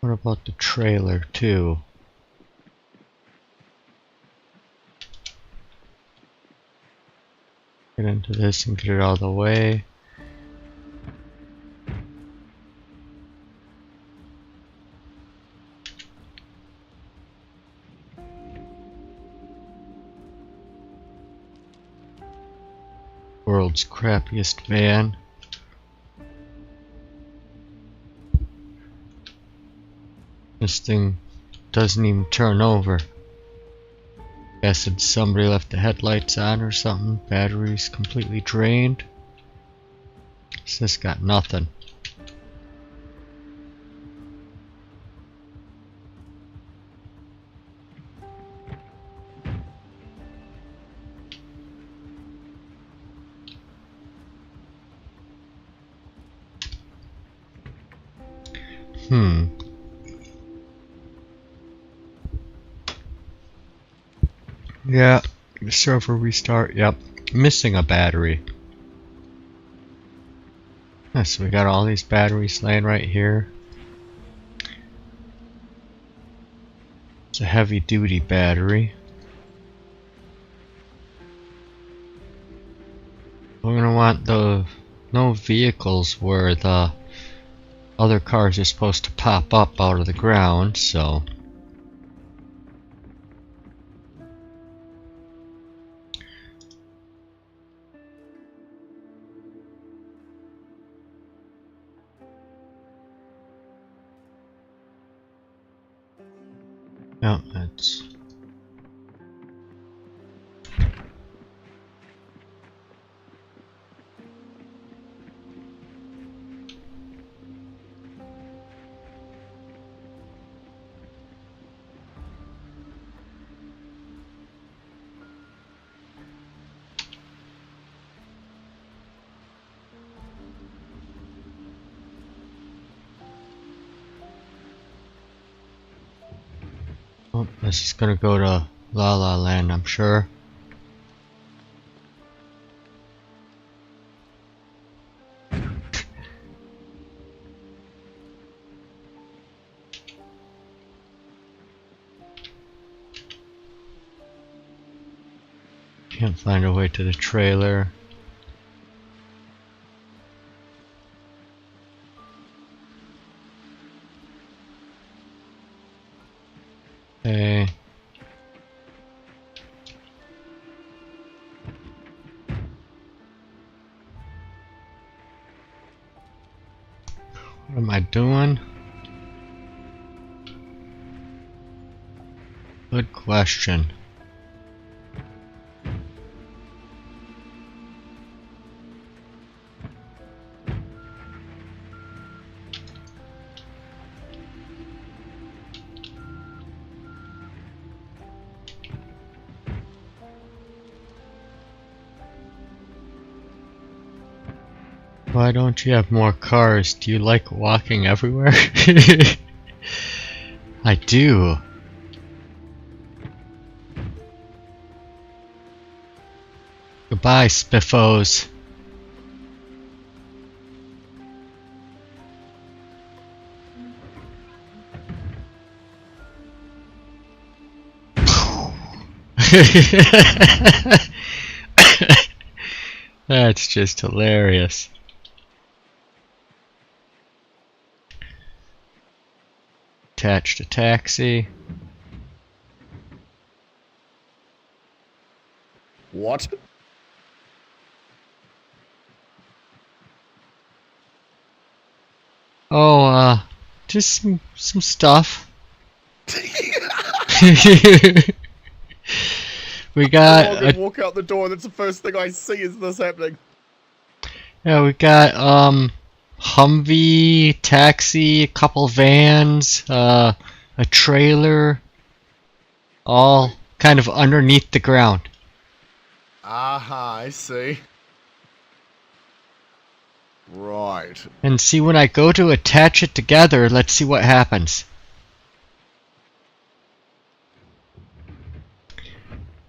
What about the trailer, too? Get into this and get it out of the way. World's crappiest van. This thing doesn't even turn over. Guessing somebody left the headlights on or something. Battery's completely drained. It's just got nothing. Yeah, the server restart, yep. Missing a battery. So we got all these batteries laying right here. It's a heavy duty battery. We're gonna want no vehicles where the other cars are supposed to pop up out of the ground, so no, that's oh, this is gonna go to La La Land, I'm sure. Can't find a way to the trailer. Okay. What am I doing? Good question. Why don't you have more cars? Do you like walking everywhere? I do. Goodbye, spiffos. That's just hilarious. Attached a taxi. What? Oh, just some stuff. We got I walk out the door and it's the first thing I see is this happening. yeah, we got Humvee, taxi, a couple vans, a trailer, all kind of underneath the ground. Aha, I see. Right. And see, when I go to attach it together, let's see what happens.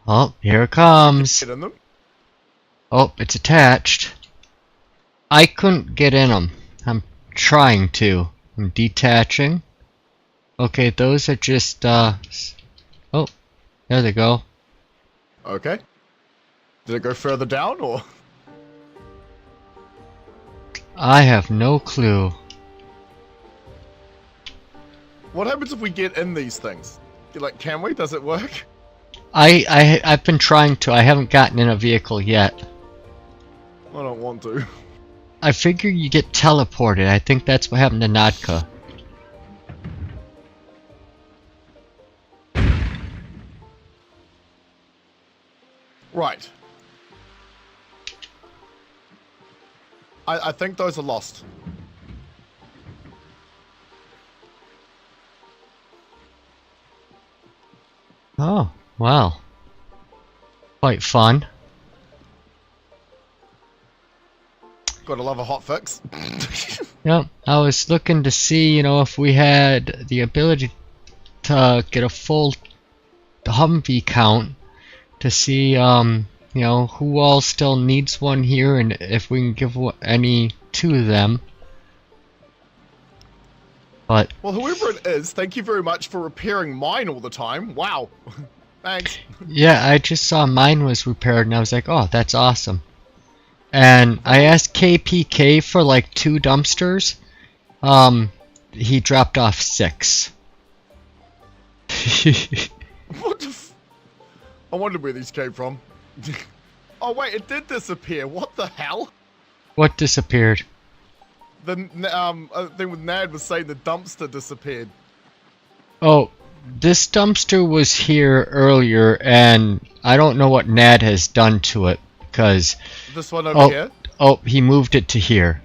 Oh, here it comes. Get in them? Oh, it's attached. I couldn't get in them. I'm trying to. I'm detaching. Okay, those are just, oh, there they go. Okay. Did it go further down, or? I have no clue. What happens if we get in these things? Like, can we? Does it work? I've been trying to. I haven't gotten in a vehicle yet. I don't want to. I figure you get teleported. I think that's what happened to Nadka. Right. I think those are lost. Oh, wow. Quite fun. Gotta love a hot fix. Yep, I was looking to see, you know, if we had the ability to get a full Humvee count to see, you know, who all still needs one here and if we can give any to them. But Well, whoever it is, thank you very much for repairing mine all the time. Wow. Thanks. yeah, I just saw mine was repaired and I was like, oh, that's awesome. And I asked KPK for like 2 dumpsters. He dropped off 6. What the f- I wondered where these came from. Oh wait, it did disappear. What the hell? What disappeared? The thing with Nad was saying the dumpster disappeared. Oh, this dumpster was here earlier, and I don't know what Nad has done to it, because... This one over here? Oh, he moved it to here.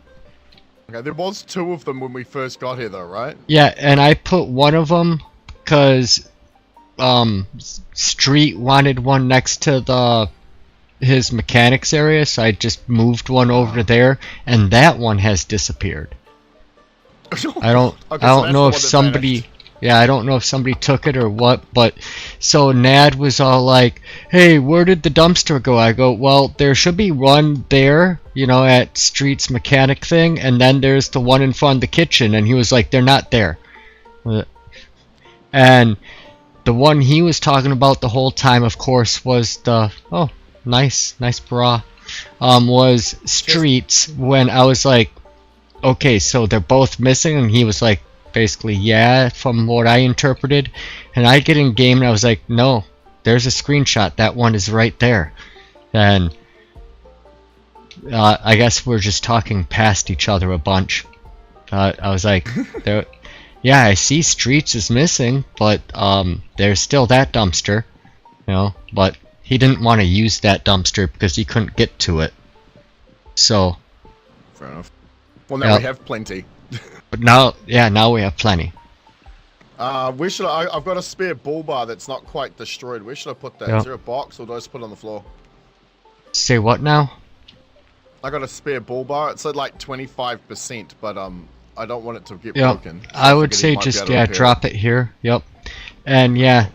Okay, there was 2 of them when we first got here though, right? Yeah, and I put one of them, because, Street wanted one next to his mechanics area, so I just moved one over there, and that one has disappeared. I don't know if somebody... Yeah, I don't know if somebody took it or what, but so Nad was all like, hey, where did the dumpster go? I go, well, there should be one there, you know, at Street's mechanic thing, and then there's the one in front of the kitchen, and he was like, they're not there. And the one he was talking about the whole time, of course, was the, oh, nice bra, was Street's, when I was like, okay, so they're both missing, and he was like, basically yeah from what I interpreted, and I get in game and I was like, no, there's a screenshot, that one is right there. And I guess we're just talking past each other a bunch. I was like, there, yeah, I see Streets is missing, but there's still that dumpster, you know, but he didn't want to use that dumpster because he couldn't get to it. So fair enough. Well, now we have plenty. But now, yeah, now we have plenty. Where should I've got a spare bull bar that's not quite destroyed. Where should I put that? Yep. Is there a box, or do I just put it on the floor? Say what now? I got a spare bull bar. It's at like 25%, but I don't want it to get Yep. broken. I would say just drop it here. Yep. And yeah,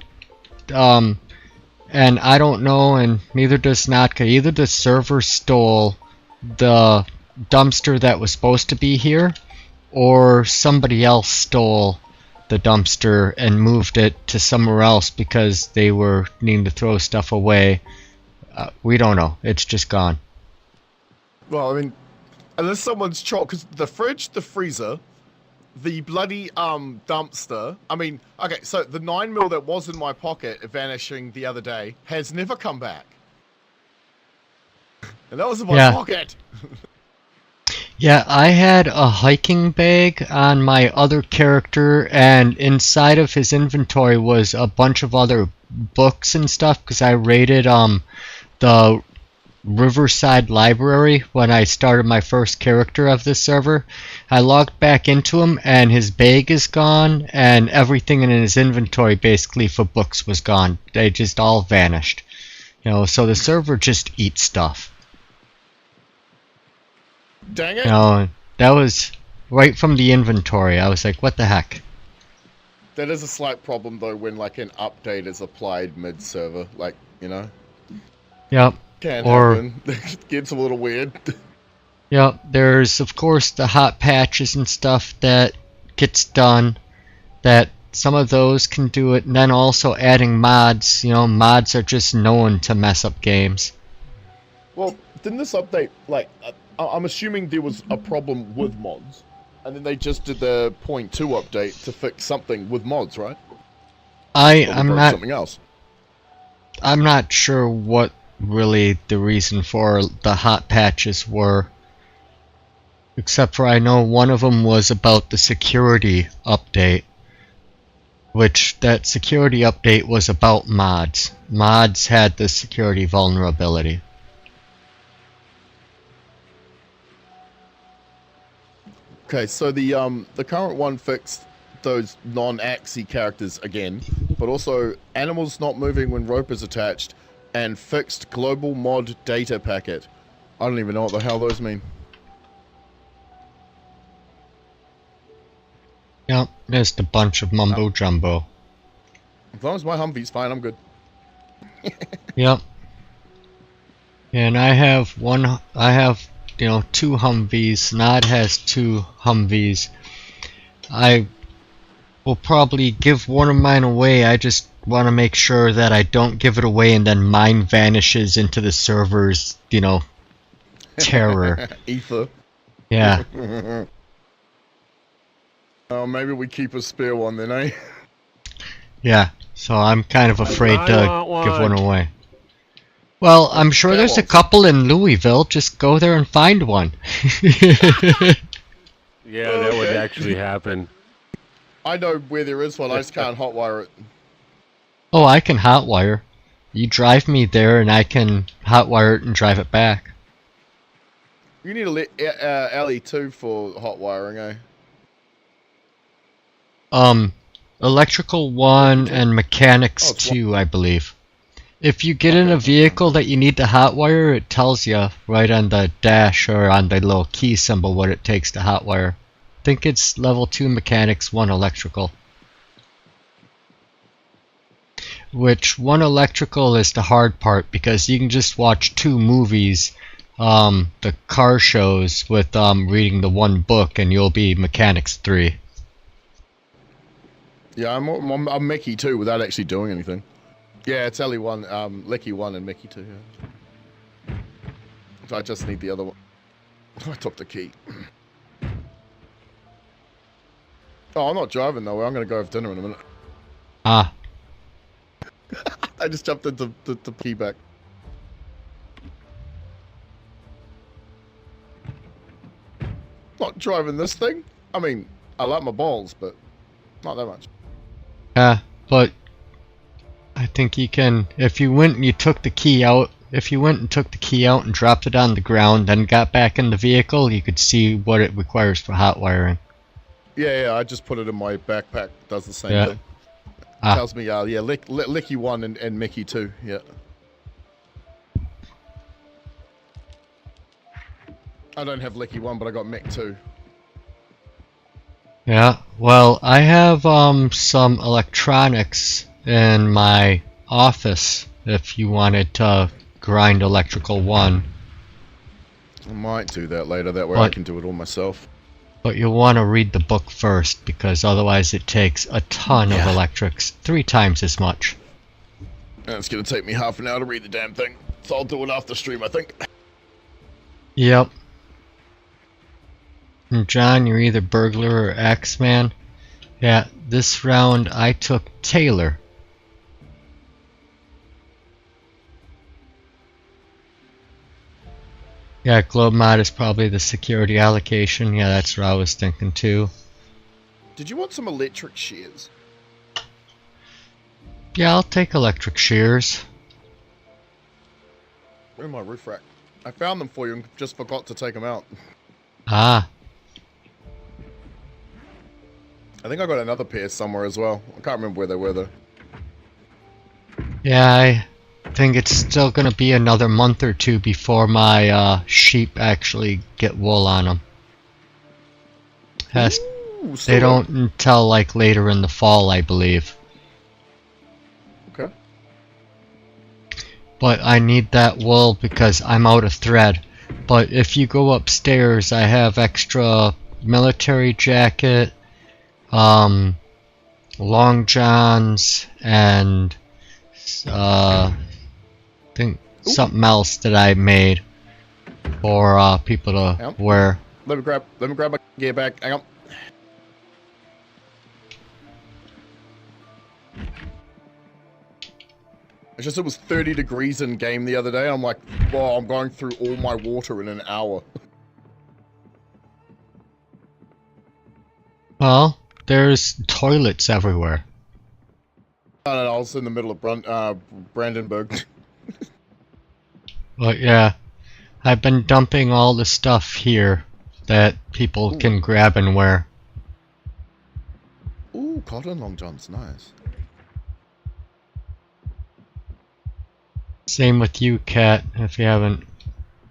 and I don't know, and neither does Natka. Either the server stole the dumpster that was supposed to be here, or somebody else stole the dumpster and moved it to somewhere else because they were needing to throw stuff away. We don't know. It's just gone. Well, I mean, unless someone's chopped, because the fridge, the freezer, the bloody dumpster. I mean, okay, so the 9mm that was in my pocket vanishing the other day has never come back, and that was in my pocket. Yeah, I had a hiking bag on my other character, and inside of his inventory was a bunch of other books and stuff, because I raided the Riverside Library when I started my first character of this server. I logged back into him, and his bag is gone, and everything in his inventory basically for books was gone. They just all vanished. You know, so the server just eats stuff. Dang it! No, that was right from the inventory. I was like, what the heck? That is a slight problem though when like an update is applied mid-server, like, you know. Yep. Can happen. It gets a little weird. Yep, there's of course the hot patches and stuff that gets done, that some of those can do it, and then also adding mods. You know, mods are just known to mess up games. Well, didn't this update, like, I'm assuming there was a problem with mods, and then they just did the 0.2 update to fix something with mods, right? I'm not something else. I'm not sure what really the reason for the hot patches were, except for I know one of them was about the security update, which that security update was about mods. Mods had the security vulnerability. Okay, so the current one fixed those non-axy characters again, but also animals not moving when rope is attached, and fixed global mod data packet. I don't even know what the hell those mean. Yep, just a bunch of mumbo jumbo. As long as my Humvee's fine, I'm good. Yep. And I have you know, 2 Humvees. Nod has 2 Humvees. I will probably give one of mine away. I just want to make sure that I don't give it away and then mine vanishes into the server's, you know, terror. Ether. Yeah. Oh, maybe we keep a spare one then, eh? Yeah. So I'm kind of afraid to give one away. Well, I'm sure there's a couple in Louisville. Just go there and find one. Yeah, that would actually happen. I know where there is one, I just can't hotwire it. Oh, I can hotwire. You drive me there and I can hotwire it and drive it back. You need a LE2 for hotwiring, eh? Electrical 1 and mechanics 2, I believe. If you get in a vehicle that you need to hotwire, it tells you right on the dash or on the little key symbol what it takes to hotwire. I think it's level 2 mechanics, 1 electrical. Which 1 electrical is the hard part because you can just watch 2 movies, the car shows with reading the 1 book, and you'll be mechanics 3. Yeah, I'm Mickey 2 without actually doing anything. Yeah, it's Ellie 1, Licky 1 and Mickey 2, yeah. So I just need the other one. I took the key. Oh, I'm not driving though. I'm gonna go have dinner in a minute. Ah, I just jumped into the key back. Not driving this thing. I mean, I like my balls, but not that much. yeah, but I think you can, if you went and you took the key out, if you went and took the key out and dropped it on the ground, then got back in the vehicle, you could see what it requires for hot wiring. Yeah, I just put it in my backpack. Does the same Yeah. thing. Ah. Tells me, yeah, Licky 1 and Mickey 2, yeah. I don't have Licky 1, but I got Mick 2. Yeah, well, I have some electronics in my office if you wanted to grind electrical 1. I might do that later, that way I can do it all myself. But you'll want to read the book first, because otherwise it takes a ton of electrics, 3 times as much. And it's going to take me half an hour to read the damn thing, so I'll do it after stream, I think. Yep. And John, you're either burglar or X-Man. Yeah, this round I took Taylor. Yeah, globe mod is probably the security allocation. Yeah, that's what I was thinking too. Did you want some electric shears? Yeah, I'll take electric shears. Where's my roof rack? I found them for you and just forgot to take them out. Ah, I think I got another pair somewhere as well. I can't remember where they were though. yeah, I think it's still gonna be another month or 2 before my sheep actually get wool on them. Ooh, They don't until like later in the fall, I believe. Okay. But I need that wool because I'm out of thread. But if you go upstairs, I have extra military jacket, long johns, and I think something else that I made for people to wear. Let me grab my gear back. Hang on. It's just it was 30 degrees in game the other day. I'm like, oh, I'm going through all my water in an hour. Well, there's toilets everywhere. No, I was in the middle of Brandenburg. But yeah, I've been dumping all the stuff here that people can grab and wear. Ooh, cotton long johns, nice. Same with you, Kat, if you haven't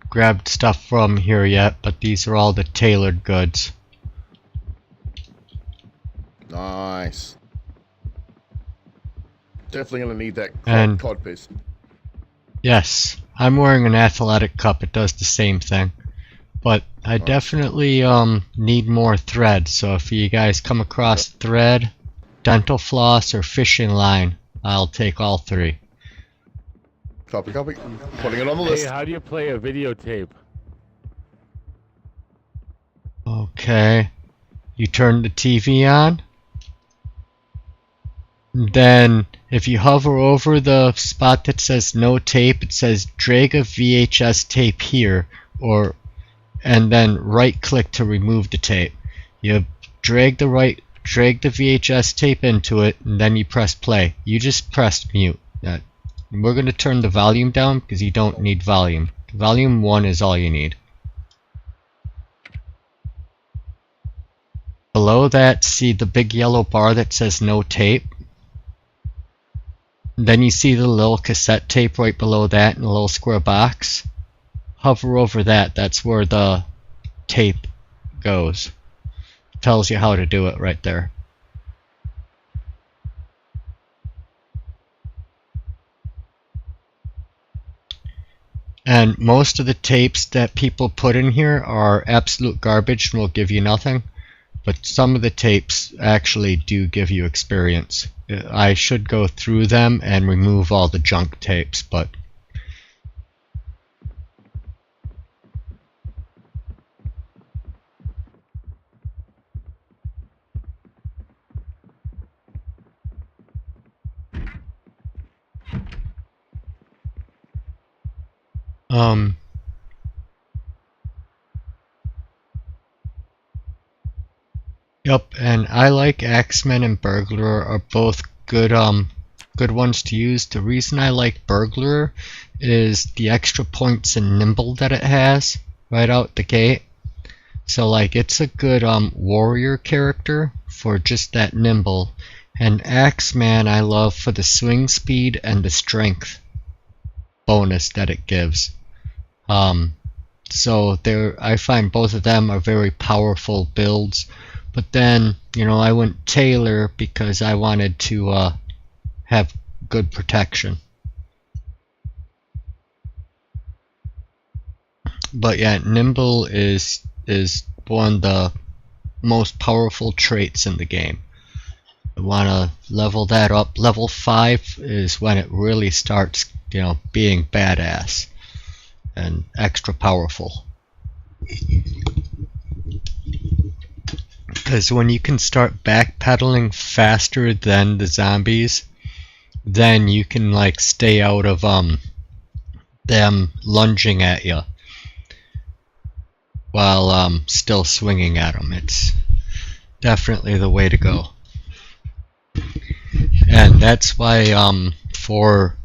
grabbed stuff from here yet, but these are all the tailored goods. Nice. Definitely gonna need that And- cod piece. Yes, I'm wearing an athletic cup, it does the same thing. But I definitely need more thread, so if you guys come across thread, dental floss, or fishing line, I'll take all 3. Copy. Putting it on the Hey, list. how do you play a videotape? Okay, you turn the TV on. Then, if you hover over the spot that says no tape, it says drag a VHS tape here, and then right click to remove the tape. You drag the VHS tape into it, and then you press play. You just press mute. We're going to turn the volume down because you don't need volume. Volume 1 is all you need. Below that, see the big yellow bar that says no tape? Then you see the little cassette tape right below that in a little square box. Hover over that, that's where the tape goes. Tells you how to do it right there. And most of the tapes that people put in here are absolute garbage and will give you nothing. But some of the tapes actually do give you experience. I should go through them and remove all the junk tapes, but Um, Yep, and I like Axeman and Burglar are both good good ones to use. The reason I like Burglar is the extra points and nimble that it has right out the gate. So like it's a good warrior character for just that nimble. And Axeman I love for the swing speed and the strength bonus that it gives. So there I find both of them are very powerful builds. But then, you know, I went Tailor because I wanted to have good protection. But yeah, Nimble is one of the most powerful traits in the game. I want to level that up. Level 5 is when it really starts, you know, being badass and extra powerful. Because when you can start backpedaling faster than the zombies, then you can like stay out of them lunging at you while still swinging at them. It's definitely the way to go. And that's why for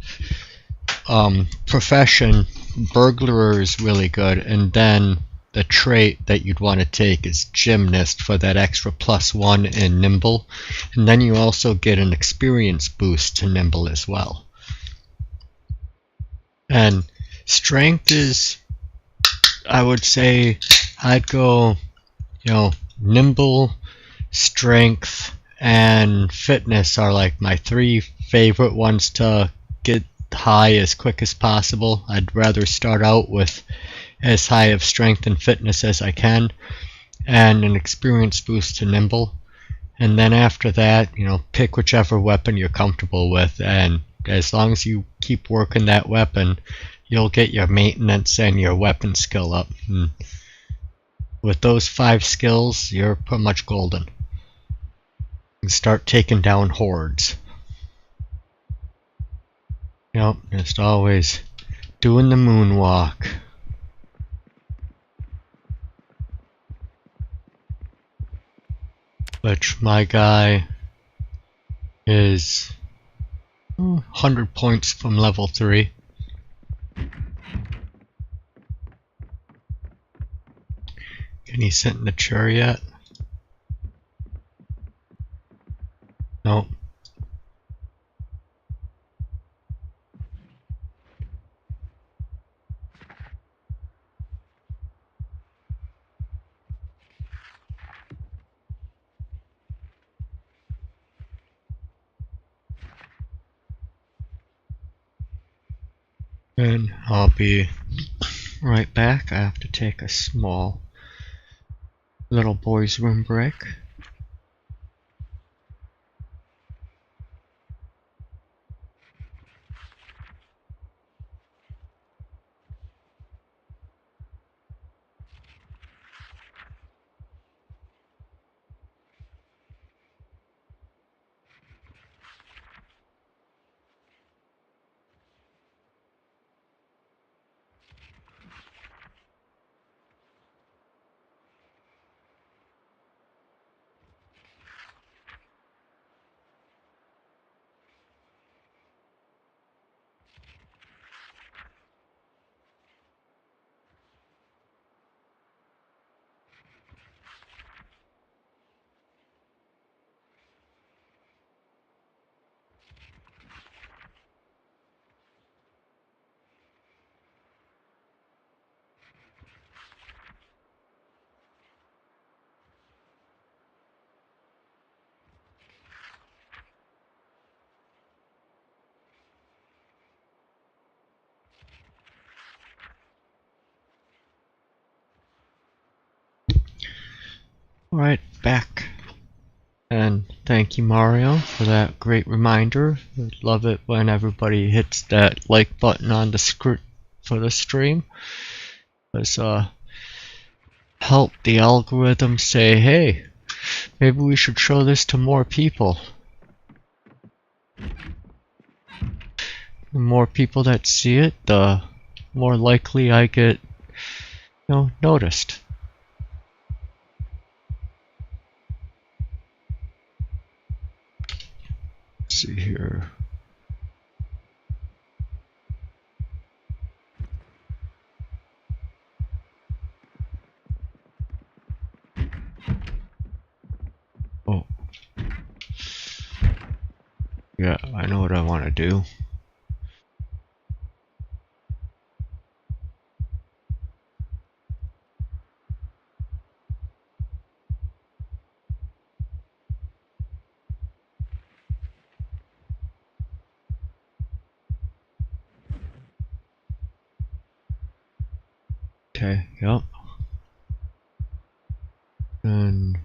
profession, Burglar is really good, and then the trait that you'd want to take is Gymnast for that extra +1 in Nimble, and then you also get an experience boost to Nimble as well. And Strength is, I would say, I'd go, you know, Nimble, Strength, and Fitness are like my 3 favorite ones to get high as quick as possible. I'd rather start out with as high of strength and fitness as I can, and an experience boost to Nimble. And then after that, you know, pick whichever weapon you're comfortable with, and as long as you keep working that weapon, you'll get your maintenance and your weapon skill up. And with those 5 skills, you're pretty much golden. You start taking down hordes. Yep, just always doing the moonwalk. Which my guy is 100 points from level 3. Can he sit in the chair yet? Nope. And I'll be right back. I have to take a small little boy's room break. Alright, back. And thank you, Mario, for that great reminder. I love it when everybody hits that like button on the script for the stream. Let's help the algorithm say, hey, maybe we should show this to more people. The more people that see it, the more likely I get, noticed. Let's see here. Oh. Yeah, I know what I want to do. Okay, yep. And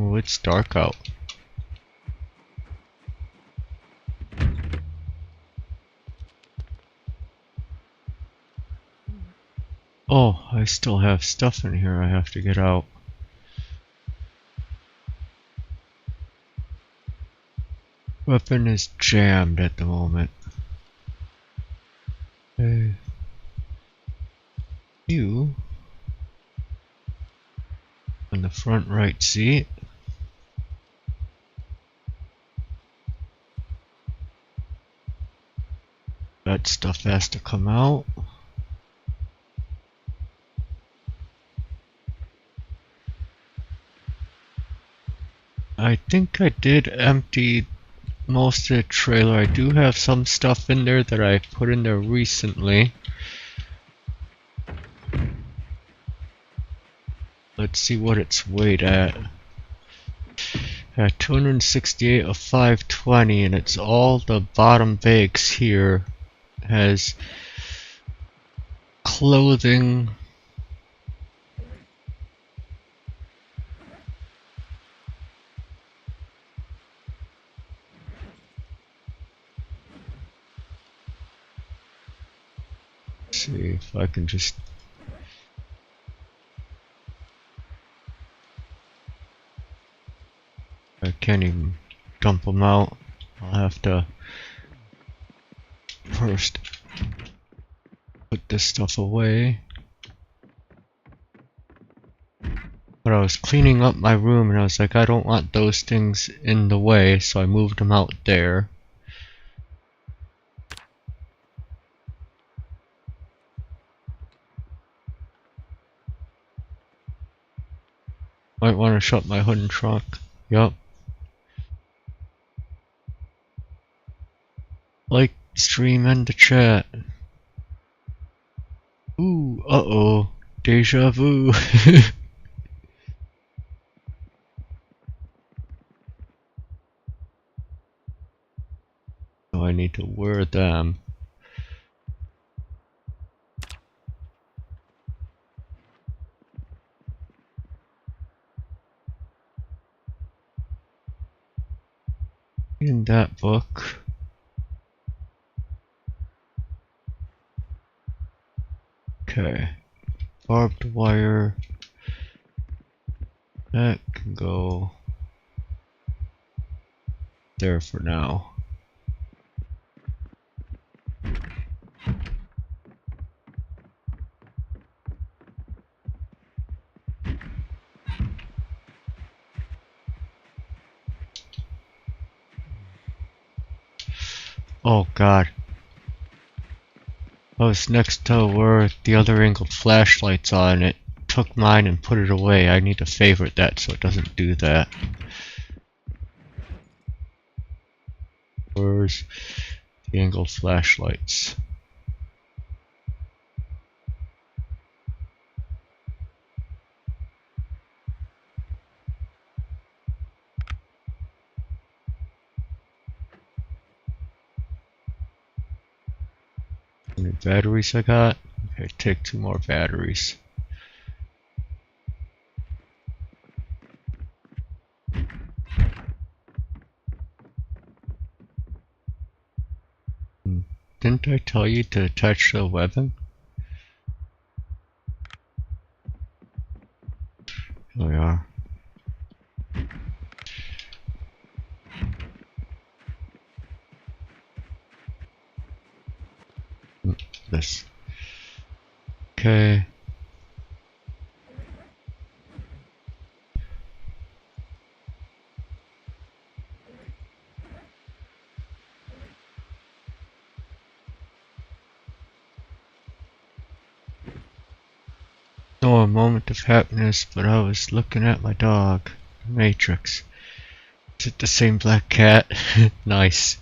oh, it's dark out. Oh, I still have stuff in here I have to get out. Weapon is jammed at the moment. Okay. You on the front right seat. That stuff has to come out. I think I did empty most of the trailer. I do have some stuff in there that I put in there recently. Let's see what it's weighed at. At 268 of 520, and it's all the bottom bags here. Has clothing. Let's see if I can just. I can't even dump them out. I'll have to first put this stuff away. But I was cleaning up my room and I was like, I don't want those things in the way, so I moved them out there. Might want to shut my hood and trunk. Yup. Like, stream, and the chat. Ooh, uh-oh. Deja vu. So I need to wear them. In that book. Okay. Barbed wire. That can go there for now. Oh god. I was next to where the other angled flashlight's on. It took mine and put it away. I need to favorite that so it doesn't do that. Where's the angled flashlights? batteries I got? Okay, take 2 more batteries. Didn't I tell you to attach the weapon? Here we are. This. Okay. Oh, a moment of happiness, but I was looking at my dog, Matrix. Is it the same black cat? Nice.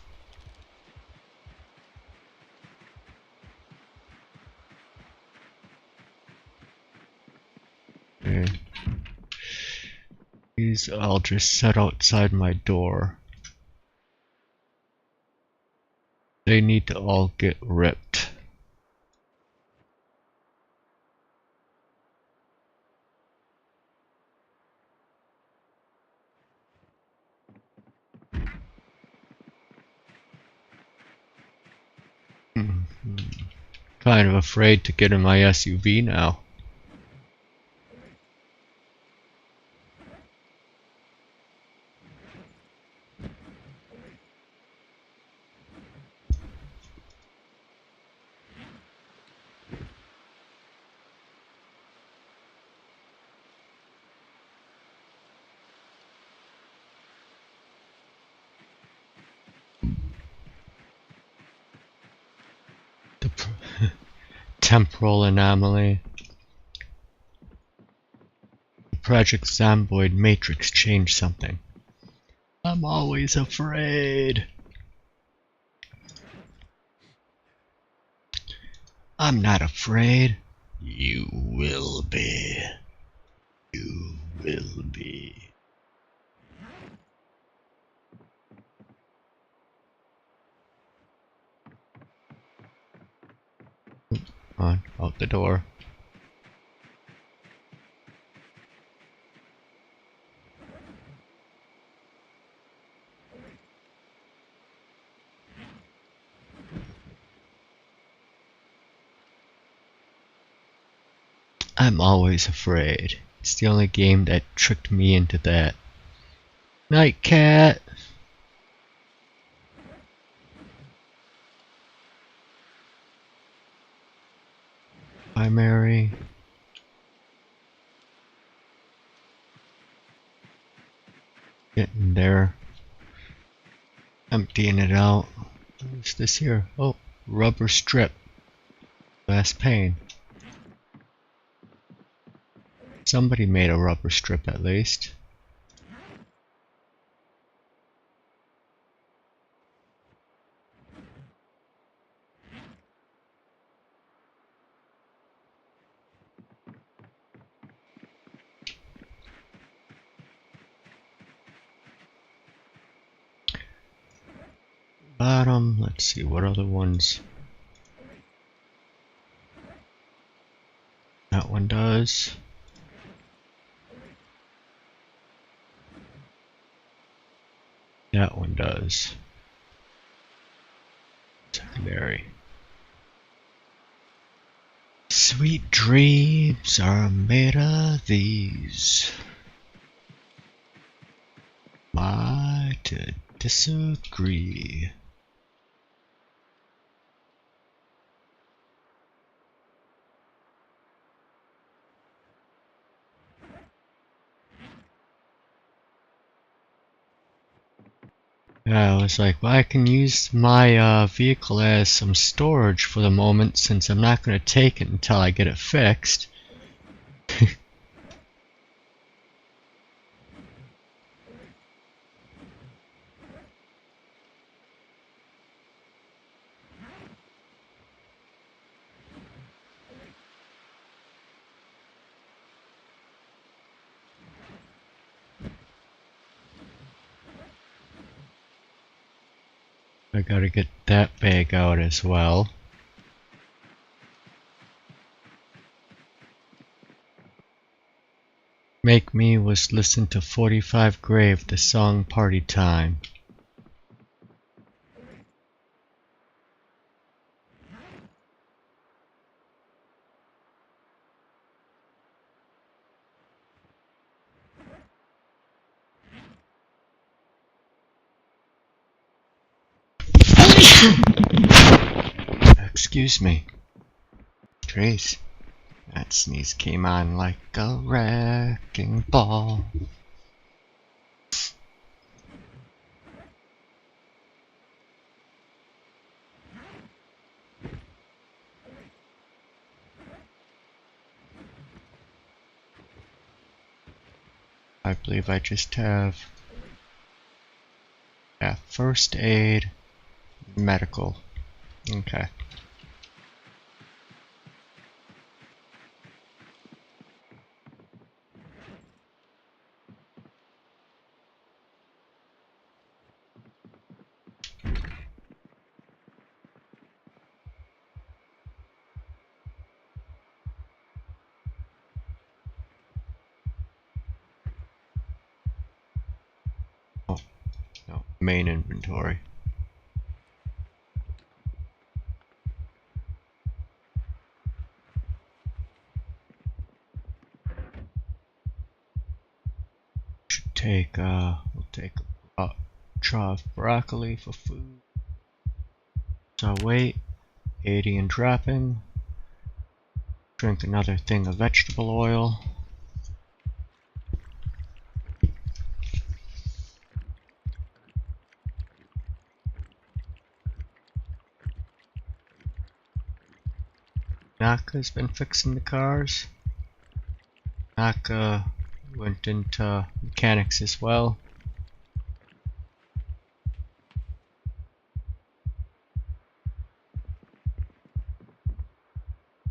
Okay. These I'll just set outside my door. They need to all get ripped. Kind of afraid to get in my SUV now. Temporal anomaly. Project Zomboid Matrix changed something. I'm always afraid. I'm not afraid. You will be. You will be. On, out the door. I'm always afraid. It's the only game that tricked me into that. Night cat! Hi, Mary. Getting there. Emptying it out. What's this here? Oh, rubber strip. Last pane. Somebody made a rubber strip at least. Bottom, let's see, what other ones? That one does. That one does. Secondary. Sweet dreams are made of these. I to disagree. Yeah, I was like, well, I can use my vehicle as some storage for the moment since I'm not going to take it until I get it fixed. I gotta get that bag out as well. make me was listen to 45 Grave, the song Party Time. Excuse me. Trace. That sneeze came on like a wrecking ball. I believe I just have first aid, medical. Okay. Oh, no, main inventory. We'll take a jar of broccoli for food. So wait, 80 and dropping. Drink another thing of vegetable oil. Naka's been fixing the cars. Naka went into mechanics as well.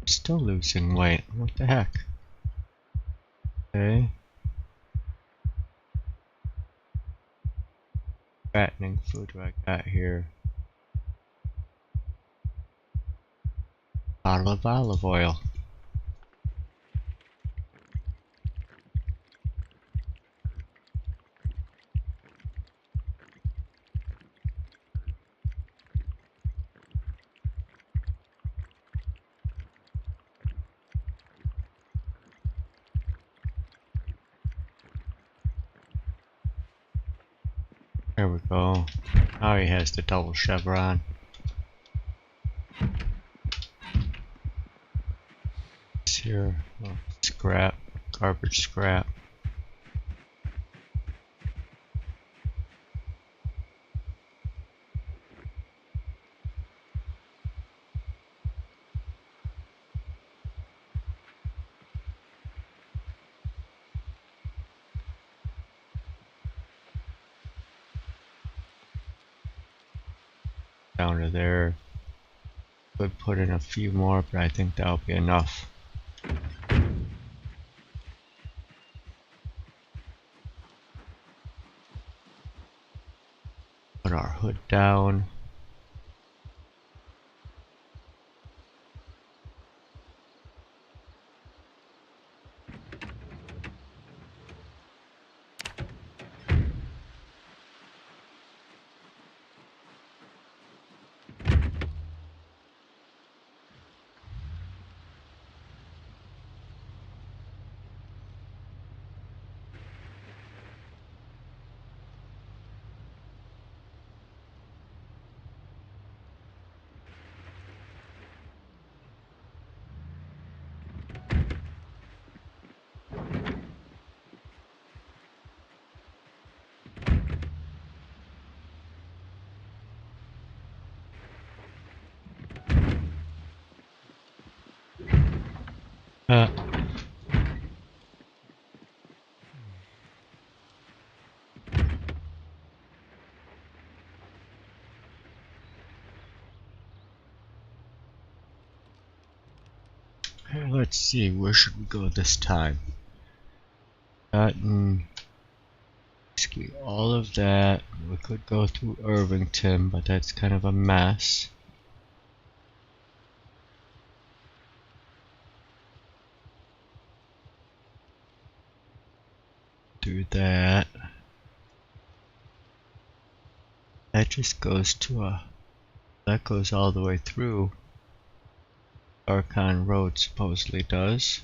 Still losing weight. What the heck? Okay. Fattening food do I got here? Bottle of olive oil. There we go. Now he has the double chevron. It's here. Oh, scrap. Garbage scrap. Down to there. Could put in a few more, but I think that'll be enough. Put our hood down. Uh, okay, let's see, where should we go this time? Basically all of that. We could go through Irvington, but that's kind of a mess. through that. That just goes to a... That goes all the way through. Archon Road supposedly does.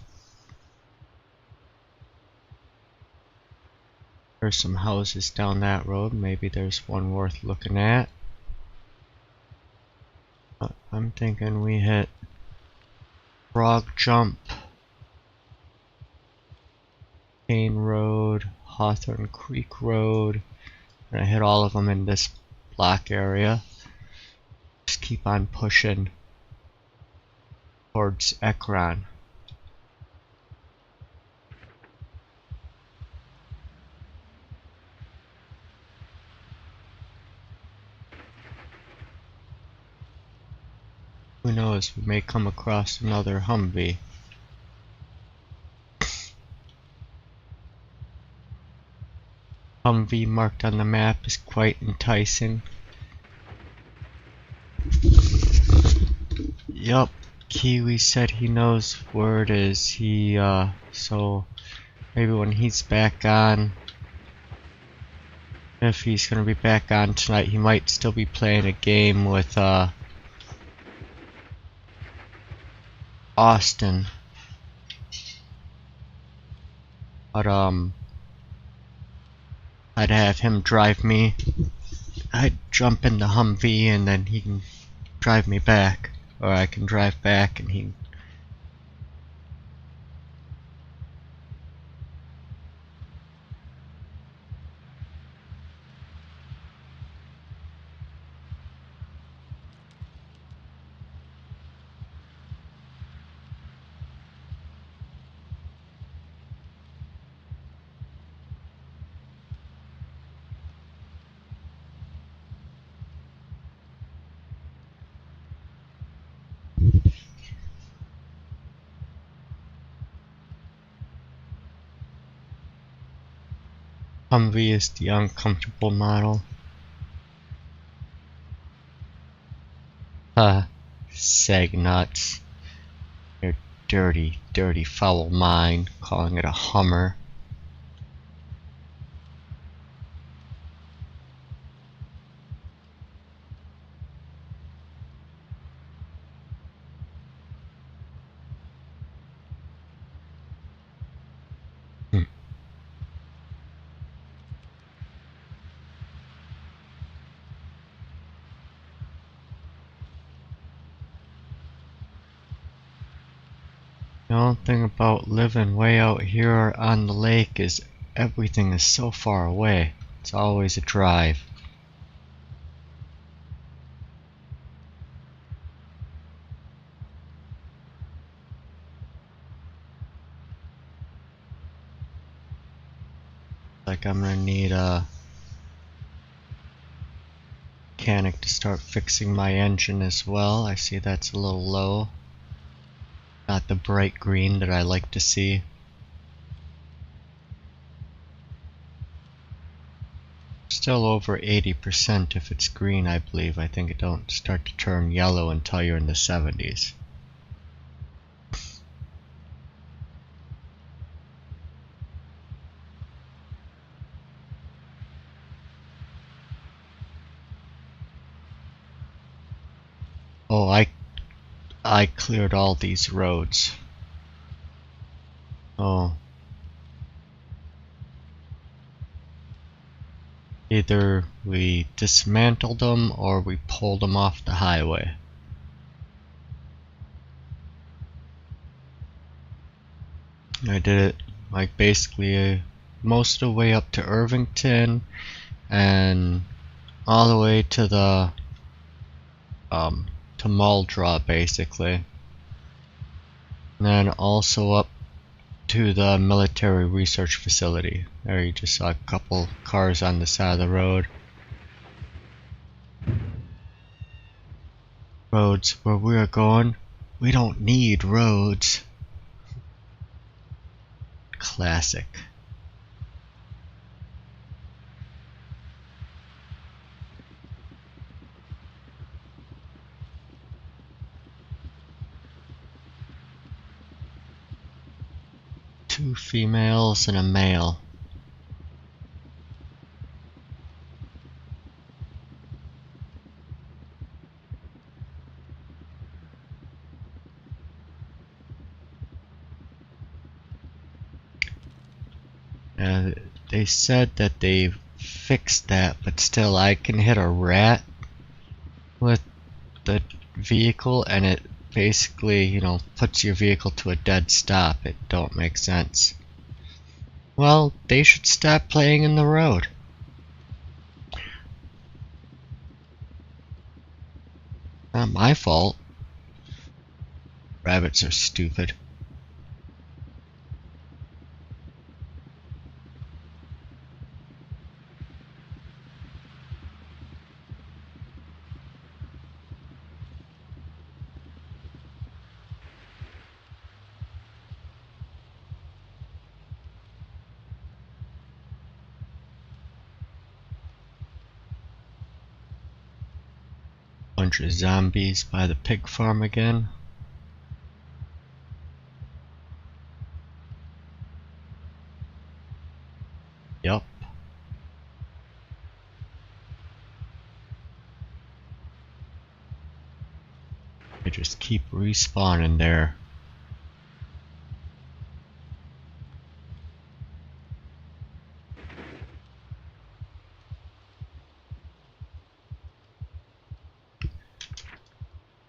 There's some houses down that road. Maybe there's one worth looking at. I'm thinking we hit Frog Jump, Kane Road, Hawthorne Creek Road. And I hit all of them in this block area. Just keep on pushing towards Ekron. Who knows, we may come across another Humvee. Humvee marked on the map is quite enticing. Yup, Kiwi said he knows where it is. So maybe when he's back on, if he's gonna be back on tonight, he might still be playing a game with, Austin. But, I'd have him drive me. I'd jump in the Humvee and then he can drive me back. Or I can drive back and he... Humvee is the uncomfortable model. Seg nuts. Your dirty, dirty foul mind, calling it a Hummer. The only thing about living way out here on the lake is everything is so far away. It's always a drive. Like I'm gonna need a mechanic to start fixing my engine as well. I see that's a little low. Not the bright green that I like to see. Still over 80% if it's green, I believe. I think it don't start to turn yellow until you're in the 70s. Oh, I cleared all these roads. Oh. Either we dismantled them or we pulled them off the highway. I did it like basically most of the way up to Irvington and all the way to the to Muldra basically. And then also up to the military research facility. There you just saw a couple cars on the side of the road. Roads where we're going, we don't need roads. Classic. Two females and a male. They said that they fixed that, but still I can hit a rat with the vehicle and it basically, you know, puts your vehicle to a dead stop. It don't make sense. Well, they should stop playing in the road. Not my fault. Rabbits are stupid. Bunch of zombies by the pig farm again. Yup. They just keep respawning there.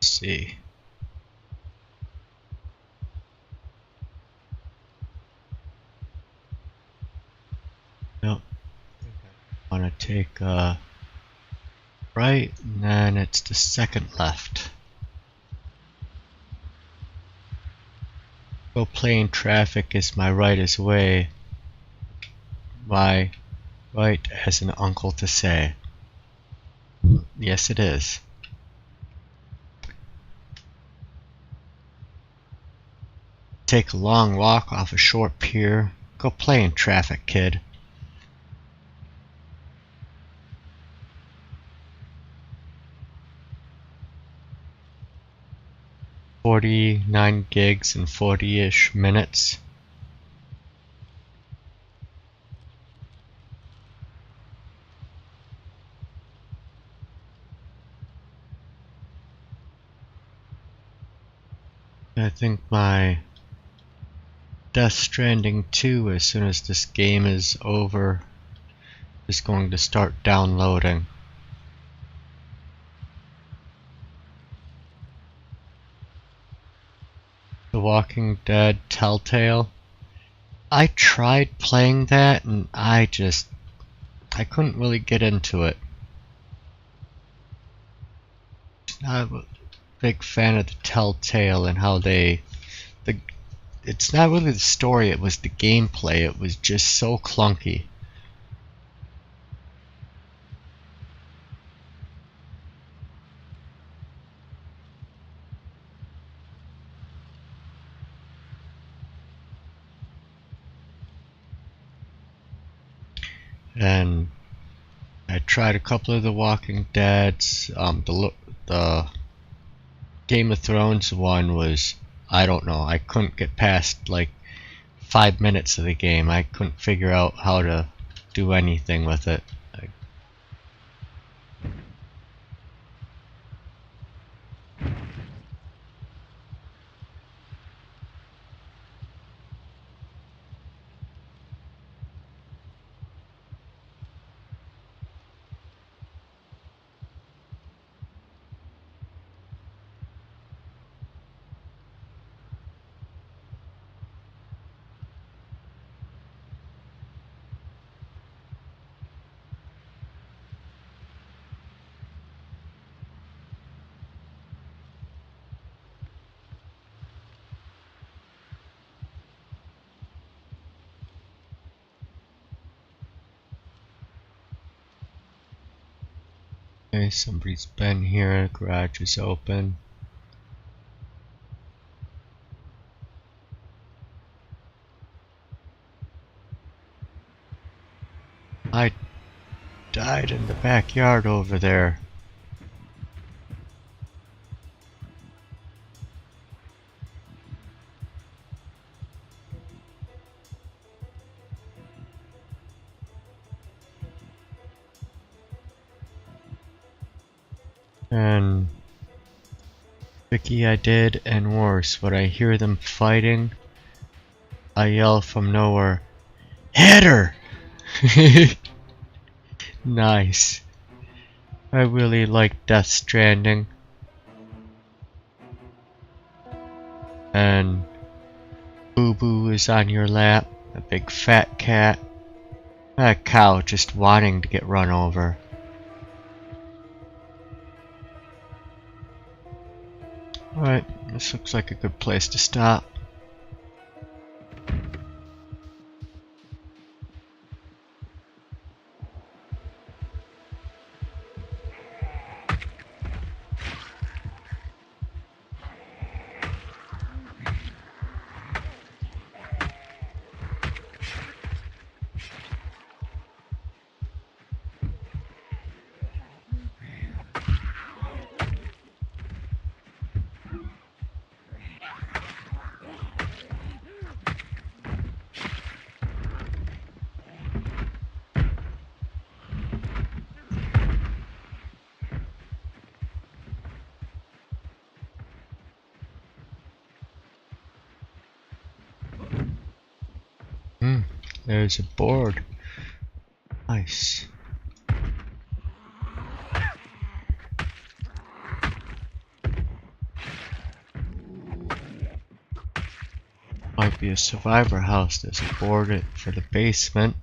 See. Nope. I want to take right, and then it's the second left. Go playing traffic is my right as way. My right as an uncle to say. Yes, it is. Take a long walk off a short pier. Go play in traffic, kid. $49 gigs and 40-ish minutes. I think my Death Stranding 2, as soon as this game is over, is going to start downloading. The Walking Dead Telltale. I tried playing that and I couldn't really get into it. I'm a big fan of the Telltale and how it's not really the story, it was the gameplay. It was just so clunky. And I tried a couple of the Walking Deads. The Game of Thrones one was, I don't know, I couldn't get past like 5 minutes of the game. I couldn't figure out how to do anything with it. Okay, somebody's been here, garage is open. I died in the backyard over there. And Vicky, I did, and worse. When I hear them fighting, I yell from nowhere, Hit her! Nice. I really like Death Stranding. And Boo Boo is on your lap, a big fat cat. A cow just wanting to get run over. Alright, this looks like a good place to stop. There's a board. Nice. Might be a survivor house. There's a board for the basement.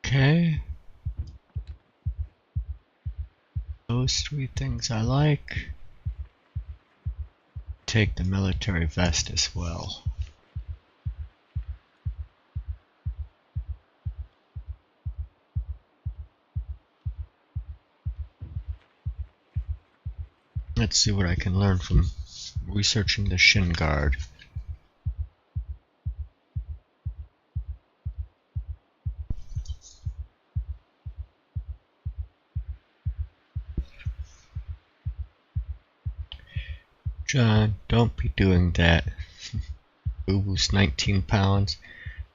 Okay. Those three things I like. Take the military vest as well. Let's see what I can learn from researching the shin guard. John, don't be doing that. Boo Boo's 19 pounds.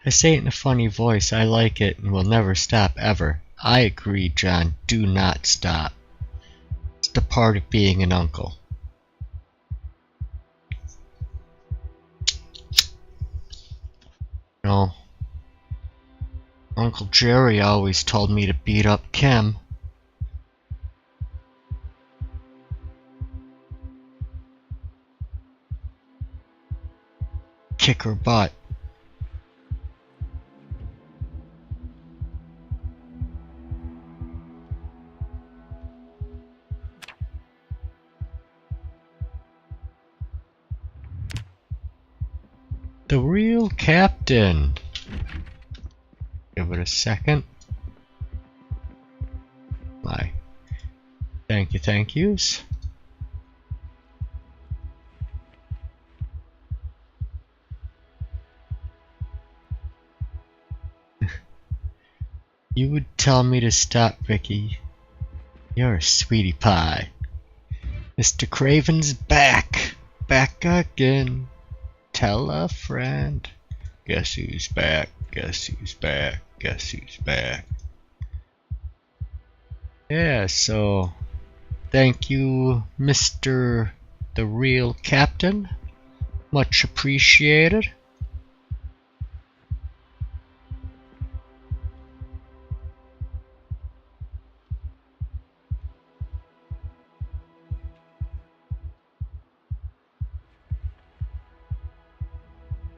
I say it in a funny voice. I like it and will never stop ever. I agree, John. Do not stop. It's the part of being an uncle. No. Uncle Jerry always told me to beat up Kim. Kick her butt. The real captain. Give it a second. My thank yous. You would tell me to stop, Vicky. You're a sweetie pie. Mr. Craven's back. Back again. Tell a friend. Guess who's back? Guess who's back? Guess who's back? Yeah, so thank you, Mr. the Real Captain. Much appreciated.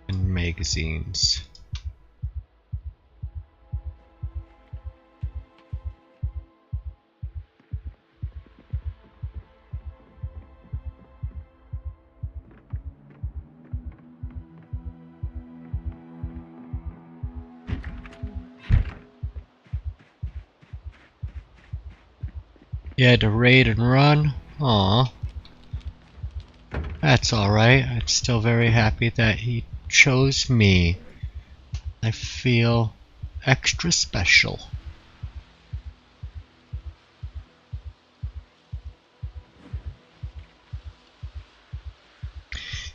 And magazines. He had to raid and run? Aw. That's alright. I'm still very happy that he chose me. I feel extra special.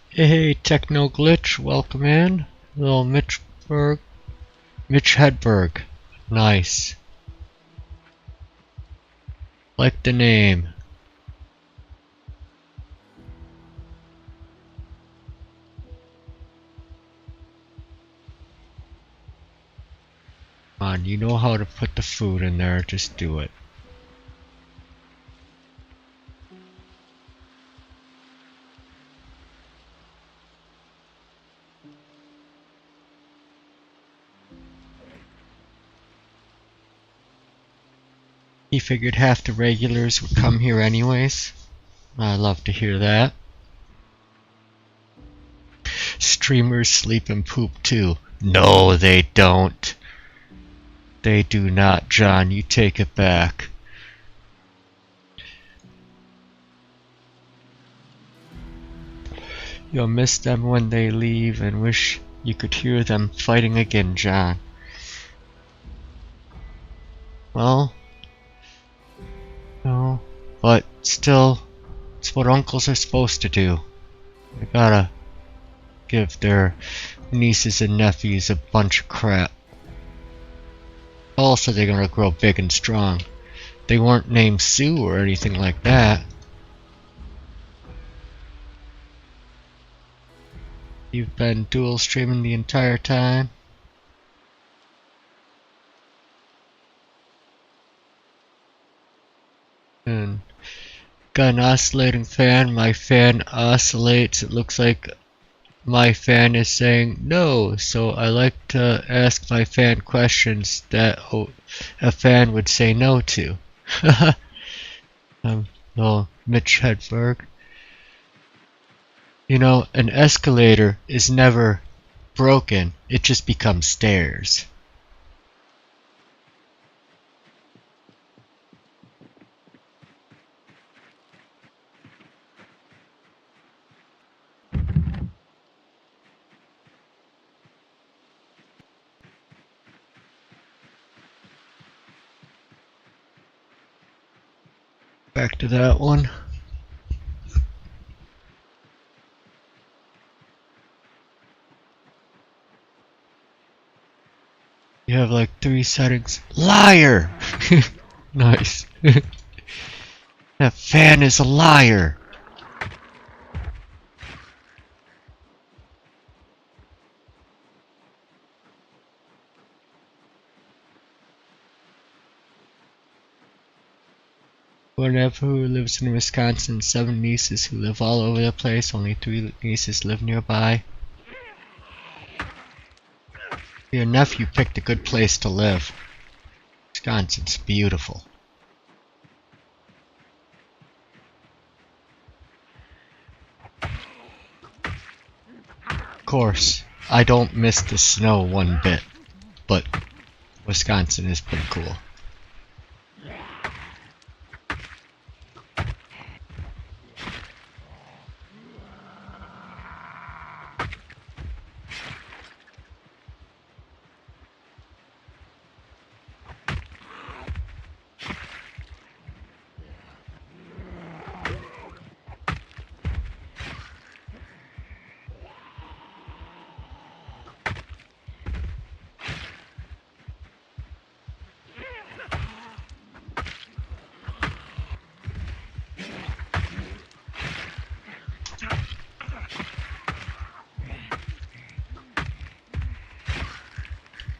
Hey, Techno Glitch, welcome in. Little Mitch Hedberg. Nice. Like the name. Come on, you know how to put the food in there, just do it. He figured half the regulars would come here anyways. I love to hear that. Streamers sleep and poop too. No, they don't. They do not, John. You take it back. You'll miss them when they leave and wish you could hear them fighting again, John. Well, no, but still, it's what uncles are supposed to do. They gotta give their nieces and nephews a bunch of crap. Also, they're gonna grow big and strong. They weren't named Sue or anything like that. You've been dual streaming the entire time. And got an oscillating fan. My fan oscillates. It looks like my fan is saying no, so I like to ask my fan questions that a fan would say no to. Little Mitch Hedberg. You know, an escalator is never broken, it just becomes stairs. Back to that one. You have like 3 settings. Liar! Nice. That fan is a liar. Whatever who lives in Wisconsin, 7 nieces who live all over the place, only 3 nieces live nearby. Your nephew picked a good place to live. Wisconsin's beautiful. Of course, I don't miss the snow one bit, but Wisconsin is pretty cool.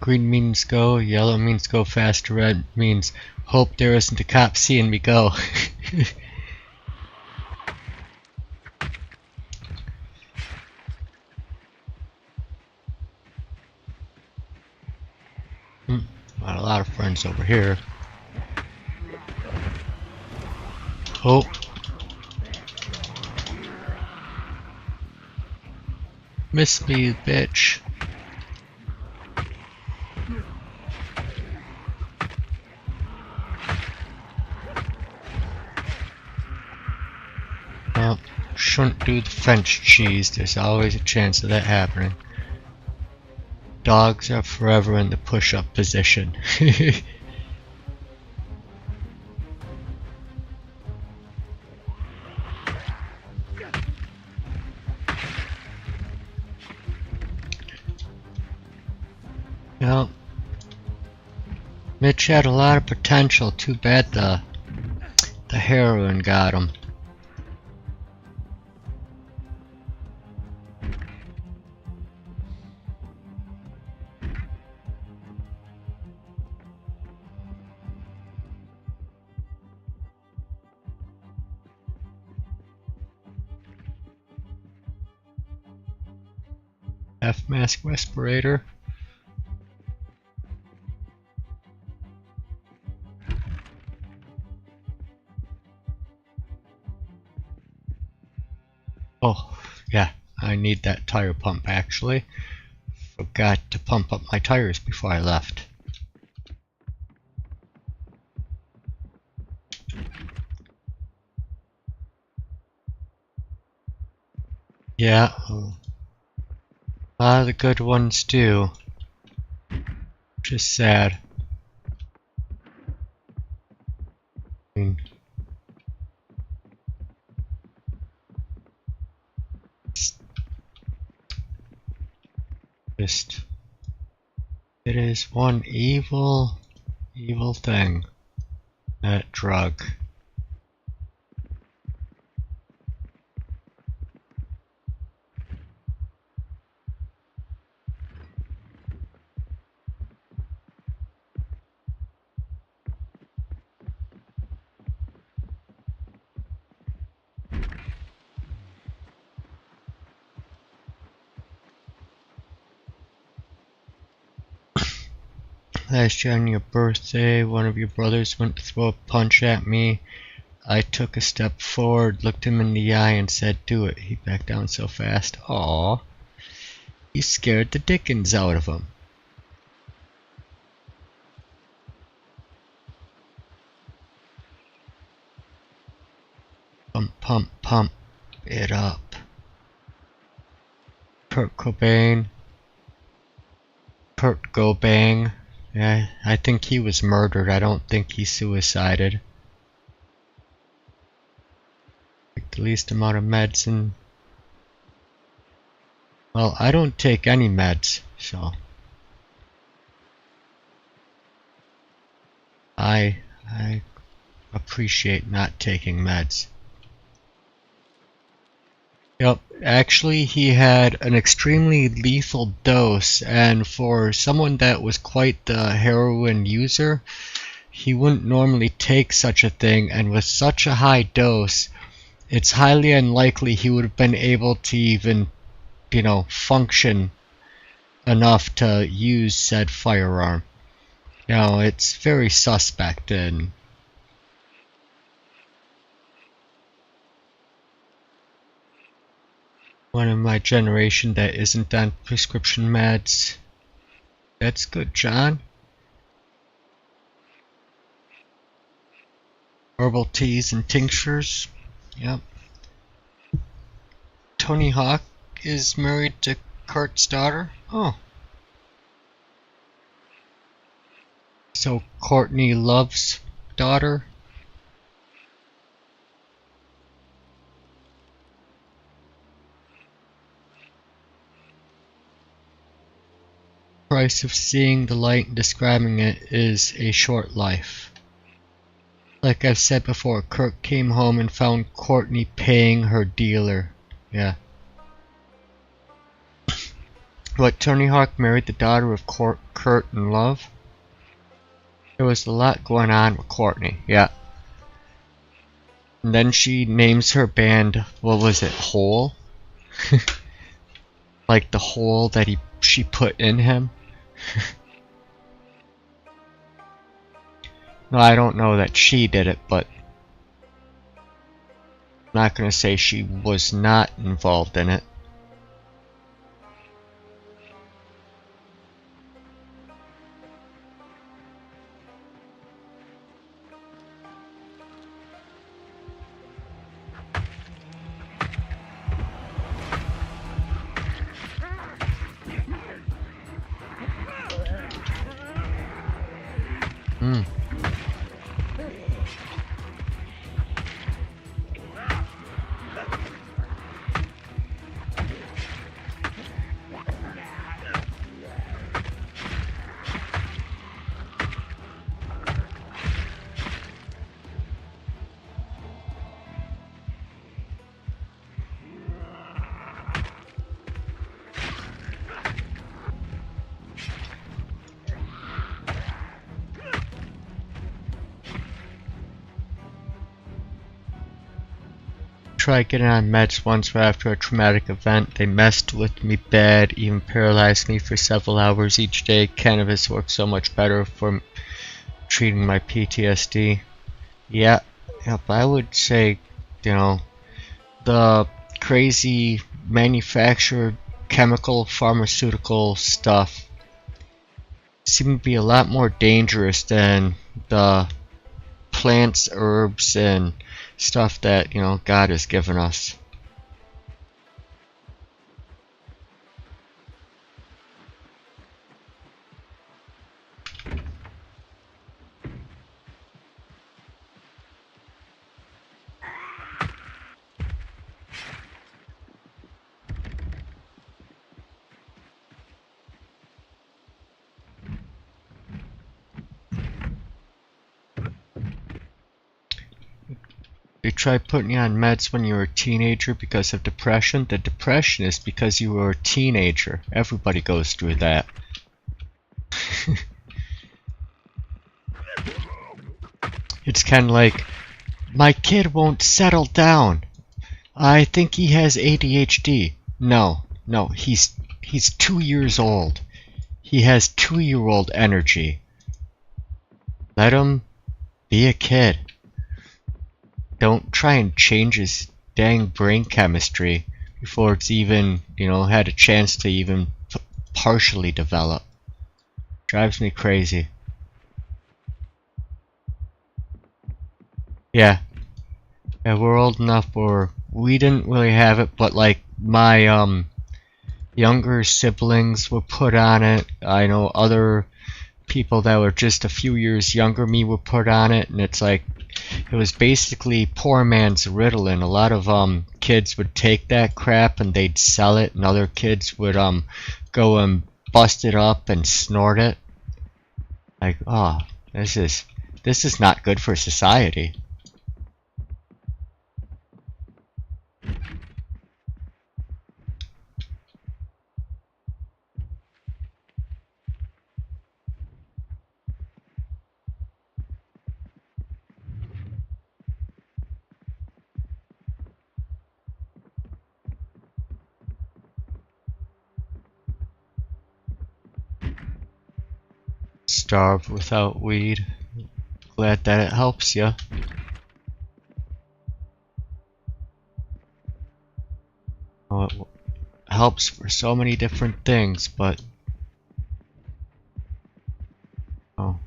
Green means go, yellow means go faster, red means hope there isn't a cop seeing me go. Got a lot of friends over here. Oh. Miss me, bitch. shouldn't do the French cheese. There's always a chance of that happening. Dogs are forever in the push-up position. Well, Mitch had a lot of potential. Too bad the heroin got him. F-mask respirator. Oh, yeah, I need that tire pump actually. Forgot to pump up my tires before I left. Yeah, a lot of the good ones do. Which is sad. I mean, just it is one evil thing, that drug. Last year on your birthday, one of your brothers went to throw a punch at me. I took a step forward, looked him in the eye, and said, "Do it." He backed down so fast. Aww. You scared the dickens out of him. Pump, pump, pump it up. Kurt Cobain. Kurt Gobang. Yeah, I think he was murdered. I don't think he suicided. Like the least amount of medicine. Well, I don't take any meds, so I appreciate not taking meds. Yep, actually he had an extremely lethal dose, and for someone that was quite the heroin user, he wouldn't normally take such a thing, and with such a high dose, it's highly unlikely he would have been able to even, you know, function enough to use said firearm. You know, it's very suspect, and one of my generation that isn't on prescription meds. That's good, John. Herbal teas and tinctures. Yep. Tony Hawk is married to Kurt's daughter. Oh. So Courtney Love's daughter. Price of seeing the light and describing it is a short life. Like I've said before, Kurt came home and found Courtney paying her dealer. Yeah. But Tony Hawk married the daughter of Kurt and Love. There was a lot going on with Courtney, yeah. And then she names her band, what was it, Hole? Like the hole that she put in him. No, I don't know that she did it, but I'm not gonna say she was not involved in it. tried getting on meds once after a traumatic event. They messed with me bad, even paralyzed me for several hours each day. Cannabis works so much better for treating my PTSD. Yeah, yep, I would say, you know, the crazy manufactured chemical pharmaceutical stuff seem to be a lot more dangerous than the plants, herbs, and stuff that, you know, God has given us. They tried putting you on meds when you were a teenager because of depression. The depression is because you were a teenager. Everybody goes through that. It's kind of like, my kid won't settle down. I think he has ADHD. No, he's 2 years old. He has 2-year-old energy. Let him be a kid. Don't try and change his dang brain chemistry before it's even, you know, had a chance to even partially develop. Drives me crazy. Yeah, we're old enough where we didn't really have it, but like my younger siblings were put on it. I know other people that were just a few years younger than me were put on it, and it's like, it was basically poor man's Ritalin. A lot of kids would take that crap and they'd sell it, and other kids would go and bust it up and snort it. Like, oh, this is not good for society. Starve without weed. Glad that it helps you. Oh, it helps for so many different things, but oh,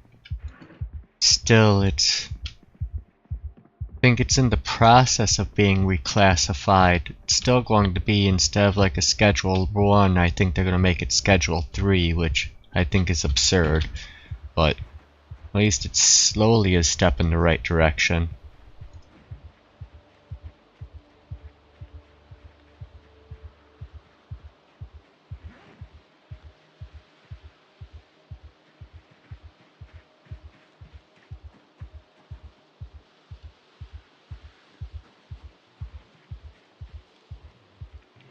still, I think it's in the process of being reclassified. It's still going to be, instead of like a Schedule 1, I think they're going to make it Schedule 3, which I think is absurd. But at least it's slowly a step in the right direction.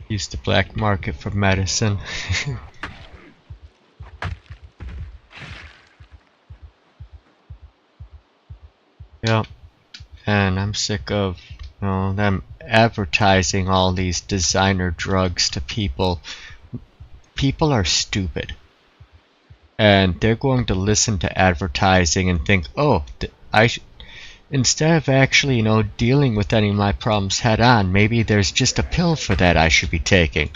Use the black market for medicine. Yep, and I'm sick of, you know, them advertising all these designer drugs to people. People are stupid, and they're going to listen to advertising and think, oh, instead of actually, you know, dealing with any of my problems head on, maybe there's just a pill for that I should be taking.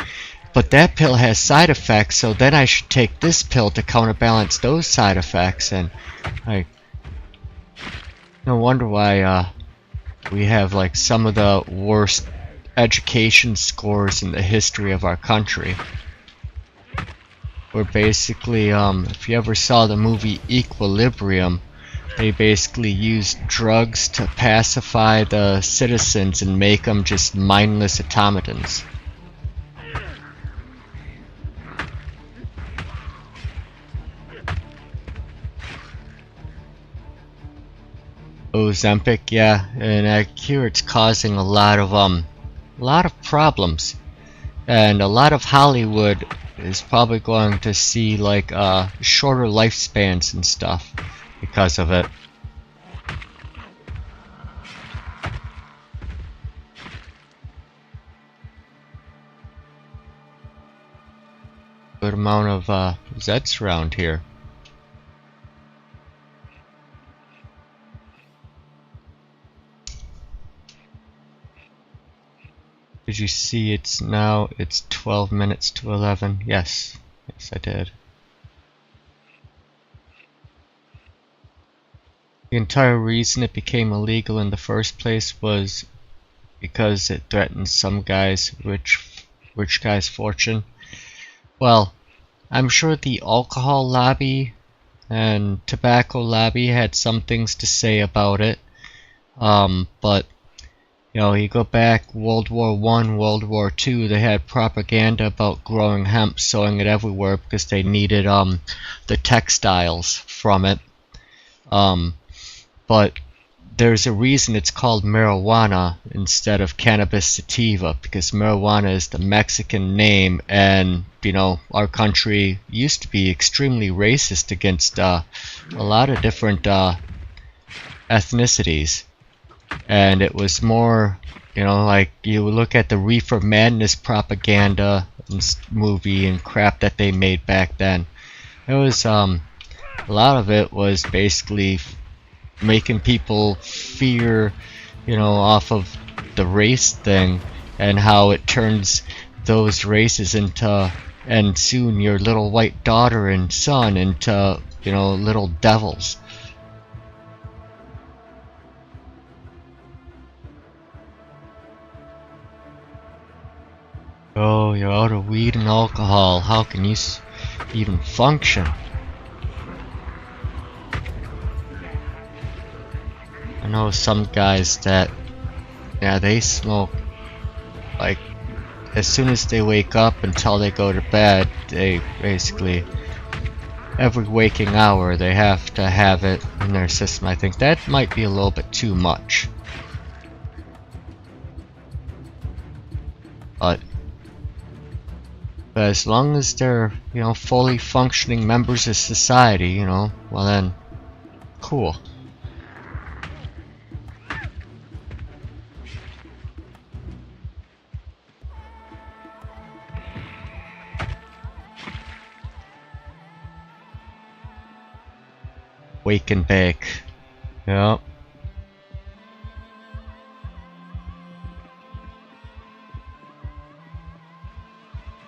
But that pill has side effects, so then I should take this pill to counterbalance those side effects, and like, no wonder why we have like some of the worst education scores in the history of our country. Where basically, if you ever saw the movie Equilibrium, they basically used drugs to pacify the citizens and make them just mindless automatons. Ozempic, yeah, and I hear it's causing a lot of problems, and a lot of Hollywood is probably going to see like shorter lifespans and stuff because of it. good amount of Zeds around here. Did you see it's 12 minutes to 11? Yes. Yes, I did. The entire reason it became illegal in the first place was because it threatened some guy's rich guy's fortune. Well, I'm sure the alcohol lobby and tobacco lobby had some things to say about it. But you know, you go back World War I, World War II, they had propaganda about growing hemp, sowing it everywhere because they needed the textiles from it. But there's a reason it's called marijuana instead of cannabis sativa, because marijuana is the Mexican name, and you know, our country used to be extremely racist against a lot of different ethnicities. And it was more, you know, like you look at the Reefer Madness propaganda movie and crap that they made back then. It was a lot of it was basically making people fear, you know, off of the race thing, and how it turns those races into, and soon your little white daughter and son, into, you know, little devils. Oh, you're out of weed and alcohol. How can you even function? I know some guys that, yeah, they smoke, like, as soon as they wake up until they go to bed, they basically, every waking hour, they have to have it in their system. I think that might be a little bit too much. But as long as they're, you know, fully functioning members of society, you know, well then, cool. Wake and bake. Yep.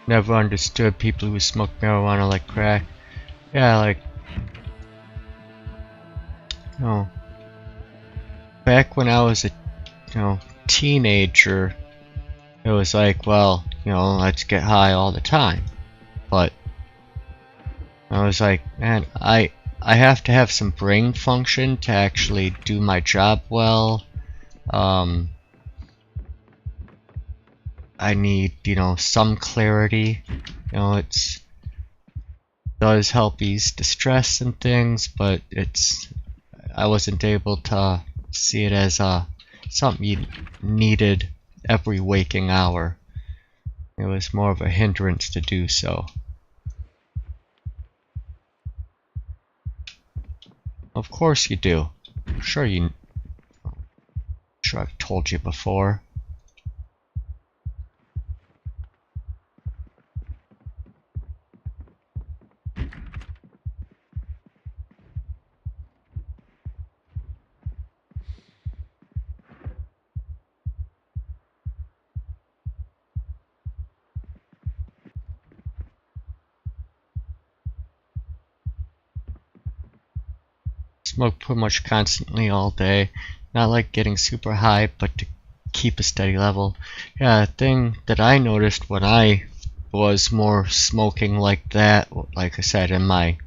Never understood people who smoke marijuana like crack. Yeah, like, you know, back when I was a, you know, teenager, it was like, well, you know, let's get high all the time. But I was like, man, I have to have some brain function to actually do my job well. I need, you know, some clarity. You know, it does help ease the stress and things, but I wasn't able to see it as something you needed every waking hour. It was more of a hindrance to do so. Of course you do. Sure I've told you before. Smoke pretty much constantly all day. Not like getting super high, but to keep a steady level. Yeah, a thing that I noticed when I was more smoking like that, like I said, in my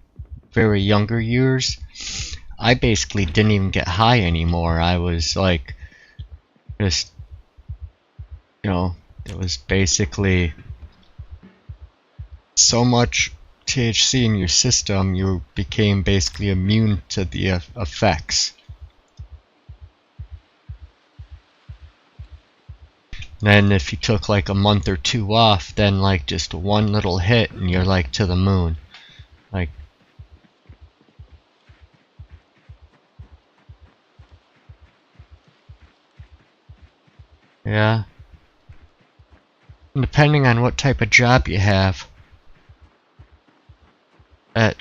very younger years, I basically didn't even get high anymore. I was like, just, you know, it was basically so much THC in your system, you became basically immune to the effects. Then if you took like a month or two off, then like just one little hit and you're like to the moon. Like, yeah. And depending on what type of job you have. That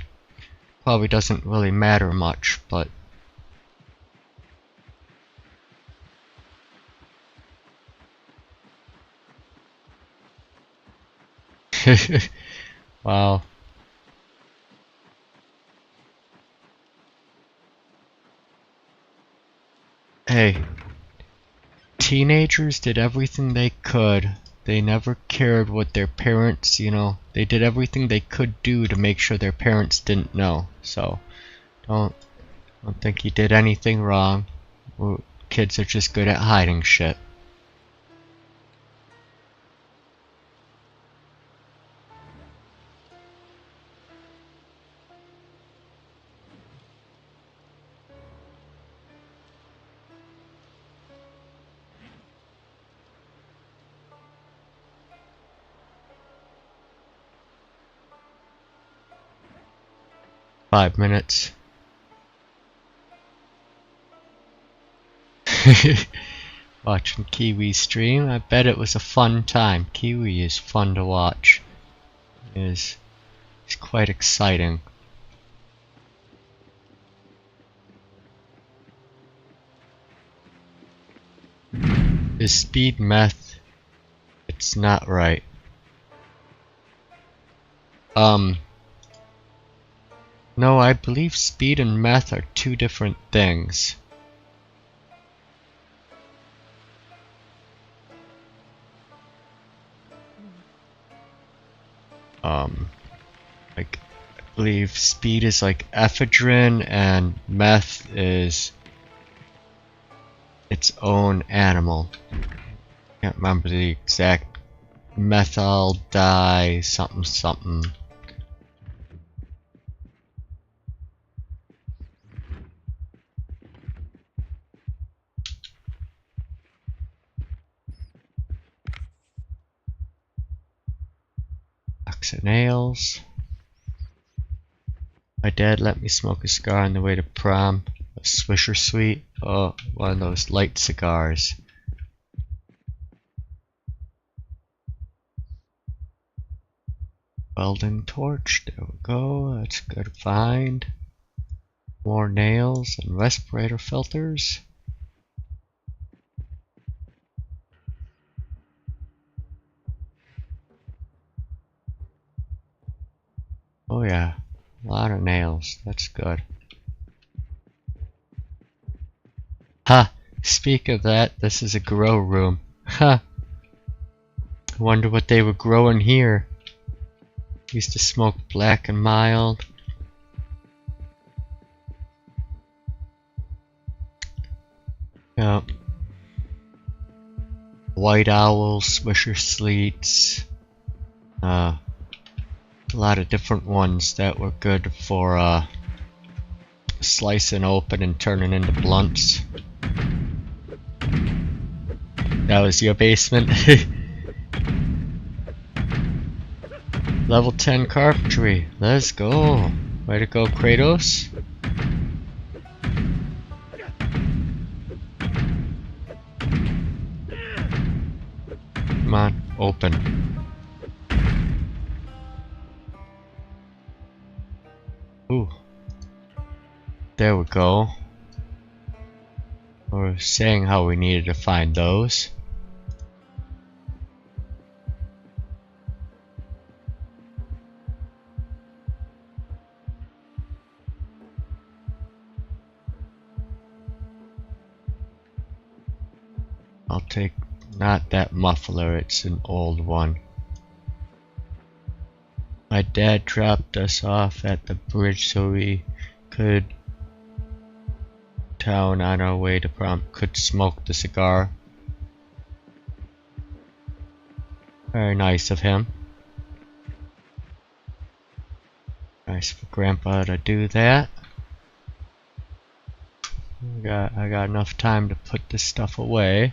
probably doesn't really matter much, but wow. Hey, teenagers did everything they could. They never cared what their parents, they did everything they could do to make sure their parents didn't know. So, don't think you did anything wrong. Kids are just good at hiding shit. Five minutes. Watching Kiwi stream. I bet it was a fun time. Kiwi is fun to watch. It's quite exciting. Is speed meth? It's not right. No, I believe speed and meth are two different things. Like, I believe speed is like ephedrine and meth is its own animal. Can't remember the exact methyl di something something. Box of nails. My dad let me smoke a cigar on the way to prom. A Swisher Sweet. Oh, one of those light cigars. Welding torch. There we go. That's a good find. More nails and respirator filters. Oh yeah, a lot of nails. That's good. Ha! Speak of that, this is a grow room. Ha! Wonder what they would grow in here. Used to smoke black and mild. Yep. White owl, Swisher Sleets. A lot of different ones that were good for slicing open and turning into blunts. That was your basement. Level 10 carpentry. Let's go. Way to go, Kratos. Come on, open. Ooh. There we go. We were saying how we needed to find those. I'll take not that muffler, it's an old one. My dad dropped us off at the bridge so we could town on our way to prom could smoke the cigar. Very nice of him. Nice for Grandpa to do that. I got enough time to put this stuff away.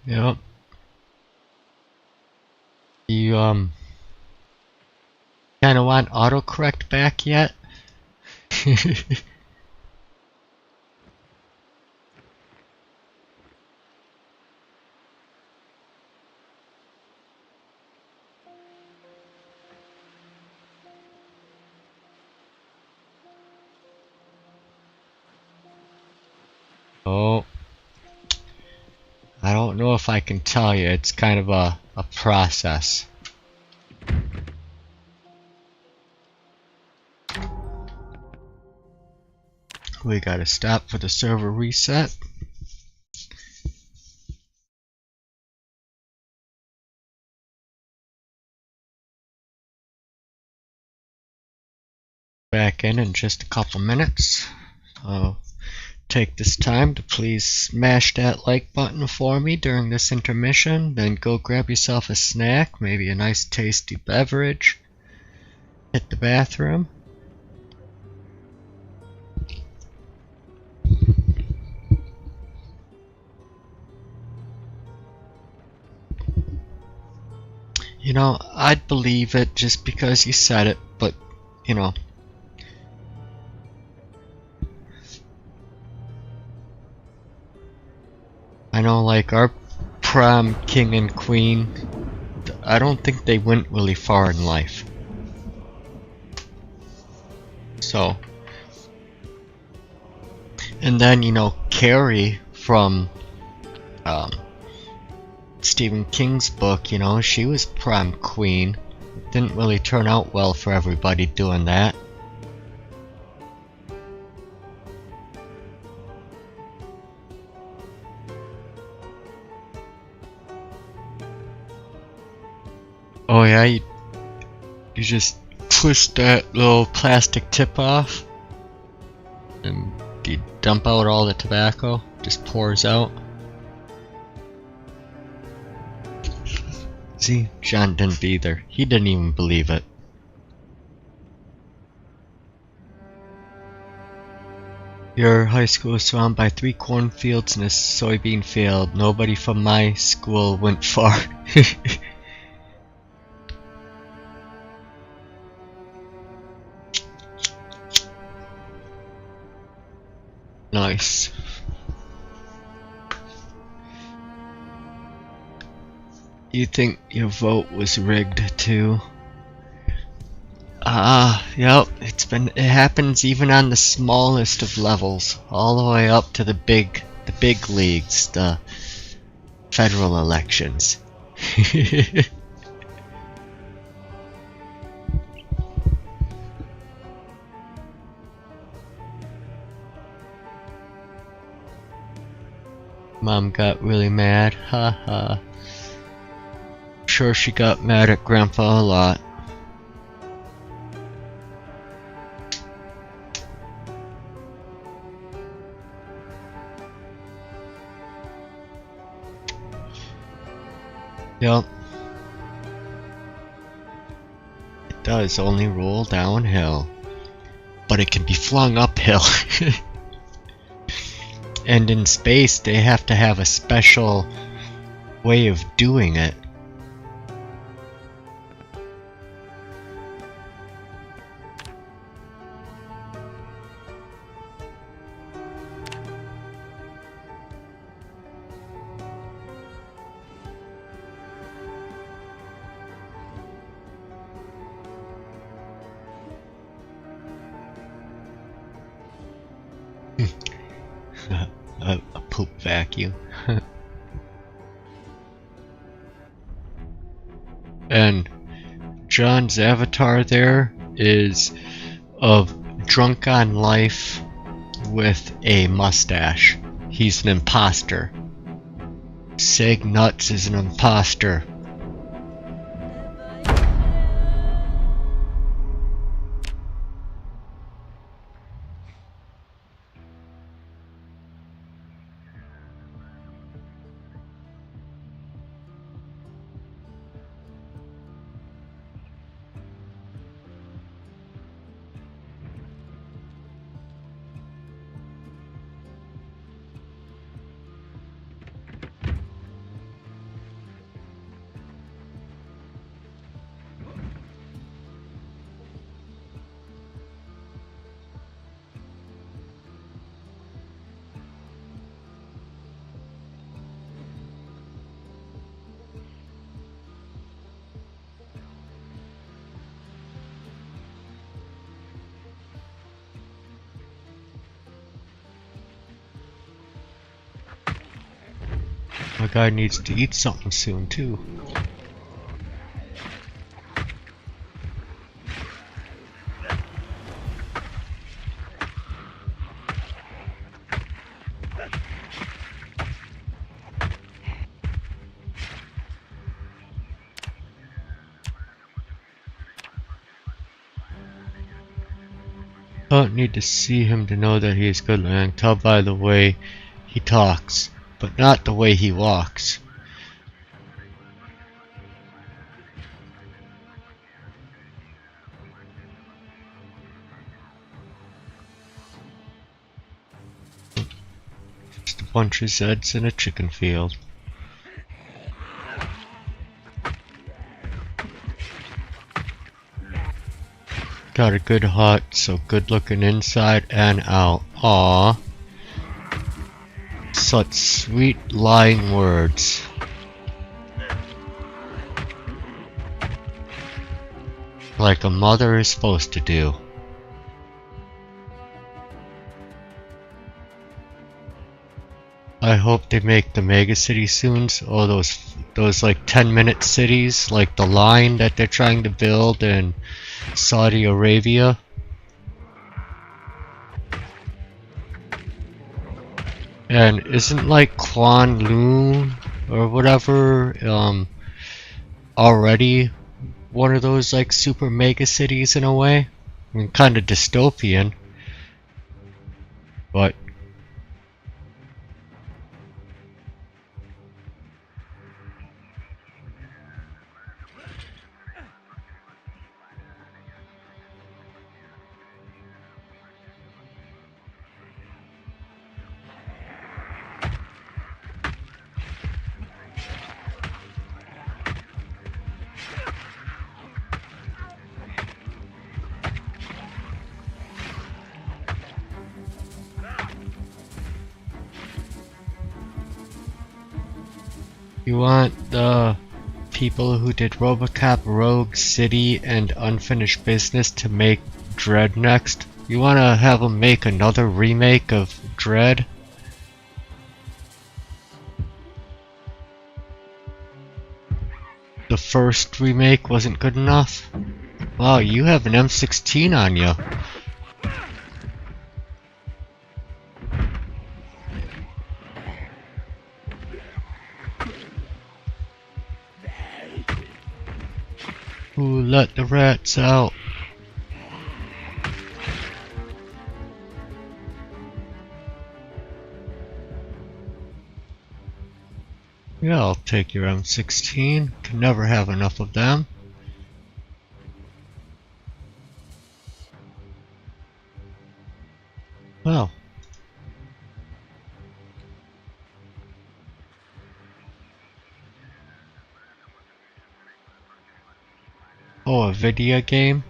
Yep. You kind of want autocorrect back yet? Oh, I don't know if I can tell you. It's kind of a process. We gotta stop for the server reset. Back in just a couple minutes. So take this time to please smash that like button for me during this intermission. Then go grab yourself a snack, maybe a nice tasty beverage. Hit the bathroom. You know, I'd believe it just because you said it, but, you know. I know, like, our prom king and queen, I don't think they went really far in life. So. And then, you know, Carrie from, Stephen King's book, you know, she was prom queen. It didn't really turn out well for everybody doing that. Oh yeah, you just push that little plastic tip off and you dump out all the tobacco, just pours out. See, John didn't either. He didn't even believe it. Your high school is surrounded by 3 cornfields and a soybean field. Nobody from my school went far. Nice. You think your vote was rigged too? Yep, it happens even on the smallest of levels, all the way up to the big leagues, the federal elections. Mom got really mad, haha. Sure she got mad at Grandpa a lot. Yep. It does only roll downhill. But it can be flung uphill. And in space they have to have a special way of doing it. A poop vacuum. And John's avatar there is of drunk on life with a mustache. He's an imposter. Sig Nuts is an imposter. My guy needs to eat something soon too. Don't need to see him to know that he is good, man. Tell by the way he talks, but not the way he walks. Just a bunch of Zeds in a chicken field. Got a good hut, so good looking inside and out. Aww. Such sweet lying words. Like a mother is supposed to do. I hope they make the mega city soon. Oh, those like 10-minute cities, like the line that they're trying to build in Saudi Arabia. And isn't like Kwanlun or whatever already one of those like super mega cities in a way? I mean, kind of dystopian, but you want the people who did RoboCop Rogue City and Unfinished Business to make Dread next? You want to have them make another remake of Dread? The first remake wasn't good enough? Wow, you have an M16 on you. Who let the rats out? Yeah, I'll take your M16. Can never have enough of them. Well. Oh, a video game?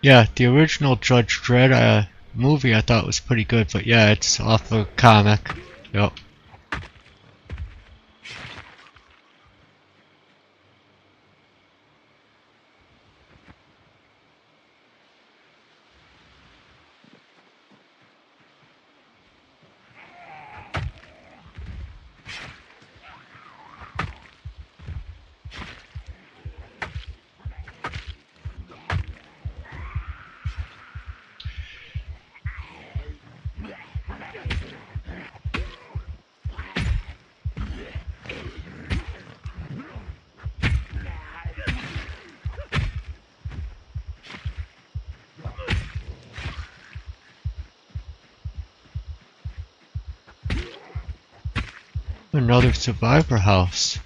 Yeah, the original Judge Dredd movie I thought was pretty good, but yeah, it's off a comic. Yep. Another survivor house.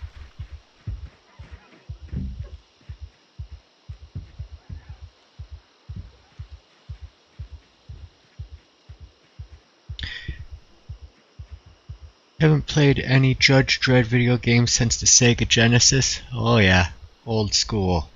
Haven't played any Judge Dredd video games since the Sega Genesis. Oh yeah, old school.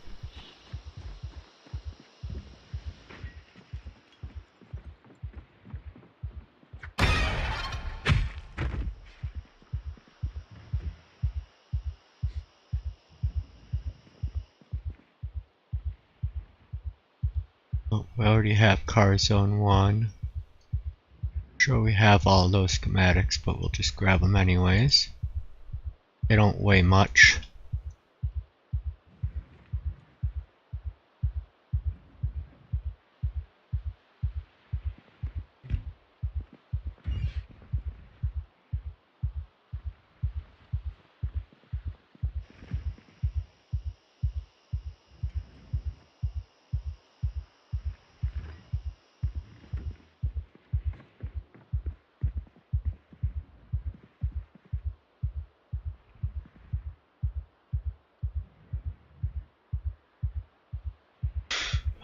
Oh, We already have car zone 1. Sure, we have all those schematics, but we'll just grab them anyways. They don't weigh much.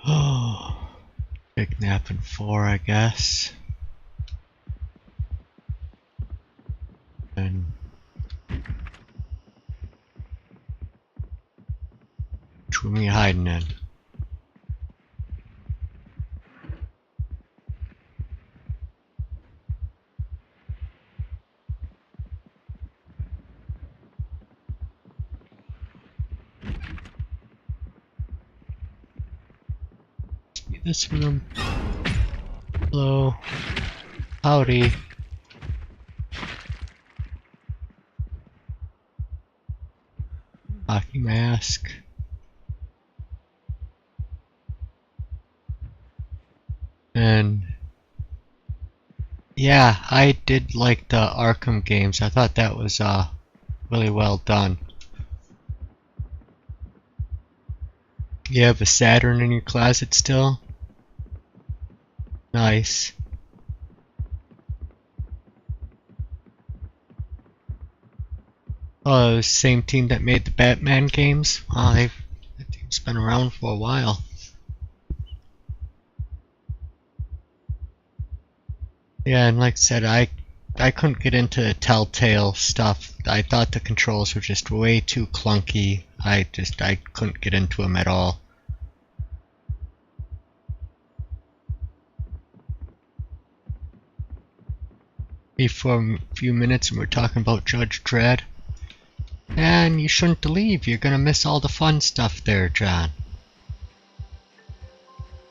Oh, big nap in 4, I guess. And which room are you hiding in? This room. Hello. Howdy. Hockey mask. And yeah, I did like the Arkham games. I thought that was really well done. You have a Saturn in your closet still? Nice. Oh, it was the same team that made the Batman games? Oh, that team's been around for a while. Yeah, and like I said, I couldn't get into the Telltale stuff. I thought the controls were just way too clunky. I couldn't get into them at all. For a few minutes and we're talking about Judge Dredd. And you shouldn't leave, you're gonna miss all the fun stuff there, John.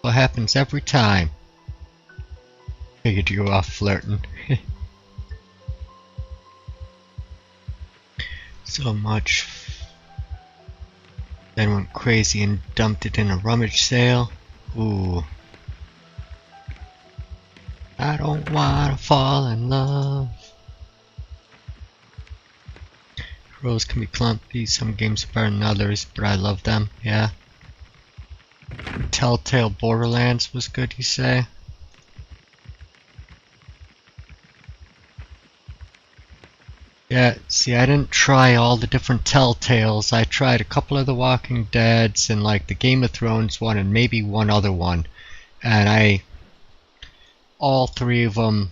What happens every time? Figured you were off flirting. So much. Then went crazy and dumped it in a rummage sale. Ooh. I don't wanna fall in love. Rules can be clumpy, some games are better than others, but I love them, yeah. Telltale Borderlands was good, you say? Yeah, see, I didn't try all the different Telltales. I tried a couple of the Walking Deads and like the Game of Thrones one and maybe one other one. And all 3 of them,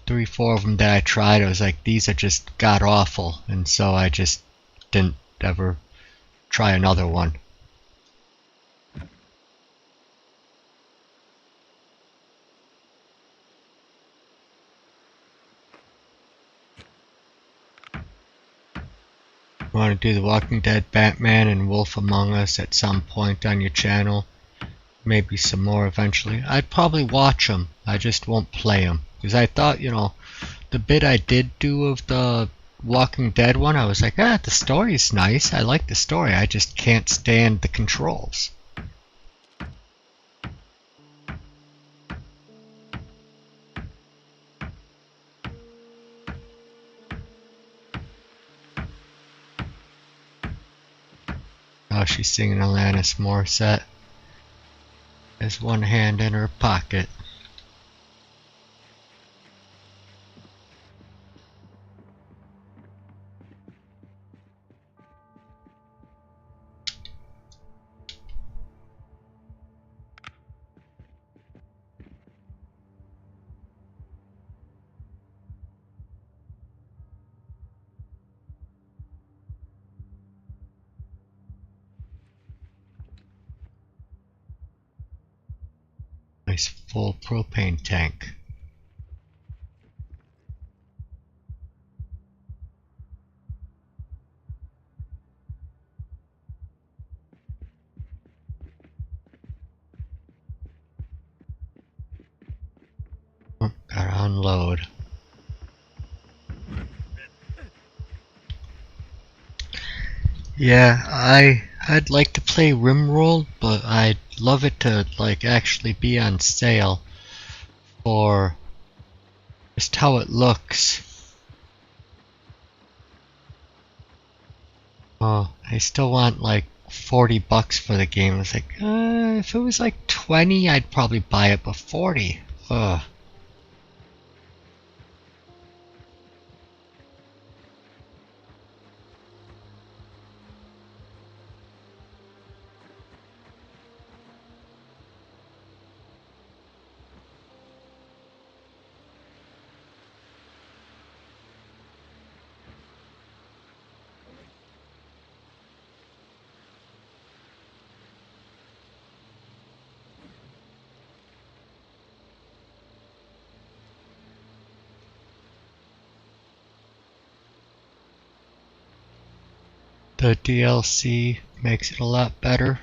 3, 4 of them that I tried, I was like, these are just god awful. And so I just didn't ever try another one. Want to do the Walking Dead, Batman, and Wolf Among Us at some point on your channel? Maybe some more eventually. I'd probably watch them. I just won't play them. Because I thought, you know, the bit I did do of the Walking Dead one, I was like, the story's nice. I like the story. I just can't stand the controls. Oh, she's singing Alanis Morissette. Has one hand in her pocket. Nice full propane tank. unload. Yeah, I'd like to play Rimworld, but I'd love it to like actually be on sale for just how it looks. Oh, I still want like $40 for the game. It's like, if it was like 20, I'd probably buy it, but 40. Ugh. The DLC makes it a lot better.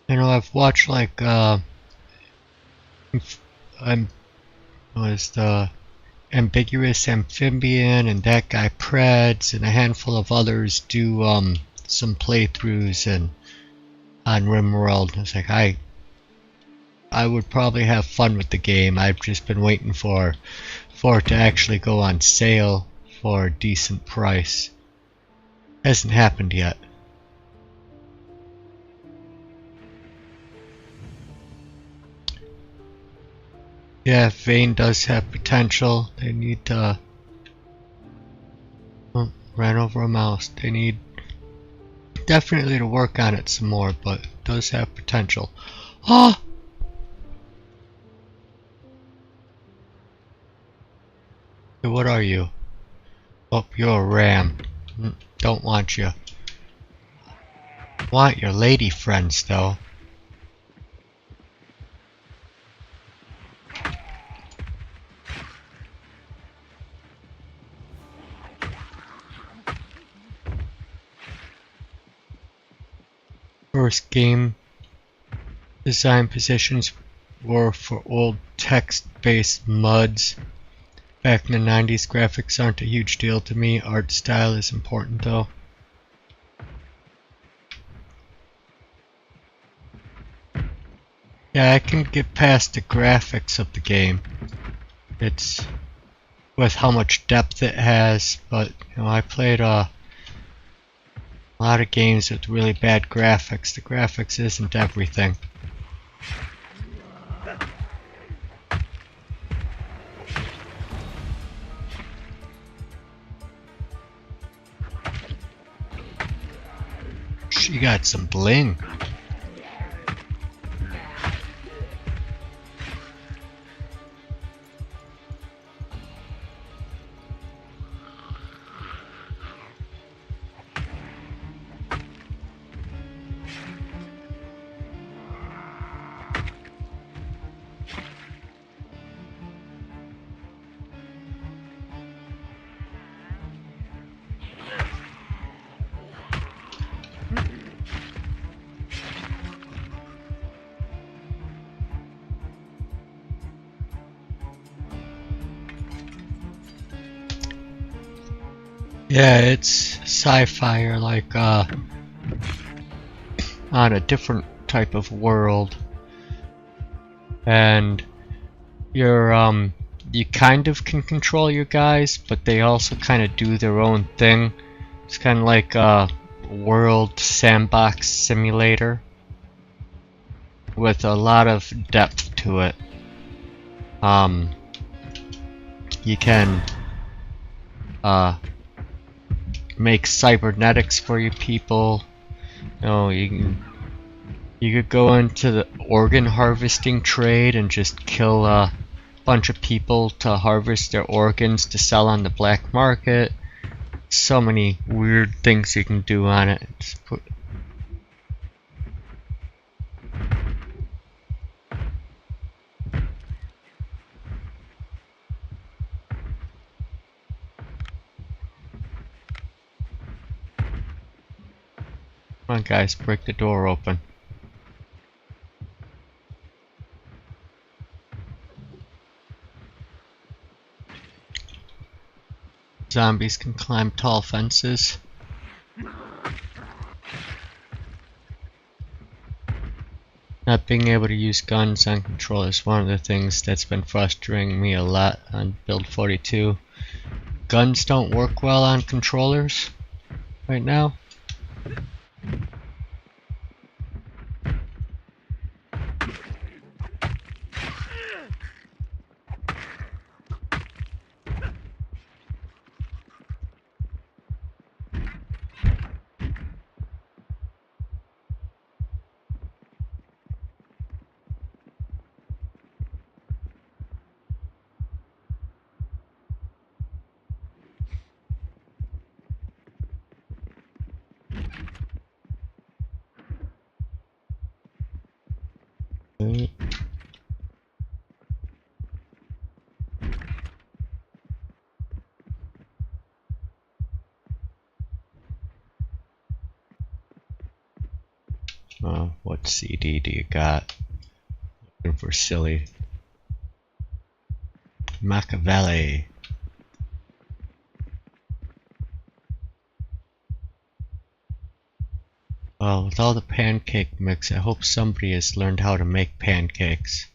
You know, I've watched like was the Ambiguous Amphibian and that guy Preds and a handful of others do some playthroughs and on Rimworld. It's like I would probably have fun with the game. I've just been waiting for it to actually go on sale for a decent price. Hasn't happened yet. Yeah, Vane does have potential. They need to... Oh, ran over a mouse. They need definitely to work on it some more, but it does have potential. Oh! Hey, what are you? Oh, you're a ram. Don't want you. Want your lady friends, though. First game design positions were for old text-based MUDs. Back in the 90s, graphics aren't a huge deal to me. Art style is important though. Yeah, I can get past the graphics of the game. It's with how much depth it has, but you know, I played a lot of games with really bad graphics. The graphics isn't everything. She got some bling. Yeah, it's sci-fi or like on a different type of world, and you're you kind of can control your guys, but they also kind of do their own thing. It's kind of like a world sandbox simulator with a lot of depth to it. You can make cybernetics for your people. You know, you You could go into the organ harvesting trade and just kill a bunch of people to harvest their organs to sell on the black market. So many weird things you can do on it. Come on guys, break the door open. Zombies can climb tall fences. Not being able to use guns on controller is one of the things that's been frustrating me a lot on build 42. Guns don't work well on controllers right now. What CD do you got? Looking for silly. Machiavelli. Well, with all the pancake mix, I hope somebody has learned how to make pancakes.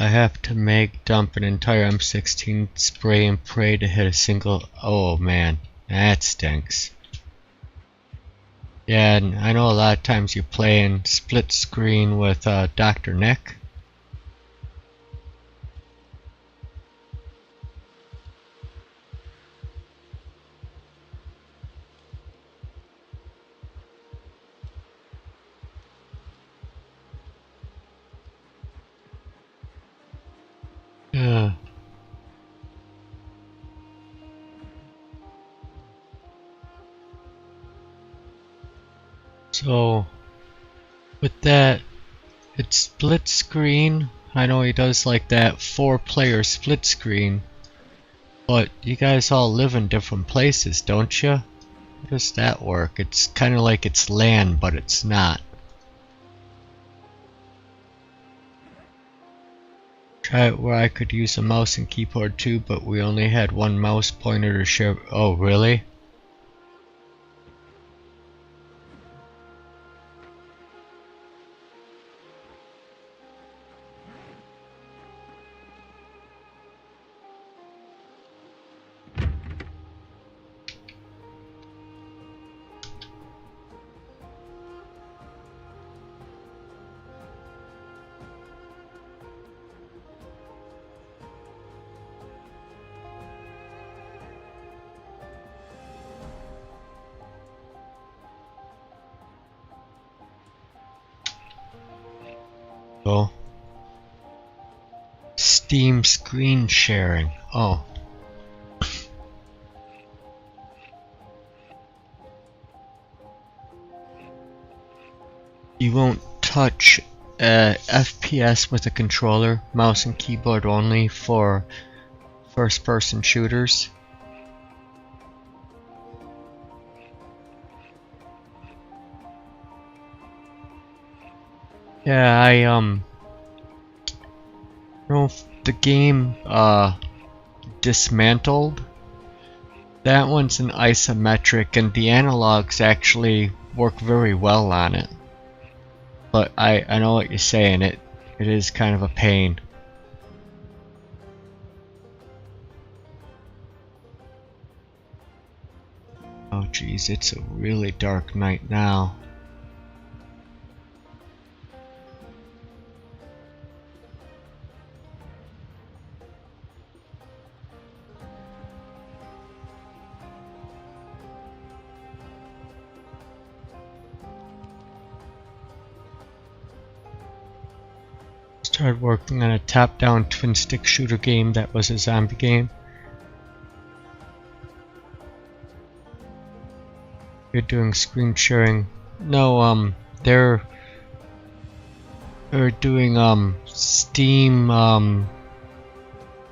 I have to dump an entire M16 spray and pray to hit a single. Oh man, that stinks. Yeah, and I know a lot of times you play in split screen with Dr. Nick. Yeah. So, with that, it's split screen. I know he does like that 4-player split screen, but you guys all live in different places, don't you? How does that work? It's kind of like it's LAN, but it's not. Try it where I could use a mouse and keyboard too, but we only had one mouse pointer to share. Oh, really? Oh. Steam screen sharing. Oh. You won't touch FPS with a controller, mouse and keyboard only for first-person shooters. Yeah, I don't know if the game Dismantled. That one's an isometric, and the analogs actually work very well on it. But I know what you're saying. It is kind of a pain. Oh geez, it's a really dark night now. Started working on a top-down twin stick shooter game that was a zombie game. You're doing screen sharing. No, they're doing Steam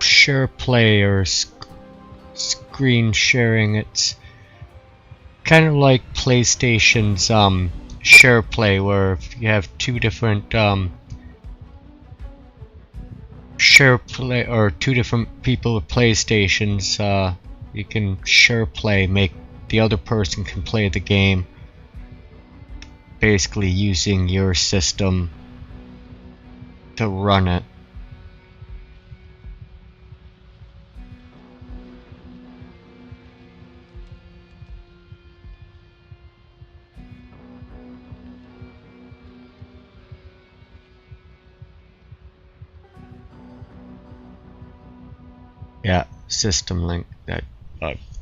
share play or screen sharing. It's kind of like PlayStation's share play, where if you have two different share play, or two different people with PlayStations, you can share play, make the other person can play the game, basically using your system to run it. Yeah, system link.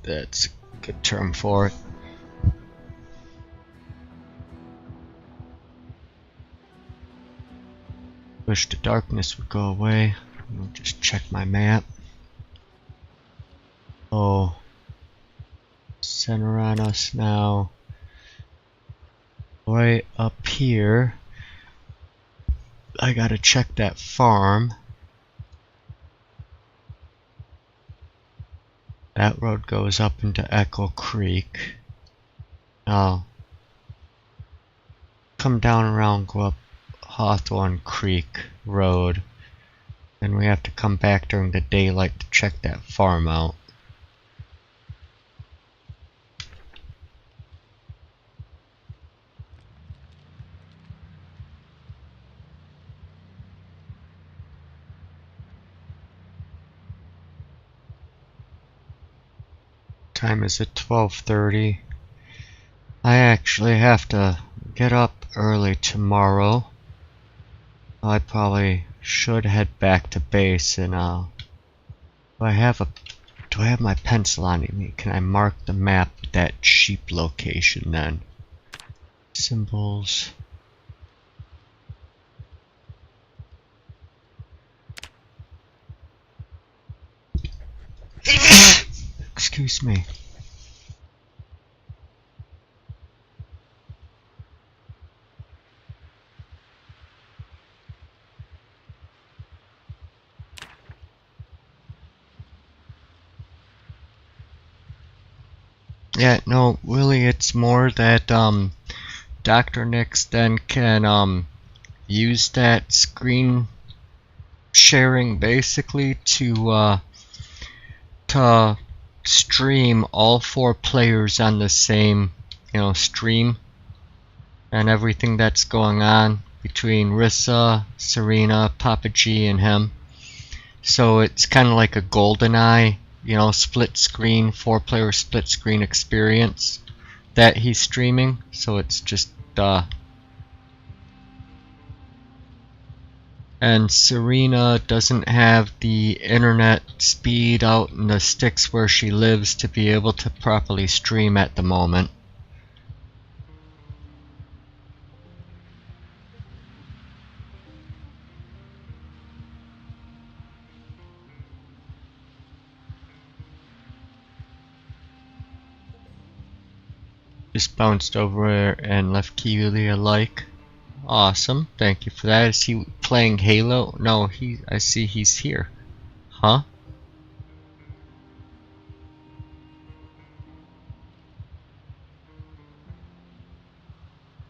That's a good term for it. Wish the darkness would go away. I'll just check my map. Oh, center on us now. Right up here. I gotta check that farm. That road goes up into Echo Creek. I'll come down around, go up Hawthorne Creek Road. Then we have to come back during the daylight to check that farm out. Time is at 12:30. I actually have to get up early tomorrow. I probably should head back to base and do I have my pencil on me? Can I mark the map with that sheep location then? Symbols. Excuse me. Yeah, no, really it's more that Dr. Nix then can use that screen sharing basically to stream all 4 players on the same, stream, and everything that's going on between Rissa, Serena, Papa G, and him. So it's kind of like a GoldenEye, split screen, 4-player split screen experience that he's streaming. So it's just and Serena doesn't have the internet speed out in the sticks where she lives to be able to properly stream at the moment. Just bounced over and left Keely a like. Awesome, thank you for that. Is he playing Halo? No, I see he's here. Huh?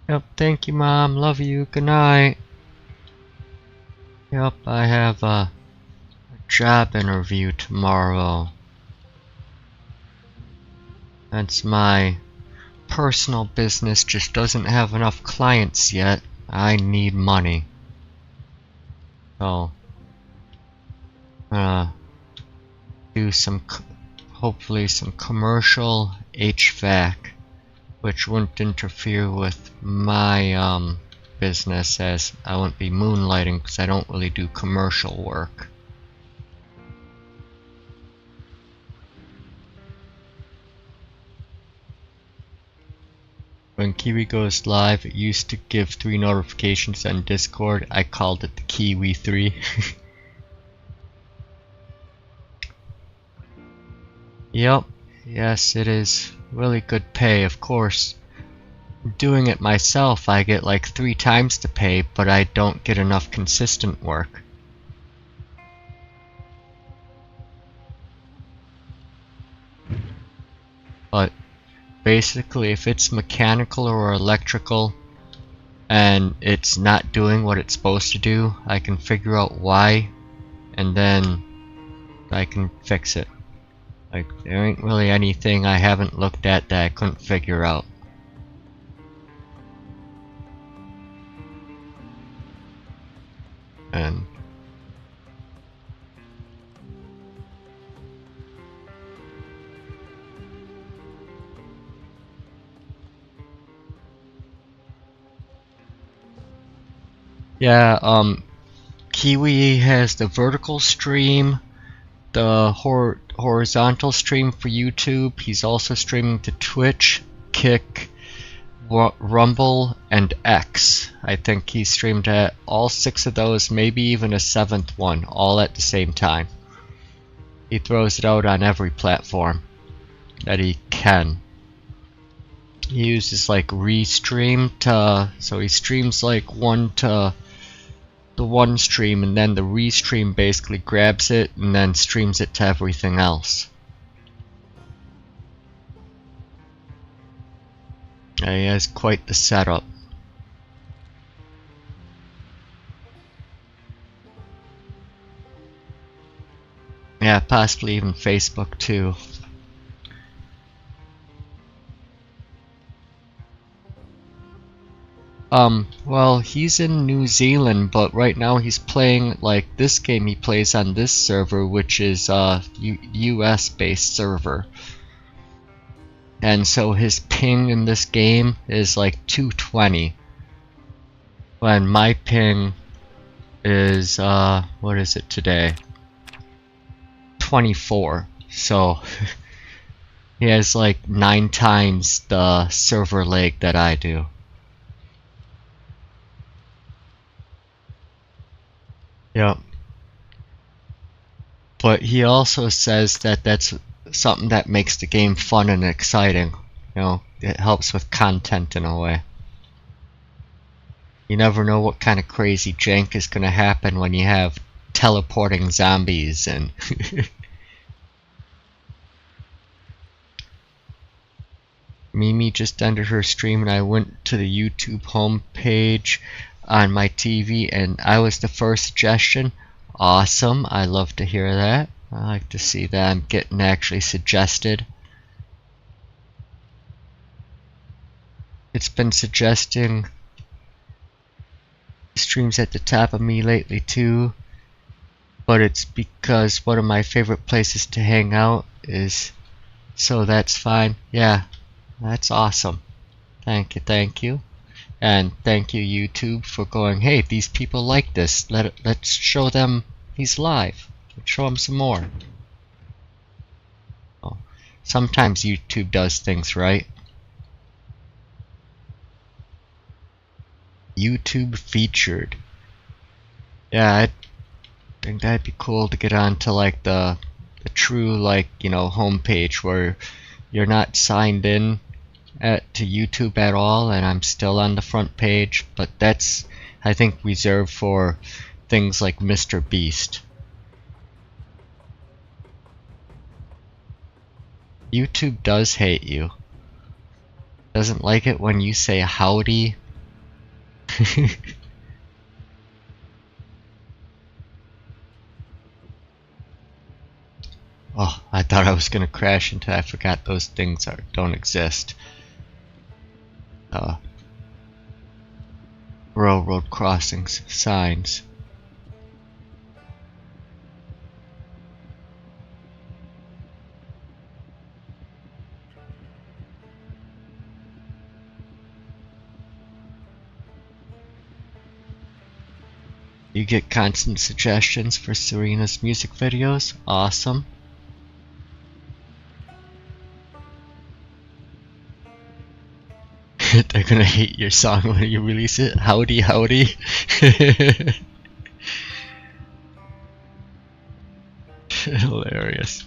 Yep, thank you, Mom. Love you. Good night. Yep, I have a job interview tomorrow. That's my personal business, just doesn't have enough clients yet. I need money. So, do hopefully some commercial HVAC, which wouldn't interfere with my business, as I wouldn't be moonlighting because I don't really do commercial work. when Kiwi goes live, it used to give 3 notifications on Discord. I called it the Kiwi 3. Yep, yes, it is really good pay, of course. Doing it myself, I get like 3 times the pay, but I don't get enough consistent work. But basically, if it's mechanical or electrical and it's not doing what it's supposed to do, I can figure out why and then I can fix it. Like, there ain't really anything I haven't looked at that I couldn't figure out. And yeah, Kiwi has the vertical stream, the horizontal stream for YouTube. He's also streaming to Twitch, Kick, Rumble, and X. I think he streamed at all 6 of those, maybe even a 7th one, all at the same time. He throws it out on every platform that he can. He uses like restream to, so he streams like one to the one stream, and then the restream basically grabs it and then streams it to everything else. He has quite the setup. Yeah, possibly even Facebook too. Well, he's in New Zealand, but right now he's playing, like, this game he plays on this server, which is US based server. And so his ping in this game is like 220. When my ping is, what is it today? 24. So he has like 9 times the server lag that I do. Yep. But he also says that that's something that makes the game fun and exciting. You know, it helps with content in a way. You never know what kind of crazy jank is gonna happen when you have teleporting zombies and Mimi just ended her stream and I went to the YouTube homepage on my TV and I was the first suggestion. Awesome, I love to hear that. I like to see that I'm getting actually suggested. It's been suggesting streams at the top of me lately too, but it's because one of my favorite places to hang out is, so that's fine. Yeah, that's awesome. Thank you. And thank you YouTube for going, hey, these people like this, let's show them he's live. Let's show them some more. Oh, sometimes YouTube does things right. YouTube featured. Yeah, I think that'd be cool to get onto like the true, like, you know, homepage where you're not signed in to YouTube at all and I'm still on the front page, but that's, I think, reserved for things like Mr. Beast. YouTube does hate you. Doesn't like it when you say howdy. Oh, I thought I was gonna crash until I forgot those things don't exist. Railroad crossings, signs. You get constant suggestions for Serena's music videos. Awesome. They're gonna hate your song when you release it. Howdy, howdy. Hilarious.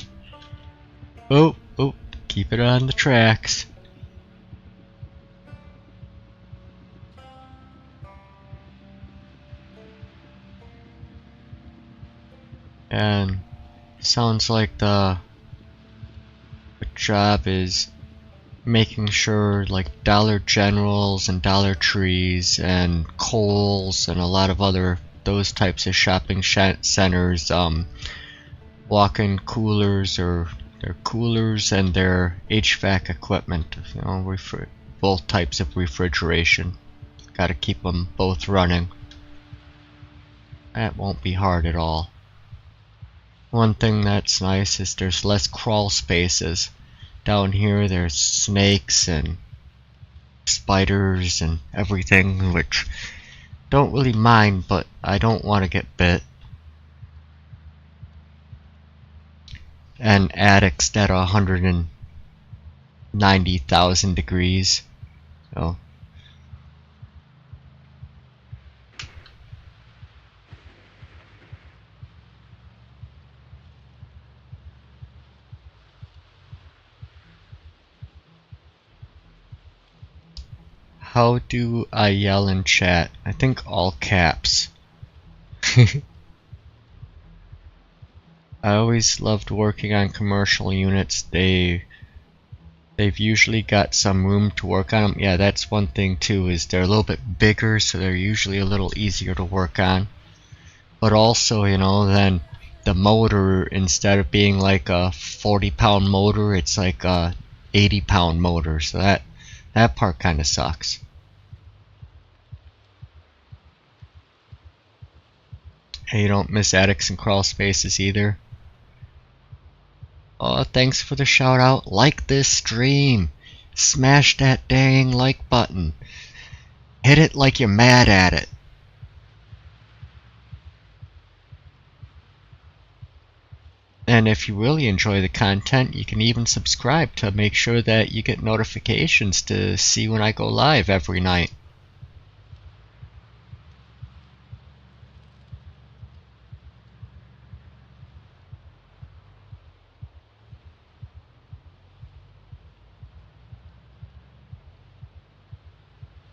Oh, oh, keep it on the tracks. And sounds like the job is making sure like Dollar Generals and Dollar Trees and Kohl's and a lot of other those types of shopping centers walk-in coolers or their coolers and their HVAC equipment, you know, both types of refrigeration. Got to keep them both running. That won't be hard at all. One thing that's nice is there's less crawl spaces. Down here there's snakes and spiders and everything, which don't really mind, but I don't want to get bit. And attics that are 190,000 degrees. So how do I yell in chat? I think all caps. I always loved working on commercial units. They've usually got some room to work on them. Yeah, that's one thing too, is they're a little bit bigger, so they're usually a little easier to work on. But also, you know, then the motor, instead of being like a 40-pound motor, it's like a 80-pound motor, so that part kind of sucks. And you don't miss attics and crawl spaces either. Oh, thanks for the shout out. Like this stream. Smash that dang like button. Hit it like you're mad at it. And if you really enjoy the content, you can even subscribe to make sure that you get notifications to see when I go live every night.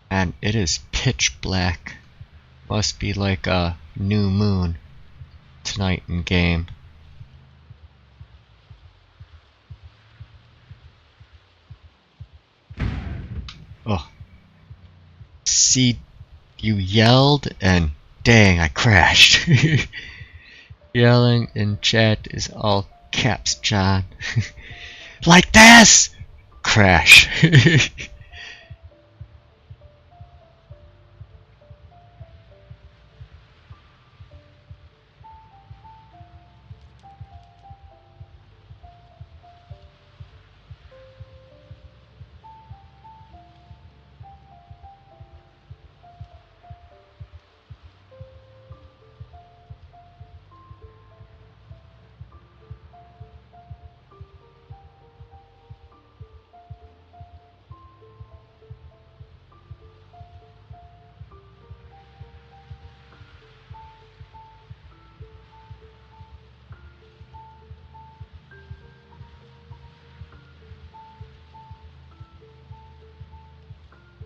And it is pitch black. Must be like a new moon tonight in game. Oh. See, you yelled and dang, I crashed. Yelling in chat is all caps, John. Like this! Crash.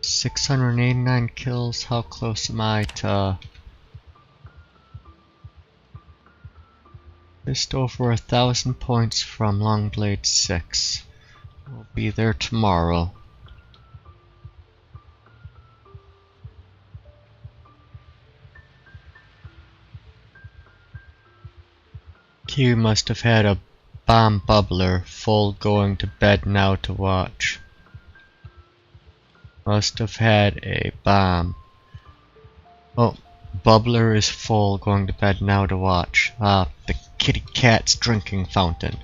689 kills, how close am I to just over 1,000 points from Longblade 6. We'll be there tomorrow. Q must have had a bomb bubbler full going to bed now to watch. Must have had a bomb. Oh, bubbler is full going to bed now to watch. Ah, the kitty cat's drinking fountain.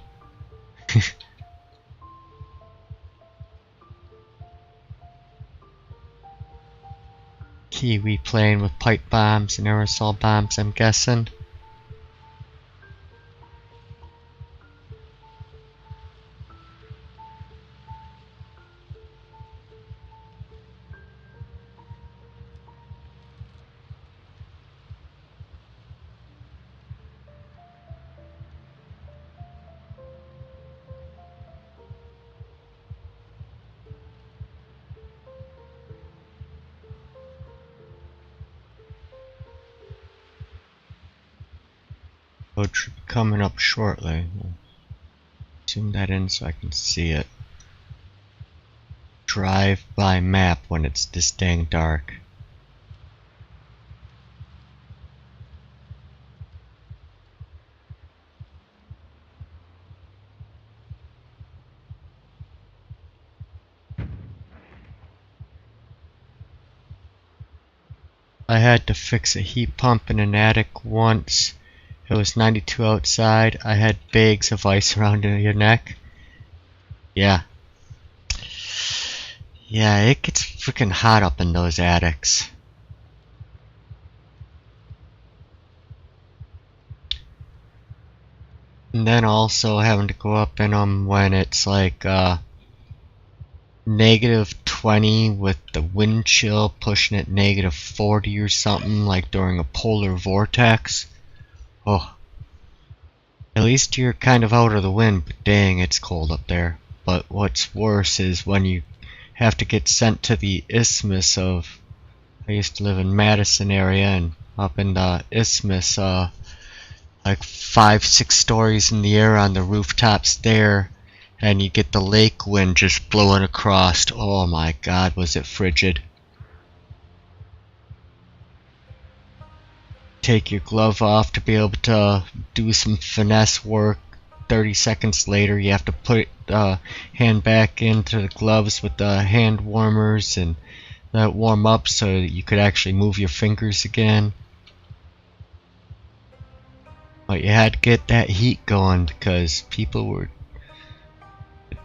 Kiwi playing with pipe bombs and aerosol bombs, I'm guessing. It should be coming up shortly. Zoom that in so I can see it. Drive by map when it's this dang dark. I had to fix a heat pump in an attic once. It was 92 outside. I had bags of ice around your neck. Yeah. Yeah, it gets freaking hot up in those attics. And then also having to go up in them when it's like -20 with the wind chill pushing it -40 or something, like during a polar vortex. Oh. At least you're kind of out of the wind, but dang, it's cold up there. But what's worse is when you have to get sent to the isthmus of... I used to live in Madison area, and up in the isthmus, like 5-6 stories in the air on the rooftops there, and you get the lake wind just blowing across. Oh my god, was it frigid. Take your glove off to be able to do some finesse work. 30 seconds later you have to put the hand back into the gloves with the hand warmers and that warm up so that you could actually move your fingers again. But you had to get that heat going because people would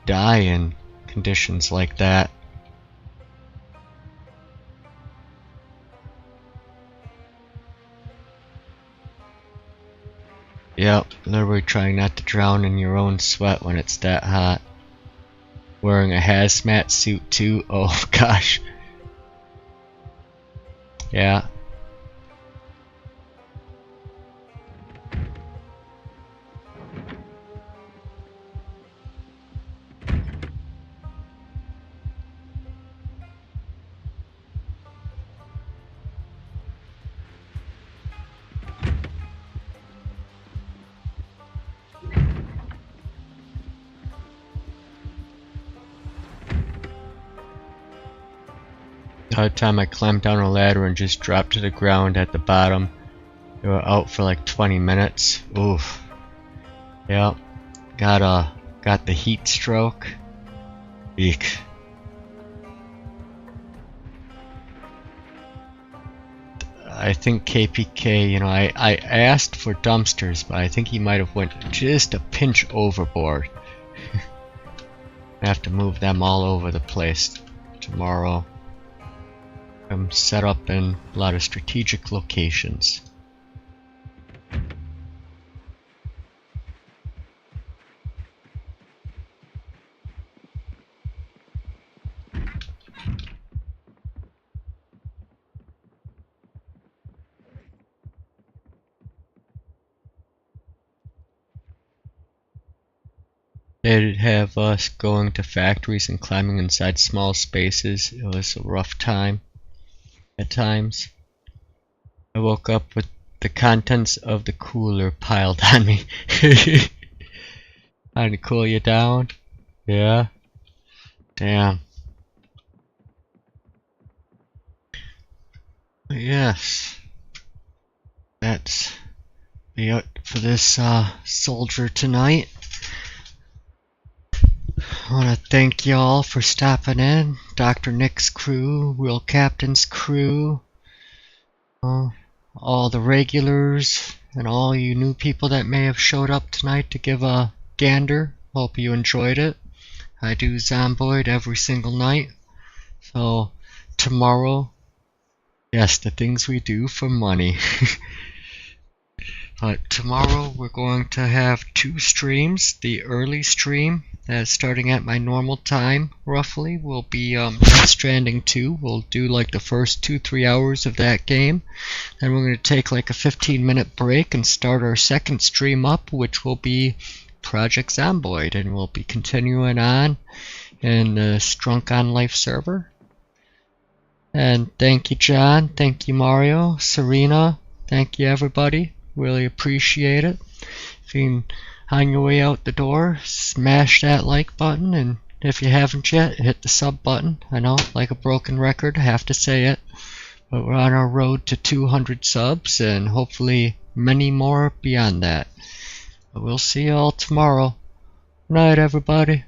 die in conditions like that. Yep, literally trying not to drown in your own sweat when it's that hot. Wearing a hazmat suit too, oh gosh. Yeah. The other time I climbed down a ladder and just dropped to the ground at the bottom. They were out for like 20 minutes. Oof. Yep. Got the heat stroke. Eek. I think KPK, you know, I asked for dumpsters, but I think he might have went just a pinch overboard. I have to move them all over the place tomorrow. I'm set up in a lot of strategic locations. They'd have us going to factories and climbing inside small spaces. It was a rough time at times. I woke up with the contents of the cooler piled on me. Trying to cool you down? Yeah. Damn. But yes. That's be it for this soldier tonight. I want to thank y'all for stopping in. Dr. Nick's crew, Will Captain's crew, all the regulars, and all you new people that may have showed up tonight to give a gander. Hope you enjoyed it. I do Zomboid every single night. So, tomorrow, yes, the things we do for money. But tomorrow we're going to have 2 streams. The early stream, starting at my normal time, roughly, will be Death Stranding 2. We'll do like the first 2-3 hours of that game. Then we're going to take like a 15-minute break and start our second stream up, which will be Project Zomboid. And we'll be continuing on in the Strunk on Life server. And thank you, John. Thank you, Mario. Serena. Thank you, everybody. Really appreciate it. If you can, on your way out the door, smash that like button, and if you haven't yet, hit the sub button. I know, like a broken record, I have to say it. But we're on our road to 200 subs, and hopefully many more beyond that. But we'll see you all tomorrow. Good night, everybody.